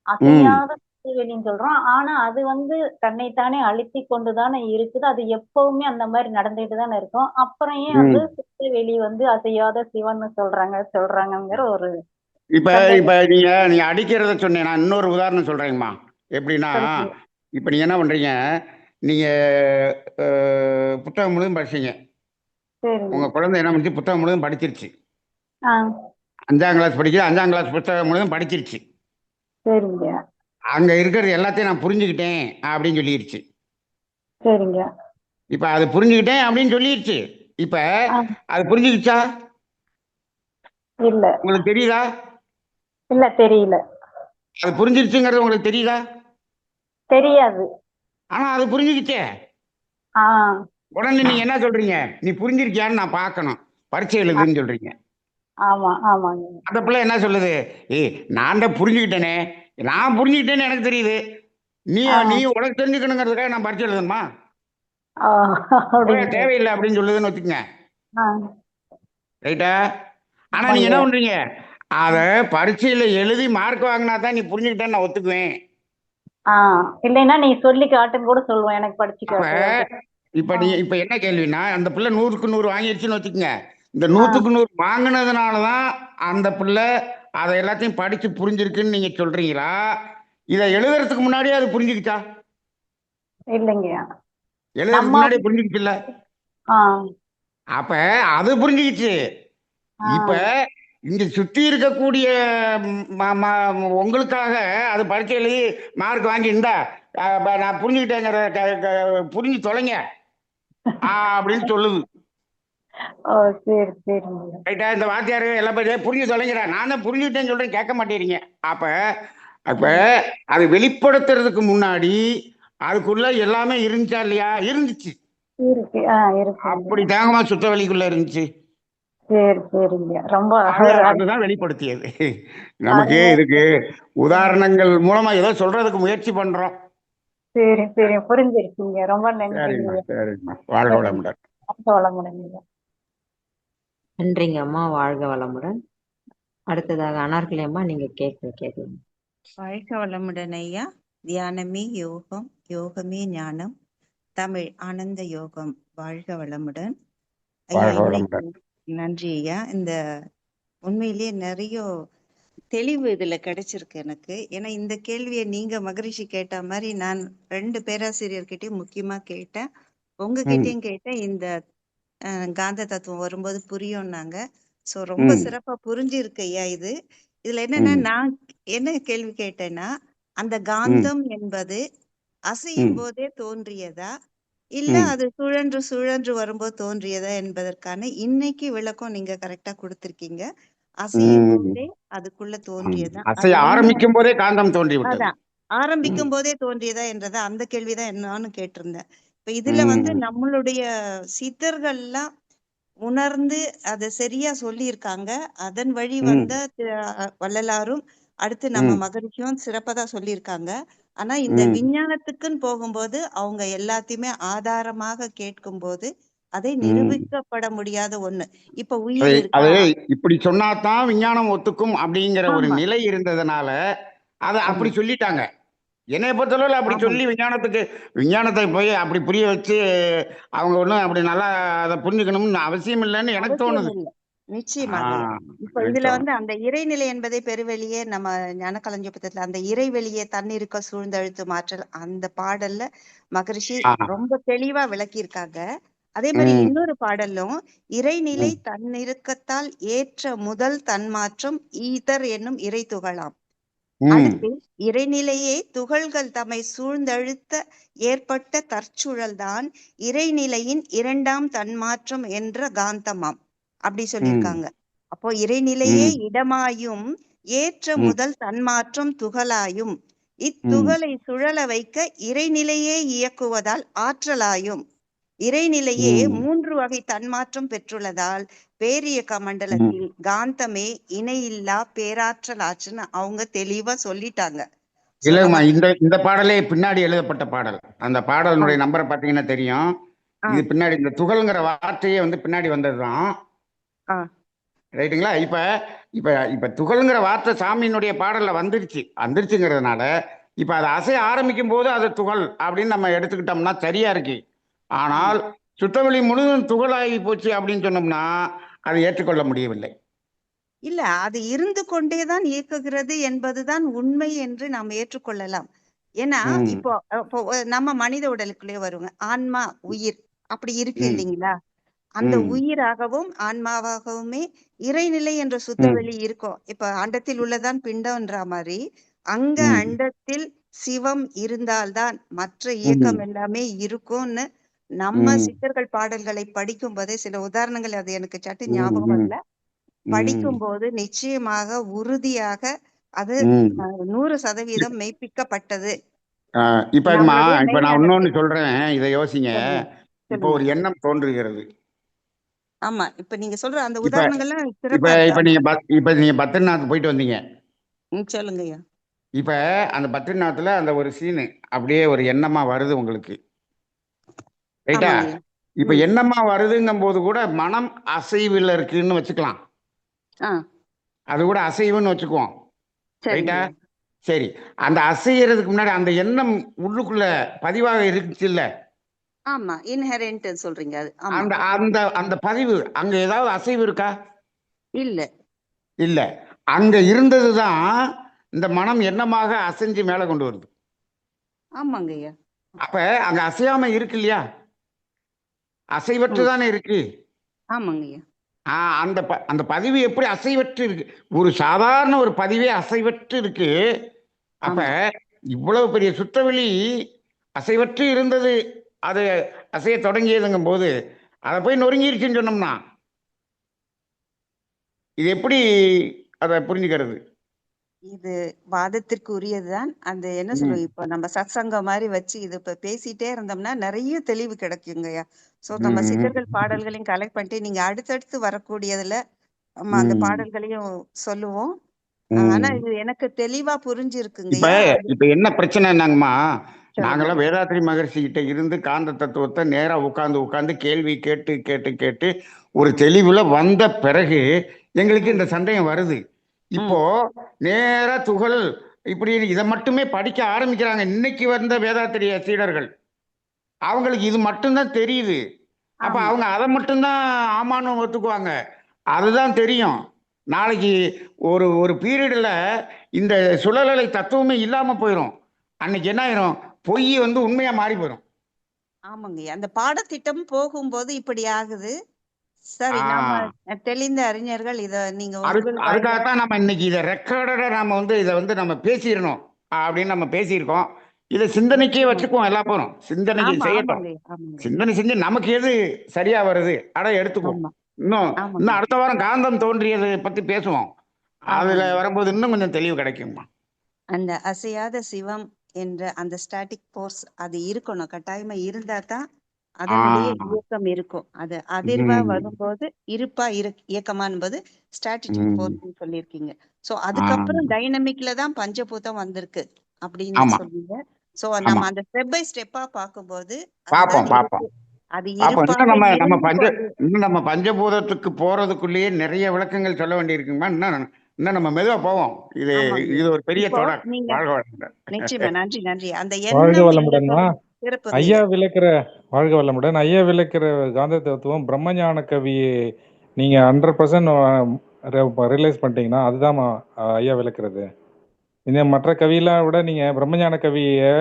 Speaker 3: அசையாத வெளின்னு சொல்றோம், ஆனா அது வந்து தன்னைத்தானே அழுத்தி கொண்டுதானே இருக்குது. அது எப்பவுமே அந்த மாதிரி நடந்துட்டு தானே இருக்கும். அப்புறம் ஏன் வந்து சுத்த வெளி வந்து அசையாத சிவன் சொல்றாங்கிற ஒரு
Speaker 1: இப்ப இப்ப நீங்க நீங்க அடிக்கிறத சொன்னேன். நான் இன்னொரு உதாரணம் சொல்றேங்கம்மா. எப்படின்னா, இப்ப நீங்க என்ன பண்றீங்க? நீங்க புத்தகம் முழுதும் படிச்சீங்க. உங்க குழந்தை என்ன பண்ணுச்சு? புத்தகம் முழுதும் படிச்சிருச்சு. 5ஆம் கிளாஸ் படிக்குது. 5ஆம் கிளாஸ் புத்தகம் முழுதும் படிச்சிருச்சு.
Speaker 3: சரிங்க.
Speaker 1: அங்க இருக்கிறது எல்லாத்தையும் நான் புரிஞ்சுக்கிட்டேன் அப்படின்னு சொல்லிருச்சு.
Speaker 3: சரிங்க.
Speaker 1: இப்ப அது புரிஞ்சுக்கிட்டேன் அப்படின்னு சொல்லிருச்சு. இப்ப அது புரிஞ்சுக்கிச்சா?
Speaker 3: இல்ல.
Speaker 1: உங்களுக்கு தெரியுதா?
Speaker 3: இல்ல, தெரியல.
Speaker 1: அது புரிஞ்சிருச்சுங்கிறது உங்களுக்கு தெரியுதா?
Speaker 3: தெரியாது.
Speaker 1: ஆனா அது புரிஞ்சுக்கிச்சே. உடனே நீங்க என்ன சொல்றீங்க? நீ புரிஞ்சிருக்கியான்னு நான் பார்க்கணும், பரீட்சை எழுதுன்னு சொல்றீங்க.
Speaker 3: ஆமா ஆமாங்க.
Speaker 1: அந்த பிள்ளை என்ன சொல்லுது? நான் தான் புரிஞ்சுக்கிட்டேனே, நான் புரிஞ்சுக்கிட்டேன்னு எனக்கு தெரியுது, நீ நீ உனக்கு தெரிஞ்சுக்கணுங்கிறதுக்காக நான் பரீட்சை எழுதணுமா? தேவையில்லை அப்படின்னு சொல்லுதுன்னு வச்சுக்கோங்க. ரைட்டா? ஆனா நீங்க என்ன பண்றீங்க? அத பரீட்சையில எழுதி மார்க் வாங்கினா தான் நீ புரிஞ்சுக்கிட்டேன்னு நான் ஒத்துக்குவேன்.
Speaker 3: இல்லைன்னா நீ சொல்லி காட்டுன்னு கூட சொல்லுவேன், எனக்கு படிச்சு காட்டு.
Speaker 1: இப்ப நீ இப்ப என்ன கேள்வினா, அந்த பிள்ளை 100க்கு 100 வாங்கிருச்சுன்னு வச்சுக்கோங்க. இந்த 100க்கு 100 வாங்கினதுனாலதான் அந்த பிள்ளை அதை எல்லாத்தையும் படிச்சு புரிஞ்சிருக்குன்னு நீங்க சொல்றீங்களா? இதை எழுதுறதுக்கு முன்னாடியே அது புரிஞ்சுக்கிச்சா?
Speaker 3: இல்லைங்க.
Speaker 1: எழுதுறதுக்கு முன்னாடியே புரிஞ்சுக்கிச்சுல்ல? அப்ப அது புரிஞ்சுக்கிச்சு. இப்ப இங்க சுத்தி இருக்கக்கூடிய உங்களுக்காக அது பரீட்சை எழுதி மார்க் வாங்கி இருந்தா நான் புரிஞ்சுக்கிட்டேங்கிற புரிஞ்சு தொலைங்க அப்படின்னு சொல்லுது.
Speaker 3: ஓ, சரி சரிங்க.
Speaker 1: ரைட்டா? இந்த வாத்தியார் எல்லாம் பேர் புரிஞ்சு தொலைங்கிறா. நான் தான் புரிஞ்சுட்டேன்னு சொல்றேன், கேட்க மாட்டேறீங்க. அப்ப அப்ப அது வெளிப்படுத்துறதுக்கு முன்னாடி அதுக்குள்ள எல்லாமே இருந்துச்சா இல்லையா? இருந்துச்சு.
Speaker 3: இருக்கு. இருக்குங்க.
Speaker 1: அப்படி தாங்கம்மா சுத்தவெளிக்குள்ள இருந்துச்சு.
Speaker 3: சரி சரிங்க. ரொம்ப
Speaker 1: அது
Speaker 3: ஒரு
Speaker 1: அதுதான் வெளிப்படுத்தியது. நமக்கு
Speaker 3: அருமையா
Speaker 1: இதுக்கு
Speaker 3: சொன்னீங்க.
Speaker 1: உதாரணங்கள் மூலமா ஏதோ சொல்றதுக்கு முயற்சி பண்றோம்.
Speaker 3: சரி சரி, புரிஞ்சிருக்கீங்க. ரொம்ப
Speaker 1: சரிம்மா,
Speaker 3: நன்றிங்க.
Speaker 1: சரிம்மா. வாழ்க
Speaker 3: சரிங்க.
Speaker 1: வளமுடன்.
Speaker 3: அடுத்த வளமுடைங்க.
Speaker 2: நன்றிங்க அம்மா, வாழ்க வளமுடன். அடுத்ததாக அனார்கலி அம்மா, நீங்க கேட்கலாம்.
Speaker 5: வாழ்க வளமுடன் ஐயா. தியானமே யோகம், யோகமே ஞானம், தமிழ் ஆனந்த யோகம். வாழ்க வளமுடன் ஐயா.
Speaker 1: வாழ்க
Speaker 5: இன்னைக்கு
Speaker 1: வளமுடன்.
Speaker 5: நன்றி ஐயா. இந்த உண்மையிலேயே நிறைய தெளிவு இதுல கிடைச்சிருக்கு எனக்கு. ஏன்னா இந்த கேள்வியை நீங்க மகரிஷி கேட்ட மாதிரி நான் 2 பேராசிரியர்கிட்டயும் முக்கியமா கேட்டேன், உங்ககிட்டயும் கேட்டேன். இந்த காந்த தத்துவம் வரும்போது புரியும்னாங்க. சோ ரொம்ப சிறப்பா புரிஞ்சிருக்கு ஐயா. இதுல என்னன்னா, நான் என்ன கேள்வி கேட்டேன்னா, அந்த காந்தம் என்பது அசையும் போதே தோன்றியதா, இல்ல அது சுழன்று சுழன்று வரும்போது தோன்றியதா என்பதற்கான இன்னைக்கு விளக்கம் நீங்க கரெக்டா கொடுத்திருக்கீங்க. அசையும் போதே அதுக்குள்ள தோன்றியதா, அது
Speaker 1: அசைய
Speaker 5: உண்மை.
Speaker 1: ஆரம்பிக்கும் போதே காந்தம் தோன்றி விட்டது.
Speaker 5: அதான் ஆரம்பிக்கும் போதே தோன்றியதா என்றத அந்த கேள்விதான் நானும் கேட்டிருந்தேன். இப்ப இதுல நம்மளுடைய சித்தர்கள்லாம் உணர்ந்து அதை சரியா சொல்லியிருக்காங்க. அதன் வழி வந்த வள்ளலாரும் அடுத்து நம்ம மகரிஷியும் சிறப்பாதான் சொல்லியிருக்காங்க. ஆனா இந்த விஞ்ஞானத்துக்குன்னு போகும்போது அவங்க எல்லாத்தையுமே ஆதாரமாக கேட்கும்போது அதை நிரூபிக்கப்பட முடியாத ஒண்ணு. இப்ப உயிர் இருக்கா?
Speaker 1: அது இப்படி சொன்னாதான் விஞ்ஞானம் ஒத்துக்கும் அப்படிங்கிற ஒரு
Speaker 5: ஆமா
Speaker 1: நிலை இருந்ததுனால அதை
Speaker 5: ஆமா
Speaker 1: அப்படி சொல்லிட்டாங்க. என்னைய பொறுத்தளவுல அப்படி
Speaker 5: ஆமா.
Speaker 1: சொல்லி விஞ்ஞானத்தை போய் அப்படி புரிய வச்சு அவங்க ஒன்றும் அப்படி நல்லா அதை புரிஞ்சுக்கணும்னு அவசியம் இல்லைன்னு எனக்கு
Speaker 5: அவசியம்
Speaker 1: தோணுது.
Speaker 5: இல்ல. நிச்சயமாக ஐயா. இப்ப
Speaker 1: எனக்கு
Speaker 5: இதுல
Speaker 1: தோணுது.
Speaker 5: அந்த இறைநிலை என்பதை பெருவெளியே நம்ம ஞானகளஞ்சியத்துல அந்த இறைவெளியை தன்னிருக்க சூழ்ந்தழுத்தும் ஆற்றல் அந்த பாடல்ல மகரிஷி
Speaker 1: ஆ,
Speaker 5: ரொம்ப தெளிவா விளக்கியிருக்காங்க. அதே மாதிரி
Speaker 1: ம்,
Speaker 5: இன்னொரு பாடலும் இறைநிலை
Speaker 1: ம்,
Speaker 5: தன்னிருக்கத்தால் ஏற்ற முதல் தன்மாற்றம் ஈதர் என்னும் இறை துகளாம்.
Speaker 1: ம்,
Speaker 5: அடுத்து இறைநிலையே துகள்கள் தம்மை சூழ்ந்தழுத்த ஏற்பட்ட தற்சுழல்தான் இறைநிலையின் 2ஆம் தன்மாற்றம் என்ற காந்தமாம். அப்படி
Speaker 1: ம்,
Speaker 5: சொல்லியிருக்காங்க. அப்போ இறைநிலையே
Speaker 1: ம்,
Speaker 5: இடமாயும் ஏற்ற
Speaker 1: ம்,
Speaker 5: முதல் தன்மாற்றம் துகளாயும்
Speaker 1: ம்,
Speaker 5: இத்துகளை சுழல வைக்க இறைநிலையே இயக்குவதால் ஆற்றலாயும் இறைநிலையே
Speaker 1: ம்,
Speaker 5: 3 வகை தன்மாற்றம் பெற்றுள்ளதால் பேரியக்க
Speaker 1: ம்.
Speaker 5: மண்டலத்தில் காந்தமே இணையில்லா பேராற்றல் ஆச்சுன்னு அவங்க தெளிவா சொல்லிட்டாங்க. சோ
Speaker 1: இல்லைம்மா,
Speaker 5: நமக்கு
Speaker 1: இந்த இந்த பாடலே பின்னாடி எழுதப்பட்ட பாடல். அந்த
Speaker 5: ஆ,
Speaker 1: பாடலுடைய நம்பரை பார்த்தீங்கன்னா தெரியும்.
Speaker 5: ஆ,
Speaker 1: இது பின்னாடி இந்த துகள்ங்கிற வார்த்தையே பின்னாடி வந்ததுதான்.
Speaker 5: ஆ,
Speaker 1: ரைட்டுங்களா? இப்ப இப்ப இப்ப துகள்ங்கிற வார்த்தை சாமியினுடைய பாடல்ல வந்துருச்சுங்கிறதுனால இப்ப அதை அசைய ஆரம்பிக்கும் போது அது துகள் அப்படின்னு நம்ம எடுத்துக்கிட்டோம்னா சரியா இருக்கு.
Speaker 5: ஆமா.
Speaker 1: ஆனால் சுத்தவெளி முழுவதும் துகளாகி போச்சு அப்படின்னு சொன்னோம்னா அது ஏற்றுக்கொள்ள முடியவில்லை.
Speaker 5: இல்ல அது இருந்து கொண்டேதான் இயக்குகிறது என்பதுதான் உண்மை என்று நாம் ஏற்றுக்கொள்ளலாம். ஏன்னா
Speaker 1: ம்,
Speaker 5: இப்போ நம்ம மனித உடலுக்குள்ளே வருங்க ஆன்மா உயிர் அப்படி இருக்கு
Speaker 1: ம்,
Speaker 5: இல்லைங்களா? அந்த
Speaker 1: ம்,
Speaker 5: உயிராகவும் ஆன்மாவாகவுமே இறைநிலை என்ற
Speaker 1: ம்,
Speaker 5: சுத்தவெளி இருக்கும். இப்ப அண்டத்தில் உள்ளதான் பிண்டம்ன்ற மாதிரி அங்க
Speaker 1: ம்,
Speaker 5: அண்டத்தில் சிவம் இருந்தால்தான் மற்ற
Speaker 1: ம்,
Speaker 5: இயக்கம் எல்லாமே இருக்கும்னு நம்ம
Speaker 1: ம்,
Speaker 5: சித்தர்கள் பாடல்களை படிக்கும் போதே சில உதாரணங்கள் அது எனக்கு சட்டு
Speaker 1: ம்,
Speaker 5: ஞாபகம்
Speaker 1: ம்,
Speaker 5: வரல.
Speaker 1: ம்,
Speaker 5: படிக்கும்போது நிச்சயமாக உறுதியாக அது
Speaker 1: ம்.
Speaker 5: 100% மெய்ப்பிக்கப்பட்டது.
Speaker 1: இப்ப
Speaker 5: நம்மளுடைய
Speaker 1: இப்ப நான் இன்னொன்னு
Speaker 5: மெய்ஞானத்தில்.
Speaker 1: சொல்றேன், இதை யோசிங்க.
Speaker 5: சொல்லுங்க
Speaker 1: இப்போ
Speaker 5: சொல்லுங்க.
Speaker 1: ஒரு எண்ணம் தோன்றுகிறது.
Speaker 5: ஆமா இப்ப நீங்க சொல்ற அந்த
Speaker 1: இப்ப
Speaker 5: உதாரணங்கள்லாம்
Speaker 1: இப்ப
Speaker 5: சிறப்பா இருக்கு.
Speaker 1: இப்ப
Speaker 5: ஆமா.
Speaker 1: நீங்க பத்ரிநாத் போயிட்டு வந்தீங்க.
Speaker 5: சொல்லுங்க ஐயா.
Speaker 1: இப்ப அந்த பத்ரிநாத்ல அந்த ஒரு சீனு அப்படியே ஒரு எண்ணமா வருது உங்களுக்கு. ரைட்டா?
Speaker 5: ஆமாங்க ஐயா.
Speaker 1: இப்ப
Speaker 5: ம்.
Speaker 1: எண்ணமா வருதுங்கும் போது கூட மனம் அசைவுல இருக்குன்னு வச்சுக்கலாம்.
Speaker 5: ஆ
Speaker 1: அது கூட அசைவுன்னு வச்சுக்குவோம்.
Speaker 5: சரிங்க
Speaker 1: ரைட்டா?
Speaker 5: ஐயா.
Speaker 1: சரி. அந்த அசையறதுக்கு முன்னாடி அந்த எண்ணம் உள்ளுக்குள்ள பதிவாக இருந்துச்சுல்ல,
Speaker 5: ஆமா இன்ஹெரண்ட் சொல்றீங்க அது. ஆமா.
Speaker 1: அந்த அந்த அந்த பதிவு அங்க ஏதாவது அசைவு இருக்கா?
Speaker 5: இல்ல.
Speaker 1: இல்ல. அங்க இருந்ததுதான் இந்த மனம் எண்ணமாக அசைஞ்சு மேல கொண்டு வருது.
Speaker 5: ஆமாங்க ஐயா.
Speaker 1: அப்ப அங்க அசையாம இருக்கு இல்லையா? அசைவற்று
Speaker 5: ம்.
Speaker 1: தானே இருக்கு.
Speaker 5: ஆமாங்க ஐயா.
Speaker 1: அந்த பதிவு எப்படி அசைவற்று இருக்கு? ஒரு சாதாரண ஒரு பதிவே அசைவற்று இருக்கு. அப்ப
Speaker 5: ஆமா.
Speaker 1: இவ்வளவு பெரிய சுற்றவெளி அசைவற்று இருந்தது. அது அசைய தொடங்கியதுங்கும் போது அதை போய் நொறுங்கிருச்சுன்னு சொன்னோம்னா இது எப்படி அதை புரிஞ்சுக்கிறது?
Speaker 5: இது வாதத்திற்கு உரியதுதான். அந்த என்ன
Speaker 1: ம்,
Speaker 5: சொல்லுவோம், இப்போ நம்ம சத்சங்கம் மாதிரி வச்சு இது இப்ப பேசிட்டே இருந்தோம்னா நிறைய தெளிவு கிடைக்குங்கய்யா. சோ நம்ம
Speaker 1: ம்,
Speaker 5: சித்தர்கள்
Speaker 1: ம்,
Speaker 5: பாடல்களையும் கலெக்ட் பண்ணிட்டு நீங்க அடுத்தடுத்து வரக்கூடியதுல நம்ம அந்த
Speaker 1: ம்,
Speaker 5: பாடல்களையும் சொல்லுவோம். ஆனா
Speaker 1: ம்.
Speaker 5: இது எனக்கு தெளிவா
Speaker 1: இப்ப
Speaker 5: புரிஞ்சிருக்குங்கய்யா. அது
Speaker 1: இப்ப என்ன பிரச்சனைனாங்கம்மா,
Speaker 5: சொல்லுங்க.
Speaker 1: நாங்கெல்லாம் வேதாத்ரி மகர்ஷி கிட்ட இருந்து காந்த தத்துவத்தை நேரா உட்கார்ந்து கேள்வி கேட்டு கேட்டு கேட்டு ஒரு தெளிவுல வந்த பிறகு எங்களுக்கு
Speaker 5: ம்,
Speaker 1: இந்த சந்தேகம் வருது. இப்போ
Speaker 5: ம்,
Speaker 1: நேரா துகள் இப்படி இதை மட்டுமே படிக்க ஆரம்பிக்கிறாங்க. இன்னைக்கு வந்த வேதாத்திரிய சீடர்கள் அவங்களுக்கு இது மட்டும்தான் தெரியுது. அப்ப
Speaker 5: ஆமா.
Speaker 1: அவங்க அதை மட்டும்தான் ஆமான்னு ஒத்துக்குவாங்க. அதுதான் தெரியும். நாளைக்கு ஒரு ஒரு பீரியட்ல இந்த சுழலலை தத்துவமே இல்லாம போயிடும். அன்னைக்கு என்ன ஆயிரும், பொய் வந்து உண்மையா மாறி போயிடும்.
Speaker 5: ஆமாங்கய்யா. அந்த பாடத்திட்டம் போகும்போது இப்படி ஆகுது. சரி, நாம
Speaker 1: ஆ
Speaker 5: தெளிந்த அறிஞர்கள் இத நீங்க உங்கள் வாயில.
Speaker 1: அதுக்காகத்தான் நம்ம இன்னைக்கு இதை ரெக்கார்டடா நாம வந்து இதை வந்து நம்ம பேசிடணும் அப்படின்னு நம்ம பேசியிருக்கோம். இதை சிந்தனைக்கே
Speaker 5: நிச்சயமா.
Speaker 1: வச்சுக்குவோம். எல்லாரும் சிந்தனைக்கு
Speaker 5: ஆமா,
Speaker 1: செய்யட்டும்.
Speaker 5: ஆமாங்கய்யா. ஆமாங்கய்யா.
Speaker 1: சிந்தனை செஞ்சு நமக்கு எது சரியா வருது அட எடுத்துக்குவோம்.
Speaker 5: ஆமா,
Speaker 1: இன்னும் இன்னும்
Speaker 5: ஆமாங்கய்யா.
Speaker 1: அடுத்த வாரம் காந்தம் தோன்றியதை பத்தி பேசுவோம். அதுல
Speaker 5: ஆமாங்கய்யா.
Speaker 1: வரும்போது இன்னும் கொஞ்சம் தெளிவு கிடைக்குமா.
Speaker 5: அந்த அசையாத சிவம் என்ற அந்த ஸ்டாட்டிக் ஃபோர்ஸ் அது இருக்கணும். கட்டாயமா இருந்தா தான் அதனுடைய
Speaker 1: ஆ
Speaker 5: இயக்கம் இருக்கும். அது அதிர்வா
Speaker 1: ம்,
Speaker 5: வரும்போது இருப்பா இயக்கமா என்பது ஸ்டாட்டிக்
Speaker 1: ம்,
Speaker 5: ஃபோர்ஸ்னு சொல்லியிருக்கீங்க. சோ
Speaker 1: ஆ,
Speaker 5: அதுக்கப்புறம் டைனமிக்ல தான் பஞ்சபூதம் வந்திருக்கு அப்படின்னு
Speaker 1: ஆமா
Speaker 5: சொன்னீங்க. சோ
Speaker 1: ஆமா
Speaker 5: நம்ம அந்த ஸ்டெப் பை ஸ்டெப்பா பார்க்கும்போது அதுதான்
Speaker 1: பார்ப்போம்
Speaker 5: இருக்கு.
Speaker 1: பார்ப்போம்
Speaker 5: அது
Speaker 1: பார்ப்போம்.
Speaker 5: இருப்பாக இருந்து கொண்டு.
Speaker 1: இன்னும் நம்ம பஞ்சபூதத்துக்கு போறதுக்குள்ளேயே நிறைய விளக்கங்கள் சொல்ல வேண்டியிருக்குமா. இன்னும் இன்னும் நம்ம மெதுவா போவோம். இது
Speaker 5: ஆமாங்கய்யா.
Speaker 1: இது ஒரு பெரிய
Speaker 5: இப்போ
Speaker 1: தொடர்.
Speaker 5: நீங்க
Speaker 1: வாழ்க வளமுடன்.
Speaker 5: நிச்சயமா நன்றி, நன்றி. அந்த
Speaker 4: வாழ்க
Speaker 5: எண்ணம்
Speaker 4: வளமுடன்மா.
Speaker 5: எண்ணத்தோட
Speaker 4: ஐயா
Speaker 5: சிறப்புங்கய்யா.
Speaker 4: விளக்குற வாழ்க வளமுடன். ஐயா விளக்குற காந்த தத்துவம் பிரம்மஞான கவியை நீங்க 100% ரியலைஸ் பண்ணிட்டீங்கன்னா அதுதான் ஐயா விளக்குறது. இந்த மற்ற கவியெல்லாம் விட நீங்க பிரம்மஞான கவியை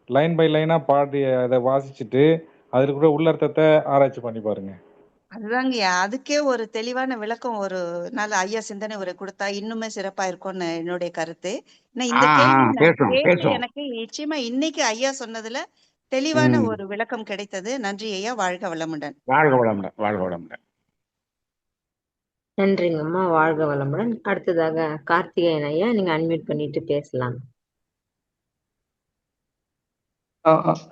Speaker 4: லைன் பை லைனா பாடி அதை வாசிச்சுட்டு அதுல கூட உள்ளர்த்தத்தை ஆராய்ச்சி பண்ணி பாருங்க.
Speaker 5: அதுதாங்கய்யா. அதுக்கே ஒரு தெளிவான விளக்கம் ஒரு நாள் ஐயா சிந்தனை உரை கொடுத்தா இன்னுமே சிறப்பா இருக்கும்னு என்னுடைய கருத்து. ஏன்னா
Speaker 1: ஆ
Speaker 5: இந்த
Speaker 1: ஆ
Speaker 5: கேள்வி நான்
Speaker 1: பேசுவோம்
Speaker 5: கேட்டு
Speaker 1: பேசுவோம்.
Speaker 5: எனக்கு நிச்சயமா இன்னைக்கு ஐயா சொன்னதுல தெளிவான
Speaker 1: ம்
Speaker 5: ஒரு விளக்கம் கிடைத்தது. நன்றி ஐயா. வாழ்க வளமுடன்.
Speaker 1: வாழ்க வளமுடன். வாழ்க வளமுடன்.
Speaker 2: நன்றிங்கம்மா. வாழ்க வளமுடன். அடுத்ததாக கார்த்திகேயன் ஐயா, நீங்க அன்மியூட் பண்ணிட்டு பேசலாம்.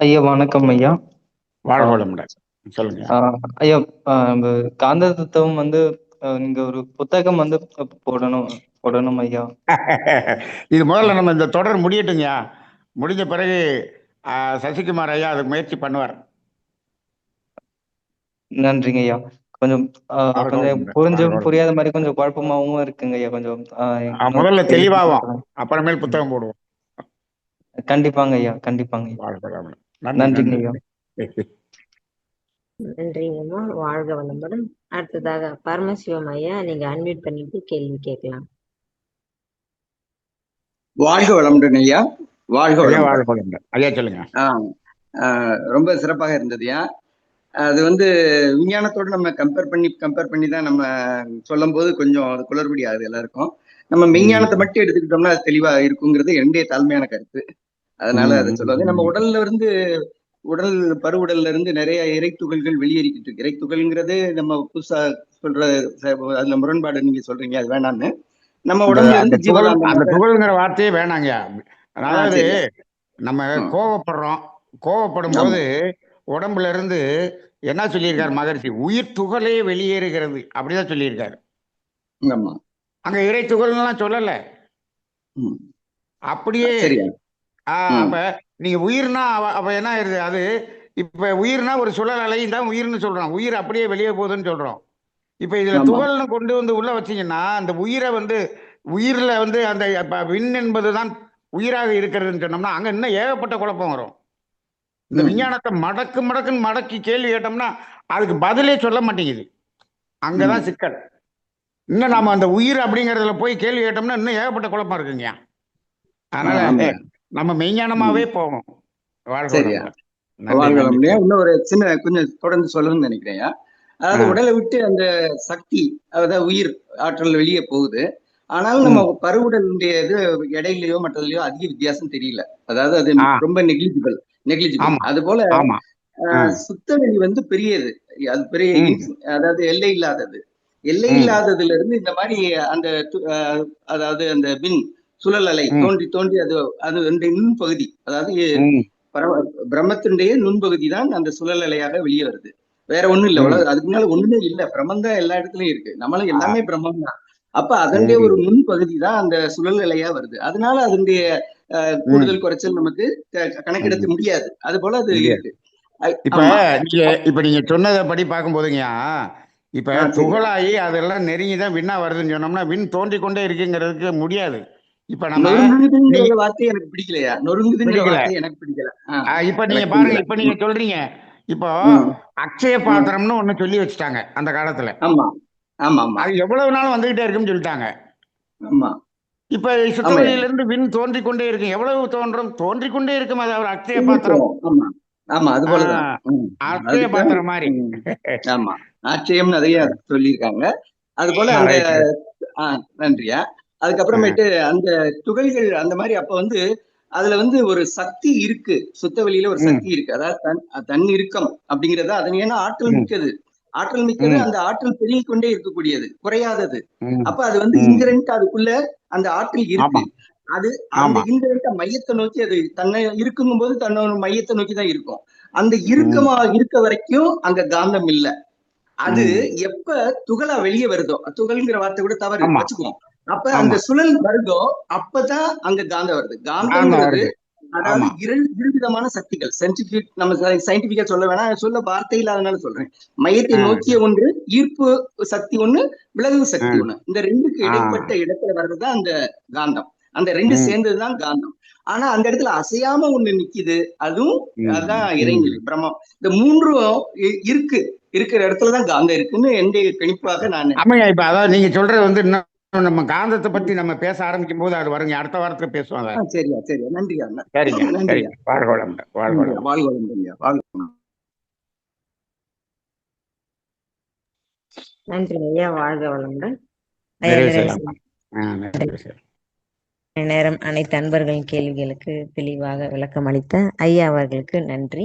Speaker 6: ஐயா வணக்கம் ஐயா.
Speaker 1: வாழ்க வளமுடன். சொல்லுங்க.
Speaker 6: ஐயா இந்த காந்த தத்துவம் வந்து நீங்க ஒரு புத்தகம் வந்து போடணும் போடணும் ஐயா.
Speaker 1: இது முதல்ல நம்ம இந்த தொடர் முடியட்டுங்க. முடிஞ்ச பிறகு சசிகுமார் ஐயா அதுக்கு முயற்சி பண்ணுவார்.
Speaker 6: நன்றிங்க ஐயா. கொஞ்சம்
Speaker 1: வாழ்க
Speaker 6: கொஞ்சம்
Speaker 1: வளமுடன். வாழ்க வளமுடன்.
Speaker 6: புரியாத மாதிரி கொஞ்சம் குழப்பமாவும் இருக்குங்க ஐயா. கொஞ்சம்
Speaker 1: முதல்ல
Speaker 6: இன்னும்
Speaker 1: தெளிவாகும்,
Speaker 6: தெளிவுபடுத்தலாம்.
Speaker 1: அப்புறமேல் புத்தகம் போடுவோம்.
Speaker 6: கண்டிப்பாங்க ஐயா, கண்டிப்பாங்க ஐயா.
Speaker 1: வாழ்க வளமுடன். நன்றி
Speaker 6: நன்றிங்க
Speaker 1: நன்றி.
Speaker 6: ஐயா.
Speaker 2: நன்றிங்கம்மா. வாழ்க வளமுடன். அடுத்ததாக பரமசிவம் ஐயா, நீங்க அன்மியூட் பண்ணிட்டு கேள்வி கேட்கலாம்.
Speaker 7: வாழ்க வளமுடன் ஐயா. வாழ்க
Speaker 1: ஐயா
Speaker 7: வளமுடன்.
Speaker 1: வாழ்க வளமுடன். ஐயா சொல்லுங்க.
Speaker 7: ரொம்ப சிறப்பாக இருந்ததுயா. அது வந்து விஞ்ஞானத்தோடு நம்ம கம்பேர் பண்ணி தான் நம்ம சொல்லும் போது கொஞ்சம் அது குளறுபடி ஆகுது எல்லாருக்கும். நம்ம விஞ்ஞானத்தை மட்டும் எடுத்துக்கிட்டோம்னா அது தெளிவா இருக்குங்கிறது என்னுடைய தாழ்மையான கருத்து. அதனால அதை சொல்லுவாங்க. நம்ம உடல்ல இருந்து பருவுடல்ல இருந்து நிறைய இறைத்துகள்கள் வெளியேறிக்கிட்டு இருக்கு. இறைத்துகள்ங்கிறது நம்ம புதுசா சொல்ற அதுல முரண்பாடு நீங்க சொல்றீங்க, அது வேணான்னு. நம்ம உடம்புல
Speaker 1: அந்த
Speaker 7: இருந்து ஜீவகாந்தமாக.
Speaker 1: துகள்ங்கிற வார்த்தையே வேணாங்க. அதாவது
Speaker 7: சரியா.
Speaker 1: நம்ம கோவப்படுறோம். கோவப்படும்
Speaker 7: ஆமா,
Speaker 1: போது உடம்புல இருந்து என்ன சொல்லியிருக்காரு மகரிஷி, உயிர் துகளே வெளியேறுகிறது அப்படிதான் சொல்லியிருக்காரு.
Speaker 7: ஆமா.
Speaker 1: அங்க இறை துகள்லாம் சொல்லல.
Speaker 7: ம்.
Speaker 1: அப்படியே
Speaker 7: சரியா.
Speaker 1: அப்ப நீங்க உயிர்னா அப்ப என்ன ஆயிருது அது. இப்ப உயிர்னா ஒரு சுழல் அலையும் தான் உயிர்னு சொல்றோம். உயிர் அப்படியே வெளியே போகுதுன்னு சொல்றோம். இப்ப இதுல
Speaker 7: ஆமா.
Speaker 1: துகள்னு கொண்டு வந்து உள்ள வச்சீங்கன்னா அந்த உயிரை வந்து உயிர்ல வந்து அந்த விண் என்பதுதான் உயிராக இருக்கிறதுன்னு சொன்னோம்னா அங்க இன்னும் ஏகப்பட்ட குழப்பம் வரும். இந்த விஞ்ஞானத்தை மடக்குன்னு மடக்கி கேள்வி கேட்டோம்னா அதுக்கு பதிலே சொல்ல மாட்டேங்குது. அங்கதான் சிக்கல். இன்னும் நாம அந்த உயிர் அப்படிங்கறதுல போய் கேள்வி கேட்டோம்னா இன்னும் ஏகப்பட்ட குழப்பம் இருக்குங்க. அதனால நம்ம மெய்ஞானமாவே போவோம். வாழ்க
Speaker 7: சரியா.
Speaker 1: வளமுடன். நன்றி நன்றி.
Speaker 7: இன்னும் ஒரு சின்ன கொஞ்சம் தொடர்ந்து சொல்லணும்னு நினைக்கிறேன். அதாவது உடலை விட்டு அந்த சக்தி, அதாவது உயிர் ஆற்றல் வெளியே போகுது. ஆனாலும் நம்ம பருவுடலுடைய இது இடையிலயோ மற்றதுலயோ அதிக வித்தியாசம் தெரியல. அதாவது அது ரொம்ப நெக்லிஜிபிள்.
Speaker 1: ஆமா
Speaker 7: அது போல
Speaker 1: ஆமா
Speaker 7: சுத்த வெளி வந்து பெரியது. அது பெரிய அதாவது எல்லை இல்லாதது. எல்லை
Speaker 1: ம்
Speaker 7: இல்லாததுல இருந்து இந்த மாதிரி அந்த அதாவது அந்த விண் சுழல் அலை
Speaker 1: ம்
Speaker 7: தோன்றி தோன்றி அது அது அந்த நுண்பகுதி, அதாவது
Speaker 1: ம்
Speaker 7: பிரம்மத்தினுடைய நுண்பகுதி தான் அந்த சுழல் அலையாக வெளியே வருது. வேற ஒண்ணும் இல்ல.
Speaker 1: ம்
Speaker 7: அதுக்கு முன்னால ஒண்ணுமே இல்ல. பிரம்மம் தான் எல்லா இடத்துலயும் இருக்கு. நம்மளும்
Speaker 1: ஆ,
Speaker 7: எல்லாமே பிரம்மம் தான். அப்ப அதனுடைய ஒரு
Speaker 1: ம்
Speaker 7: நுண்பகுதி தான் அந்த சுழல் அலையா வருது. அதனால அதனுடைய
Speaker 1: ம்
Speaker 7: கூடுதல் குறைச்சல் நமக்கு கணக்கெடுக்க
Speaker 1: ம்
Speaker 7: முடியாது. அது போல அது
Speaker 1: முடியாது.
Speaker 7: இருக்கு.
Speaker 1: இப்ப
Speaker 7: ஆமா.
Speaker 1: நீங்க சொன்னதை படி பார்க்கும்போதுங்கய்யா, இப்ப
Speaker 7: சரியா.
Speaker 1: துகளாகி அதெல்லாம் நெருங்கி தான் விண்ணா வருதுன்னு சொன்னோம்னா விண் தோன்றி கொண்டே இருக்குங்கிறதுக்கு முடியாது. இப்ப நம்ம நீங்க
Speaker 7: நொறுங்குதுங்கிற வார்த்தை எனக்கு பிடிக்கலையா? நொறுங்குதுங்கிற
Speaker 1: பிடிக்கல.
Speaker 7: வார்த்தை எனக்கு பிடிக்கல.
Speaker 1: இப்ப நீங்க
Speaker 7: எனக்கு
Speaker 1: பாருங்க,
Speaker 7: பிடிக்கல.
Speaker 1: இப்ப நீங்க சொல்றீங்க, இப்போ
Speaker 7: ம்,
Speaker 1: அக்ஷய
Speaker 7: ம்.
Speaker 1: பாத்திரம்னு ஒண்ணு சொல்லி வச்சுட்டாங்க அந்த காலத்துல.
Speaker 7: ஆமா, ஆமா, ஆமா,
Speaker 1: அது எவ்வளவு நாள் வந்துகிட்டே இருக்குன்னு சொல்லிட்டாங்க.
Speaker 7: ஆமா,
Speaker 1: இப்ப
Speaker 7: ஆமாய்யா.
Speaker 1: சுத்தவெளியில இருந்து விண் தோன்றிக் கொண்டே இருக்கும். எவ்வளவு தோன்றும்? தோன்றிக் கொண்டே இருக்கும். அது ஒரு அக்ஷய பாத்திரம்.
Speaker 7: இருக்கும். ஆமா, ஆமா, அது போலதான்.
Speaker 1: ஆஹ் அக்ஷய
Speaker 7: அதுக்கு
Speaker 1: பாத்திரம் மாதிரி.
Speaker 7: ஆமா, ஆச்சரியம்னு அதையே சொல்லியிருக்காங்க. அது போல அந்த
Speaker 1: ரைட்.
Speaker 7: நன்றியா. அதுக்கப்புறமேட்டு அந்த துகள்கள் அந்த மாதிரி அப்ப வந்து அதுல வந்து ஒரு சக்தி இருக்கு. சுத்த வெளியில ஒரு
Speaker 1: ம்
Speaker 7: சக்தி இருக்கு. அதாவது தன் இறுக்கம் அப்படிங்கறது அதன் ஏன்னா ஆற்றல்
Speaker 1: ம்
Speaker 7: மிக்கது. ஆற்றல் மிக்கது,
Speaker 1: ம்
Speaker 7: அந்த ஆற்றல் பெருகிக் கொண்டே இருக்கக்கூடியது, குறையாதது.
Speaker 1: ம்
Speaker 7: அப்ப அது வந்து
Speaker 1: ம்
Speaker 7: இன்கரண்ட், அதுக்குள்ள அந்த ஆற்றல் இருக்கு.
Speaker 1: ஆமா
Speaker 7: அது அந்த
Speaker 1: ஆமா.
Speaker 7: இன்கரண்ட மையத்தை நோக்கி அது தன்னை இருக்குங்கும் போது தன்னோட மையத்தை நோக்கி தான் இருக்கும். அந்த
Speaker 1: ம்
Speaker 7: இறுக்கமா இருக்க வரைக்கும் அங்க காந்தம் இல்ல. அது
Speaker 1: ம்
Speaker 7: எப்ப துகளா வெளியே வருதோ, துகள்ங்கிற வார்த்தை கூட தவறு
Speaker 1: ஆமா
Speaker 7: வச்சுக்குவோம். அப்ப அந்த
Speaker 1: ஆமா.
Speaker 7: சுழல் வருதோ அப்பதான் அங்க காந்தம் வருது.
Speaker 1: காந்தம்
Speaker 7: காந்தம்ங்கிறது
Speaker 1: வருது.
Speaker 7: அதாவது
Speaker 1: ஆமா.
Speaker 7: இரு விதமான சக்திகள். நம்ம சயின்டிபிக்கா சொல்ல வேணாம், சொல்ல வார்த்தை இல்லாதனால சொல்றேன். மையத்தை
Speaker 1: ஆ,
Speaker 7: நோக்கிய ஒன்று, ஈர்ப்பு சக்தி ஒண்ணு, விலகு
Speaker 1: ஆ,
Speaker 7: சக்தி ஒண்ணு. இந்த ரெண்டுக்கு
Speaker 1: ஆ.
Speaker 7: இடைப்பட்ட இடத்துல வர்றதுதான் அந்த காந்தம். அந்த ரெண்டு
Speaker 1: ம்
Speaker 7: சேர்ந்ததுதான் காந்தம். ஆனா அந்த இடத்துல அசையாம ஒண்ணு நிக்குது, அதுவும்
Speaker 1: ம்
Speaker 7: அதான்
Speaker 1: ம்
Speaker 7: இறைநிலை பிரம்மம். இந்த மூன்றும் இருக்கு. இருக்கிற இடத்துலதான் காந்தம் இருக்குன்னு என்னுடைய கணிப்பாக நான்
Speaker 1: ஆமாய்யா. இப்ப அதாவது நீங்க சொல்றது வந்து இன்னும் நம்ம காந்தத்தை பத்தி நம்ம பேச ஆரம்பிக்கும் போது அது வருங்க. அடுத்த வாரத்துல பேசுவோம் அதை.
Speaker 7: சரியா, சரியா. நன்றியா.
Speaker 1: சரிங்க
Speaker 7: நன்றியா.
Speaker 1: சரிங்க. வாழ்க வளமுடன். வாழ்க
Speaker 7: நன்றியா.
Speaker 1: வளமுடன்.
Speaker 7: வாழ்க வளமுடன். வாழ்க.
Speaker 2: நன்றி ஐயா. வாழ்க வளமுடன். ஐயா
Speaker 1: நிறைவு
Speaker 2: நிறைவு
Speaker 1: செய்யலாம். நிறைவு செய்யலாம்.
Speaker 2: நேரம் அனைத்து அன்பர்களின் கேள்விகளுக்கு தெளிவாக விளக்கம் அளித்த ஐயா அவர்களுக்கு நன்றி.